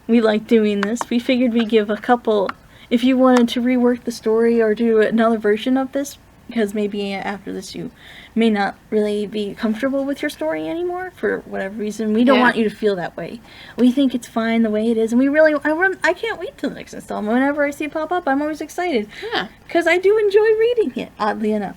Speaker 1: we like doing this, we figured we'd give a couple... If you wanted to rework the story or do another version of this, because maybe after this you may not really be comfortable with your story anymore for whatever reason. We don't want you to feel that way. We think it's fine the way it is, and I can't wait till the next installment. Whenever I see it pop up, I'm always excited.
Speaker 2: Yeah.
Speaker 1: Because I do enjoy reading it, oddly enough.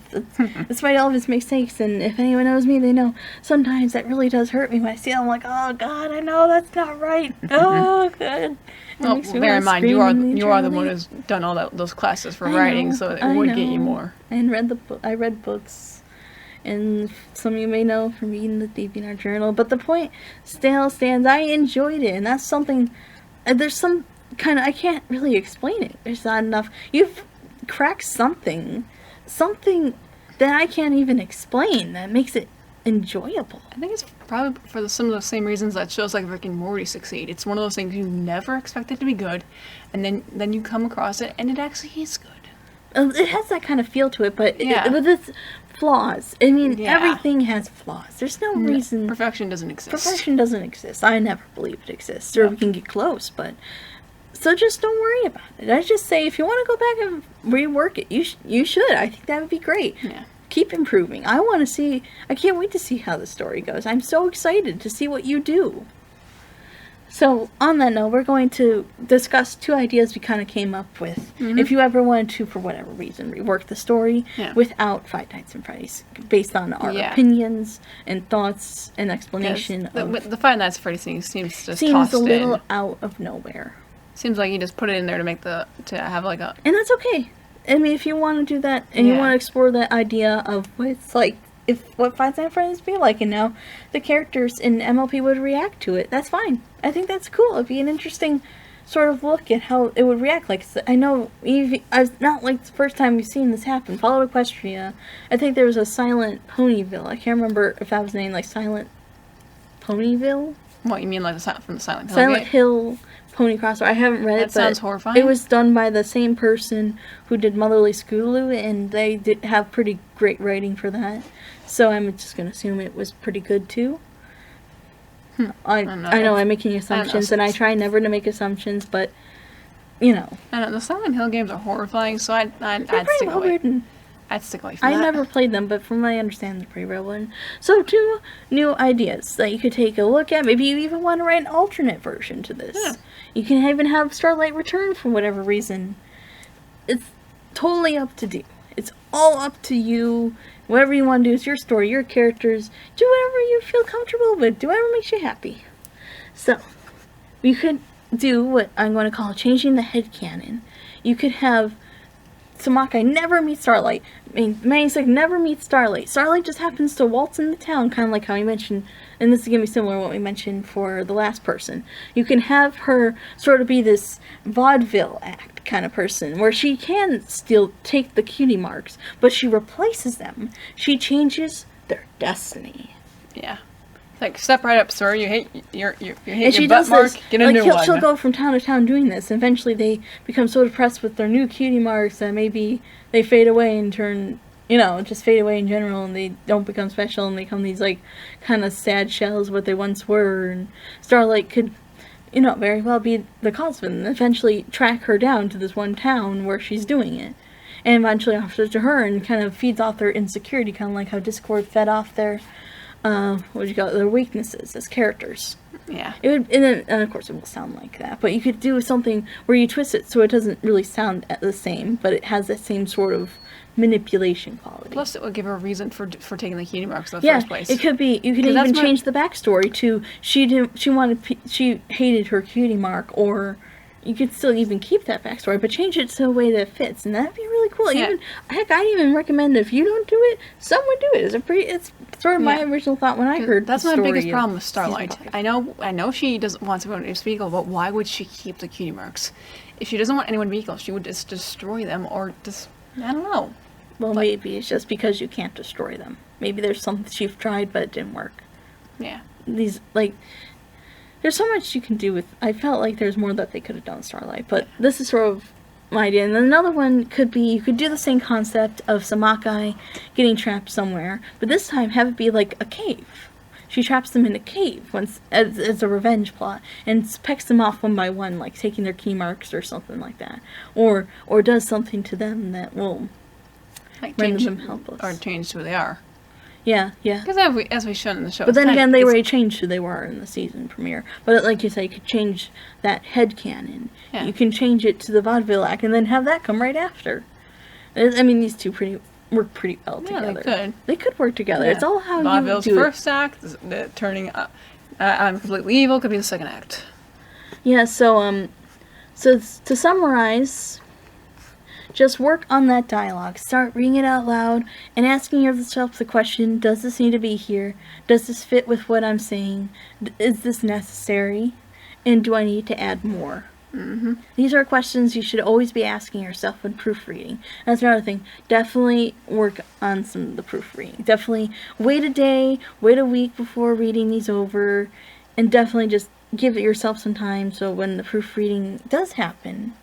Speaker 1: Despite all of its mistakes, and if anyone knows me, they know sometimes that really does hurt me when I see it. I'm like, oh god, I know that's not right. Oh, good.
Speaker 2: Well, bear in mind, you are the one who's done all those classes for writing, so it would get you more.
Speaker 1: And I read books, and some of you may know from reading the DeviantArt journal. But the point still stands. I enjoyed it, and that's something. There's some kind of, I can't really explain it. There's not enough. You've cracked something that I can't even explain that makes it enjoyable.
Speaker 2: I think it's probably for some of the same reasons that shows like Rick and Morty succeed. It's one of those things you never expect it to be good, and then you come across it, and it actually is good.
Speaker 1: It has that kind of feel to it, but with its flaws. I mean, everything has flaws. There's no reason...
Speaker 2: Perfection doesn't exist.
Speaker 1: Perfection doesn't exist. I never believe it exists, or we can get close, but... So just don't worry about it. I just say, if you want to go back and rework it, you should. I think that would be great.
Speaker 2: Yeah.
Speaker 1: Keep improving. I can't wait to see how the story goes. I'm so excited to see what you do. So, on that note, we're going to discuss two ideas we kind of came up with. Mm-hmm. If you ever wanted to, for whatever reason, rework the story without Five Nights at Freddy's, based on our opinions and thoughts and explanation.
Speaker 2: The Five Nights at Freddy's thing seems
Speaker 1: a little out of nowhere.
Speaker 2: Seems like you just put it in there to have like a...
Speaker 1: And that's okay. I mean, if you want to do that, and you want to explore that idea of what it's like, what Five Nights at Freddy's be like, and now the characters in MLP would react to it, that's fine. I think that's cool. It'd be an interesting sort of look at how it would react. Like, I know, not like the first time we've seen this happen. Follow Equestria, I think there was a Silent Ponyville. I can't remember if that was named, like, Silent Ponyville?
Speaker 2: What, you mean like from the Silent Hill?
Speaker 1: Silent Hill Pony Crossover. I haven't read it, but
Speaker 2: sounds horrifying.
Speaker 1: It was done by the same person who did Motherly Scootaloo, and they did have pretty great writing for that. So I'm just going to assume it was pretty good, too. I know I'm making assumptions, and I try never to make assumptions, but, you know.
Speaker 2: I know, the Silent Hill games are horrifying, so I'd stick
Speaker 1: well
Speaker 2: away.
Speaker 1: Written.
Speaker 2: I'd stick away from that.
Speaker 1: I never played them, but from what I understand, they're pretty well written. So, two new ideas that you could take a look at. Maybe you even want to write an alternate version to this. Yeah. You can even have Starlight return for whatever reason. It's totally up to you. It's all up to you. Whatever you want to do is your story, your characters. Do whatever you feel comfortable with. Do whatever makes you happy. So, We could do what I'm going to call changing the headcanon. You could have Samakai never meets Starlight. I mean, Maniac never meets Starlight. Starlight just happens to waltz into town, kind of like how we mentioned, and this is going to be similar to what we mentioned for the last person. You can have her sort of be this vaudeville act kind of person, where she can still take the cutie marks, but she replaces them. She changes their destiny.
Speaker 2: Yeah. Like, step right up, sir. You hate your
Speaker 1: And she
Speaker 2: butt
Speaker 1: does
Speaker 2: mark.
Speaker 1: this,
Speaker 2: Get a new one.
Speaker 1: she'll go from town to town doing this, and eventually they become so depressed with their new cutie marks that maybe they fade away and turn, just fade away in general, and they don't become special, and they become these, like, kind of sad shells what they once were, and Starlight could, very well be the cause of it, and eventually track her down to this one town where she's doing it, and eventually offers it to her, and kind of feeds off their insecurity, kind of like how Discord fed off their their weaknesses as characters.
Speaker 2: Yeah.
Speaker 1: It would, and of course it will sound like that, but you could do something where you twist it so it doesn't really sound the same, but it has that same sort of manipulation quality.
Speaker 2: Plus, it would give her a reason for taking the cutie marks in the first place.
Speaker 1: It could be. You could even change the backstory to she hated her cutie mark, or you could still even keep that backstory, but change it to a way that fits, and that'd be really cool.
Speaker 2: Yeah.
Speaker 1: I'd even recommend if you don't do it, someone do it. It's sort of my original thought when I heard.
Speaker 2: That's
Speaker 1: the
Speaker 2: my
Speaker 1: story
Speaker 2: biggest problem with Starlight.
Speaker 1: Season 5.
Speaker 2: I know she doesn't want to go to Spiegel, but why would she keep the cutie marks? If she doesn't want anyone to be equal, she would just destroy them, or just I don't know.
Speaker 1: Well, maybe it's just because you can't destroy them. Maybe there's something she've tried, but it didn't work.
Speaker 2: Yeah.
Speaker 1: There's so much you can do with. I felt like there's more that they could have done with Starlight, but this is sort of my idea. And then another one could be you could do the same concept of Samakai getting trapped somewhere, but this time have it be like a cave. She traps them in a cave as a revenge plot and pecks them off one by one, like taking their key marks or something like that, or does something to them that will render them helpless
Speaker 2: or change who they are.
Speaker 1: Yeah.
Speaker 2: Because as we shown in the show.
Speaker 1: But then again, they already changed who they were in the season premiere. But like you say, you could change that headcanon.
Speaker 2: Yeah.
Speaker 1: You can change it to the vaudeville act and then have that come right after. I mean, these two work pretty well together. They could work together. Yeah. It's all how
Speaker 2: Vaudeville's
Speaker 1: you do
Speaker 2: first act, the turning I'm completely evil could be the second act.
Speaker 1: Yeah, so to summarize, just work on that dialogue. Start reading it out loud and asking yourself the question, does this need to be here? Does this fit with what I'm saying? Is this necessary? And do I need to add more?
Speaker 2: Mm-hmm.
Speaker 1: These are questions you should always be asking yourself when proofreading. That's another thing. Definitely work on some of the proofreading. Definitely wait a day, wait a week before reading these over, and definitely just give yourself some time so when the proofreading does happen,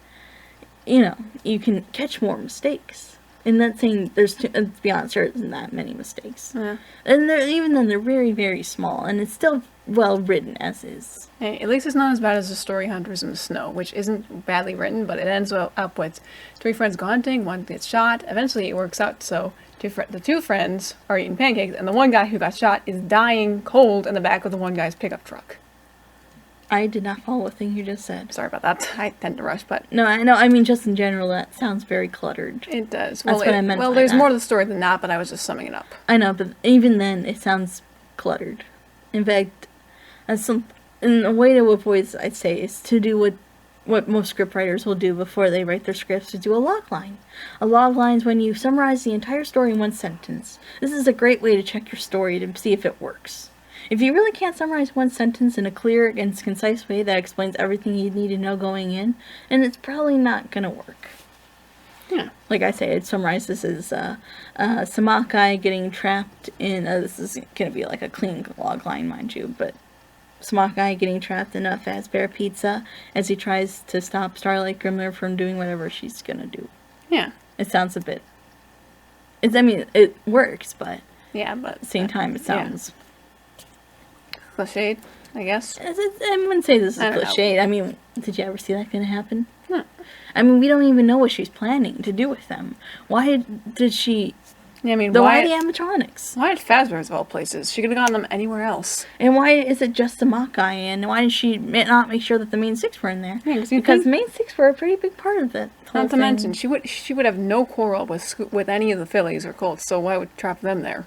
Speaker 1: you can catch more mistakes. And that saying, to be honest, there isn't that many mistakes.
Speaker 2: Yeah.
Speaker 1: And even then, they're very, very small, and it's still well written as is.
Speaker 2: Hey, at least it's not as bad as the story Hunters in the Snow, which isn't badly written, but it ends up with three friends go hunting, one gets shot. Eventually, it works out so the two friends are eating pancakes, and the one guy who got shot is dying cold in the back of the one guy's pickup truck.
Speaker 1: I did not follow a thing you just said.
Speaker 2: Sorry about that. I tend to rush, but...
Speaker 1: No, I know. I mean, just in general, that sounds very cluttered.
Speaker 2: It does.
Speaker 1: That's what I meant by
Speaker 2: there's
Speaker 1: that.
Speaker 2: more to the story than that, but I was just summing it up.
Speaker 1: I know, but even then, it sounds cluttered. In fact, and a way to avoid this, I'd say, is to do what most scriptwriters will do before they write their scripts, is do a log line. A log line is when you summarize the entire story in one sentence. This is a great way to check your story to see if it works. If you really can't summarize one sentence in a clear and concise way that explains everything you need to know going in, then it's probably not going to work.
Speaker 2: Yeah.
Speaker 1: Like I say, I'd summarize this as Samakai getting trapped in... this is going to be like a clean log line, mind you, but Samakai getting trapped in a Fazbear pizza as he tries to stop Starlight Grimler from doing whatever she's going to do.
Speaker 2: Yeah.
Speaker 1: It sounds a bit... it works, but...
Speaker 2: Yeah, but...
Speaker 1: At the same time, it sounds...
Speaker 2: Cliched, I guess.
Speaker 1: I wouldn't say this is cliched.
Speaker 2: Know.
Speaker 1: I mean, did you ever see that going to happen?
Speaker 2: No.
Speaker 1: I mean, we don't even know what she's planning to do with them. Why did she...
Speaker 2: Yeah, I mean,
Speaker 1: why the animatronics?
Speaker 2: Why did Fazbear's of all places? She could have gotten them anywhere else.
Speaker 1: And why is it just the Makai? And why did she not make sure that the main six were in there?
Speaker 2: Yeah,
Speaker 1: because the main six were a pretty big part of it.
Speaker 2: Not to mention, she would have no quarrel with any of the fillies or colts, so why would trap them there?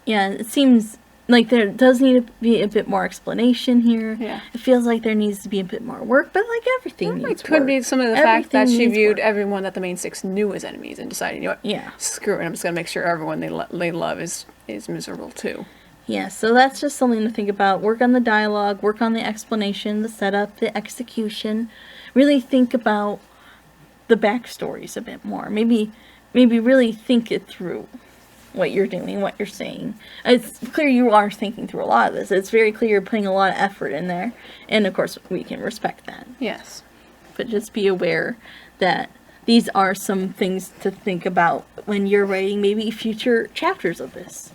Speaker 1: Yeah, it seems like, there does need to be a bit more explanation here.
Speaker 2: Yeah.
Speaker 1: It feels like there needs to be a bit more work, but, like, everything needs
Speaker 2: It could
Speaker 1: work.
Speaker 2: be some of the fact that
Speaker 1: Everything
Speaker 2: she
Speaker 1: needs
Speaker 2: viewed
Speaker 1: work.
Speaker 2: everyone that the main six knew as enemies and decided, you know what,
Speaker 1: Yeah.
Speaker 2: screw it, I'm just going to make sure everyone they love is miserable too.
Speaker 1: Yeah, so that's just something to think about. Work on the dialogue, work on the explanation, the setup, the execution. Really think about the backstories a bit more. Maybe really think it through, what you're doing, what you're saying. It's clear you are thinking through a lot of this. It's very clear you're putting a lot of effort in there. And of course, we can respect that.
Speaker 2: Yes.
Speaker 1: But just be aware that these are some things to think about when you're writing maybe future chapters of this.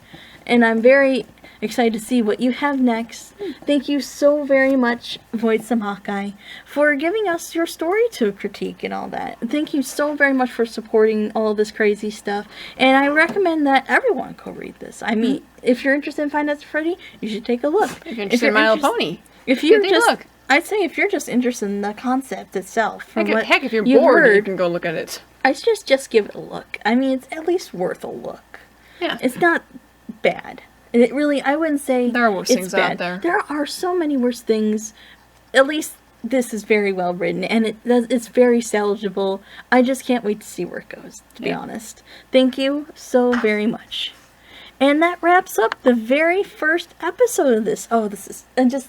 Speaker 1: And I'm very excited to see what you have next. Thank you so very much, Void Some Hawkeye, for giving us your story to critique and all that. Thank you so very much for supporting all this crazy stuff. And I recommend that everyone go read this. I mean, if you're interested in Five Nights at Freddy, you should take a look.
Speaker 2: If you're interested in My Little Pony,
Speaker 1: if you're
Speaker 2: take a look.
Speaker 1: I'd say if you're just interested in the concept itself, from
Speaker 2: Heck, if you're
Speaker 1: you've
Speaker 2: bored, you
Speaker 1: heard,
Speaker 2: can go look at it.
Speaker 1: I just give it a look. I mean, it's at least worth a look.
Speaker 2: Yeah.
Speaker 1: It's not bad. It really, I wouldn't say
Speaker 2: There are worse
Speaker 1: it's
Speaker 2: things
Speaker 1: bad.
Speaker 2: out there.
Speaker 1: There are so many worse things. At least this is very well written, and it's very salvageable. I just can't wait to see where it goes, to be honest. Thank you so very much. And that wraps up the very first episode of this. Oh, I'm just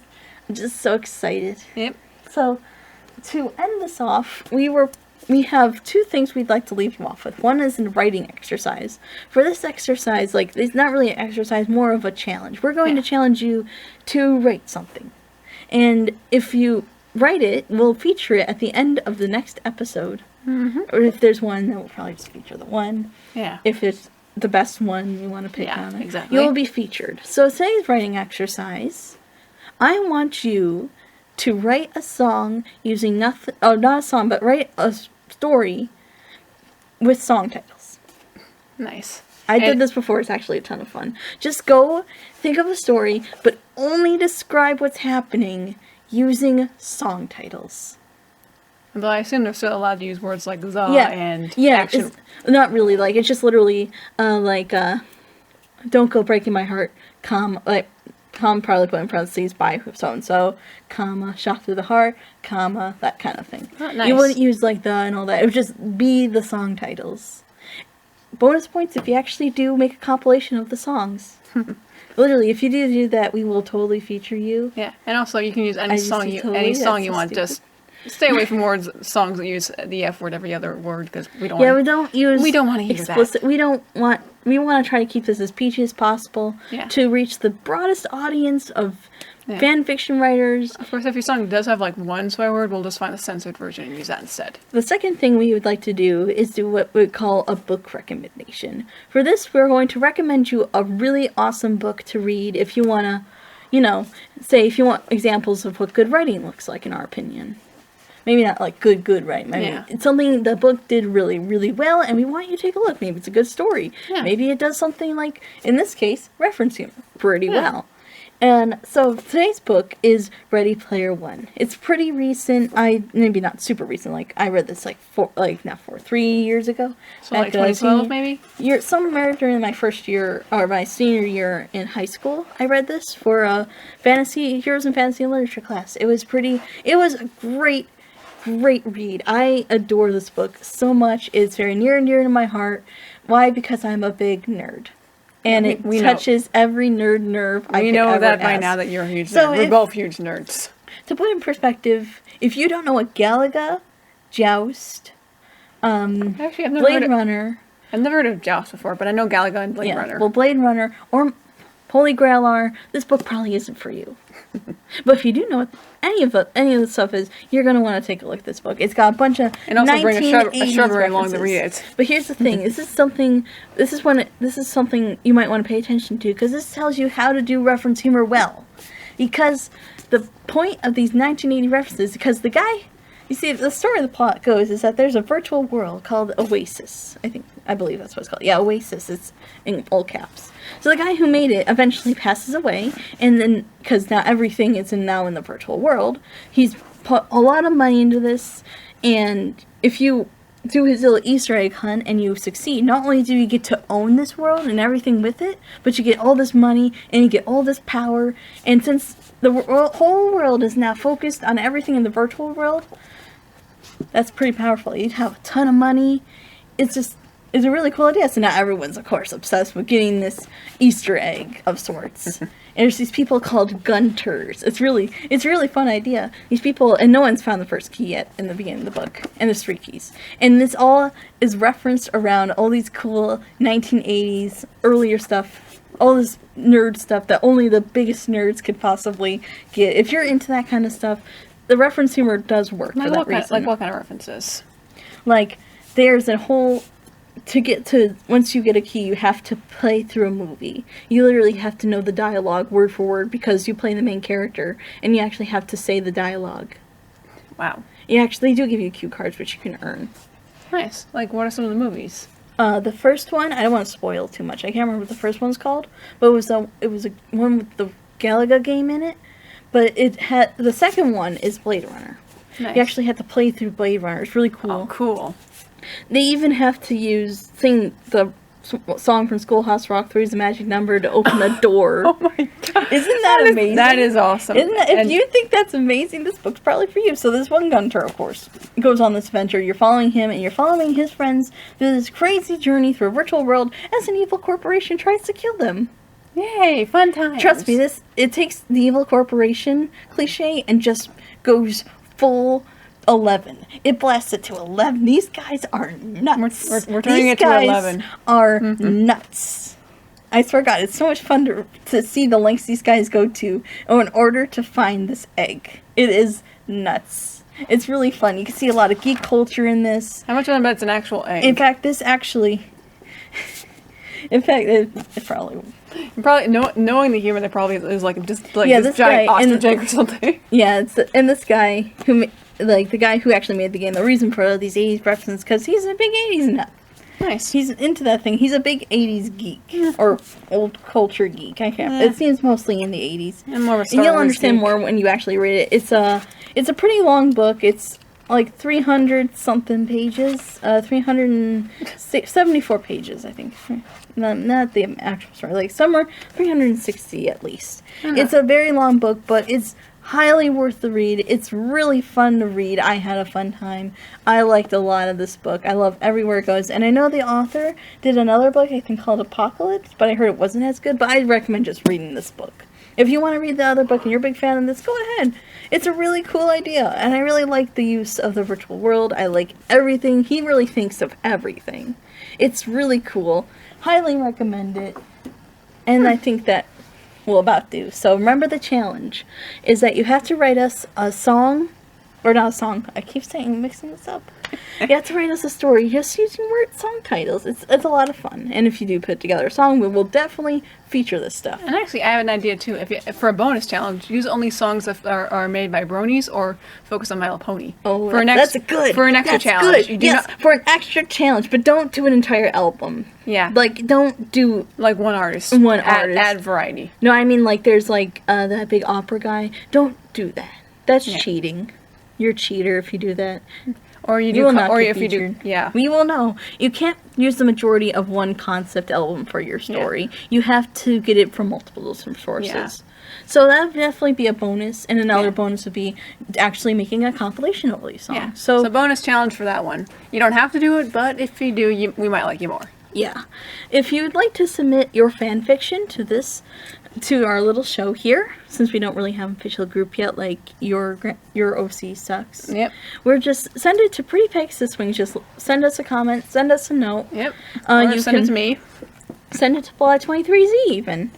Speaker 1: so excited.
Speaker 2: Yep.
Speaker 1: So, to end this off, we have two things we'd like to leave you off with. One is a writing exercise. For this exercise, like, it's not really an exercise, more of a challenge. We're going to challenge you to write something. And if you write it, we'll feature it at the end of the next episode. Mm-hmm. Or if there's one, then we'll probably just feature the one.
Speaker 2: Yeah.
Speaker 1: If it's the best one you want to pick on it,
Speaker 2: exactly.
Speaker 1: you'll be featured. So today's writing exercise, I want you to write a song using not a song, but write a story with song titles.
Speaker 2: Nice.
Speaker 1: I did this before. It's actually a ton of fun. Just go think of a story, but only describe what's happening using song titles.
Speaker 2: But I assume they're still allowed to use words like the and action.
Speaker 1: It's not really, like, it's just literally don't go breaking my heart, probably put in parentheses by so-and-so, comma, shot through the heart, comma, that kind of thing.
Speaker 2: Oh, nice.
Speaker 1: You wouldn't use, like, the and all that. It would just be the song titles. Bonus points if you actually do make a compilation of the songs. Literally, if you do that, we will totally feature you.
Speaker 2: Yeah, and also you can use any song you want.
Speaker 1: Stupid.
Speaker 2: Just stay away from songs that use the F word every other word, because we don't.
Speaker 1: Yeah, we don't
Speaker 2: want to hear
Speaker 1: explicit. That. We want to try to keep this as peachy as possible to reach the broadest audience of fan fiction writers.
Speaker 2: Of course, if your song does have like one swear word, we'll just find the censored version and use that instead.
Speaker 1: The second thing we would like to do is do what we call a book recommendation. For this, we're going to recommend you a really awesome book to read if you want to, say if you want examples of what good writing looks like, in our opinion. Maybe not like good writing. It's something the book did really, really well, and we want you to take a look. Maybe it's a good story. Yeah. Maybe it does something like, in this case, reference humor pretty well. And so today's book is Ready Player One. It's pretty recent. Maybe not super recent. Like, I read this 3 years ago.
Speaker 2: So like 2012 maybe?
Speaker 1: Somewhere during my first year, or my senior year in high school, I read this for a Heroes in Fantasy and Literature class. It was a great read. I adore this book so much. It's very near and dear to my heart. Why? Because I'm a big nerd. And it touches every nerd nerve I could ever ask.
Speaker 2: We know that by now that you're a huge nerd. We're both huge nerds.
Speaker 1: To put in perspective, if you don't know what Galaga, Joust, Blade Runner...
Speaker 2: I've never heard of Joust before, but I know Galaga and Blade Runner.
Speaker 1: Well, Blade Runner or Holy Grail are, this book probably isn't for you. But if you do know what any of the stuff is, you're going to want to take a look at this book. It's got a bunch of
Speaker 2: and also bring a shrubbery along to read it.
Speaker 1: But here's the thing: this is something you might want to pay attention to, because this tells you how to do reference humor well. Because the point of these 1980 references, because the guy, you see, the story of the plot goes is that there's a virtual world called Oasis. I believe that's what it's called. Yeah, Oasis. It's in all caps. So the guy who made it eventually passes away, and then, because now everything is now in the virtual world, he's put a lot of money into this, and if you do his little Easter egg hunt and you succeed, not only do you get to own this world and everything with it, but you get all this money and you get all this power. And since the whole world is now focused on everything in the virtual world, that's pretty powerful. You'd have a ton of money. It's a really cool idea. So now everyone's, of course, obsessed with getting this Easter egg of sorts. And there's these people called Gunters. It's a really fun idea. These people, and no one's found the first key yet in the beginning of the book. And there's 3 keys. And this all is referenced around all these cool 1980s, earlier stuff. All this nerd stuff that only the biggest nerds could possibly get. If you're into that kind of stuff, the reference humor does work for that reason.
Speaker 2: Like what kind of references?
Speaker 1: Like, there's a whole... once you get a key, you have to play through a movie. You literally have to know the dialogue word for word because you play the main character, and you actually have to say the dialogue.
Speaker 2: Wow.
Speaker 1: You actually do give you cue cards, which you can earn.
Speaker 2: Nice. Like, what are some of the movies?
Speaker 1: The first one, I don't want to spoil too much. I can't remember what the first one's called, but it was a one with the Galaga game in it. But the second one is Blade Runner.
Speaker 2: Nice.
Speaker 1: You actually have to play through Blade Runner. It's really cool.
Speaker 2: Oh, cool.
Speaker 1: They even have to sing the song from Schoolhouse Rock 3's The Magic Number to open a door.
Speaker 2: Oh my god.
Speaker 1: Isn't that amazing?
Speaker 2: That is awesome.
Speaker 1: If you think that's amazing, this book's probably for you. So this one Gunter, of course, goes on this adventure. You're following him and you're following his friends through this crazy journey through a virtual world as an evil corporation tries to kill them.
Speaker 2: Yay, fun times.
Speaker 1: Trust me, it takes the evil corporation cliche and just goes full 11. It blasts it to 11. These guys are nuts.
Speaker 2: We're turning it to 11.
Speaker 1: These guys are nuts. I swear to God, it's so much fun to see the lengths these guys go to in order to find this egg. It is nuts. It's really fun. You can see a lot of geek culture in this.
Speaker 2: How much of them it's an actual egg?
Speaker 1: In fact, it probably...
Speaker 2: Knowing the humor, there probably is like this
Speaker 1: this
Speaker 2: giant
Speaker 1: guy,
Speaker 2: ostrich egg or something.
Speaker 1: Yeah, and this guy the guy who actually made the game, the reason for these 80s references, because he's a big 80s nut.
Speaker 2: Nice.
Speaker 1: He's into that thing. He's a big 80s geek. Or old culture geek. I can't. It seems mostly in the 80s.
Speaker 2: And more of a Star
Speaker 1: And you'll
Speaker 2: Wars
Speaker 1: understand
Speaker 2: geek.
Speaker 1: more when you actually read it. It's a pretty long book. It's like 300 something pages. 374 pages, I think. Not the actual story. Like somewhere 360 at least. It's a very long book, but it's highly worth the read. It's really fun to read. I had a fun time. I liked a lot of this book. I love everywhere it goes. And I know the author did another book, I think called Apocalypse, but I heard it wasn't as good. But I recommend just reading this book. If you want to read the other book and you're a big fan of this, go ahead. It's a really cool idea. And I really like the use of the virtual world. I like everything. He really thinks of everything. It's really cool. Highly recommend it. And I think that we'll about do. So remember the challenge is that you have to write us a song, or not a song, I keep saying mixing this up. You have to write us a story just using song titles. It's a lot of fun. And if you do put together a song, we will definitely feature this stuff.
Speaker 2: And actually, I have an idea too. If for a bonus challenge, use only songs that are made by bronies or focus on My Little Pony.
Speaker 1: Oh,
Speaker 2: that's
Speaker 1: good.
Speaker 2: For an extra challenge.
Speaker 1: Good. Yes, for an extra challenge, but don't do an entire album.
Speaker 2: Yeah.
Speaker 1: Like, don't do...
Speaker 2: Like one artist. Add variety.
Speaker 1: No, I mean, like, there's, like, that big opera guy. Don't do that. That's cheating. You're a cheater if you do that.
Speaker 2: Or you do, or if you do, yeah.
Speaker 1: We will know. You can't use the majority of one concept album for your story. Yeah. You have to get it from multiple sources. Yeah. So that would definitely be a bonus, and another bonus would be actually making a compilation of all these songs.
Speaker 2: Yeah.
Speaker 1: So
Speaker 2: bonus challenge for that one. You don't have to do it, but if you do, we might like you more.
Speaker 1: Yeah. If you would like to submit your fan fiction to our little show here, since we don't really have an official group yet, like your OC sucks.
Speaker 2: Yep.
Speaker 1: We're just send it to prettypegasuswings. Just send us a comment, send us a note.
Speaker 2: Yep.
Speaker 1: You
Speaker 2: send it to me.
Speaker 1: Send it to Fly23Z even.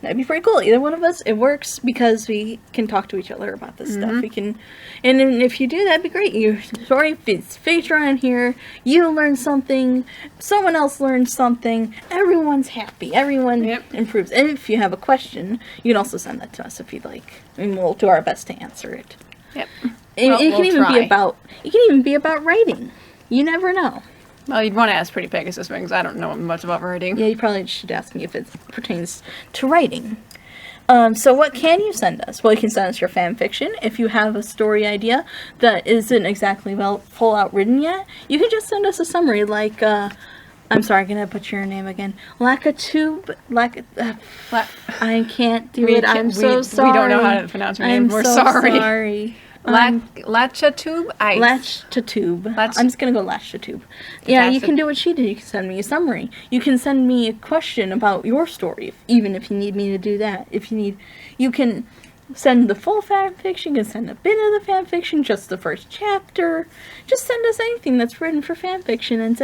Speaker 1: That'd be pretty cool. Either one of us, it works because we can talk to each other about this stuff. We can, and then if you do, that'd be great. Your story fits feature on here. You learn something. Someone else learns something. Everyone's happy. Everyone improves. And if you have a question, you can also send that to us if you'd like, and we'll do our best to answer it.
Speaker 2: Yep.
Speaker 1: It can even be about. It can even be about writing. You never know.
Speaker 2: Well, you'd want to ask Pretty Pegasuswings. I don't know much about writing.
Speaker 1: Yeah, you probably should ask me if it pertains to writing. So what can you send us? Well, you can send us your fan fiction. If you have a story idea that isn't exactly full out written yet, you can just send us a summary like, I'm sorry, I'm going to butcher your name again. Lacatube, I can't do it. I'm so sorry.
Speaker 2: We don't know how to pronounce your name.
Speaker 1: I'm
Speaker 2: We're
Speaker 1: so
Speaker 2: sorry. Latchatube?
Speaker 1: Latchatube. I'm just going to go Latchatube. Yeah, you can do what she did. You can send me a summary. You can send me a question about your story, even if you need me to do that. You can send the full fan fiction, you can send a bit of the fan fiction, just the first chapter. Just send us anything that's written for fan fiction and it's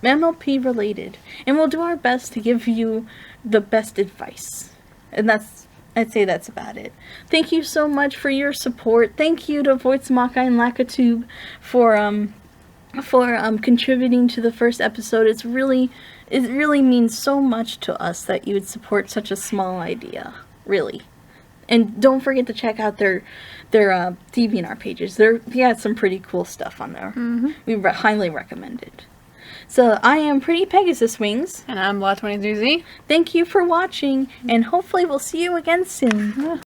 Speaker 1: MLP related. And we'll do our best to give you the best advice. And I'd say that's about it. Thank you so much for your support. Thank you to Voice Maka and Lakatube for contributing to the first episode. It really means so much to us that you would support such a small idea. Really. And don't forget to check out their DeviantArt pages. They got some pretty cool stuff on there. Mm-hmm. We highly recommend it. So I am Pretty Pegasus Wings.
Speaker 2: And I'm Law23Z.
Speaker 1: Thank you for watching, and hopefully we'll see you again soon.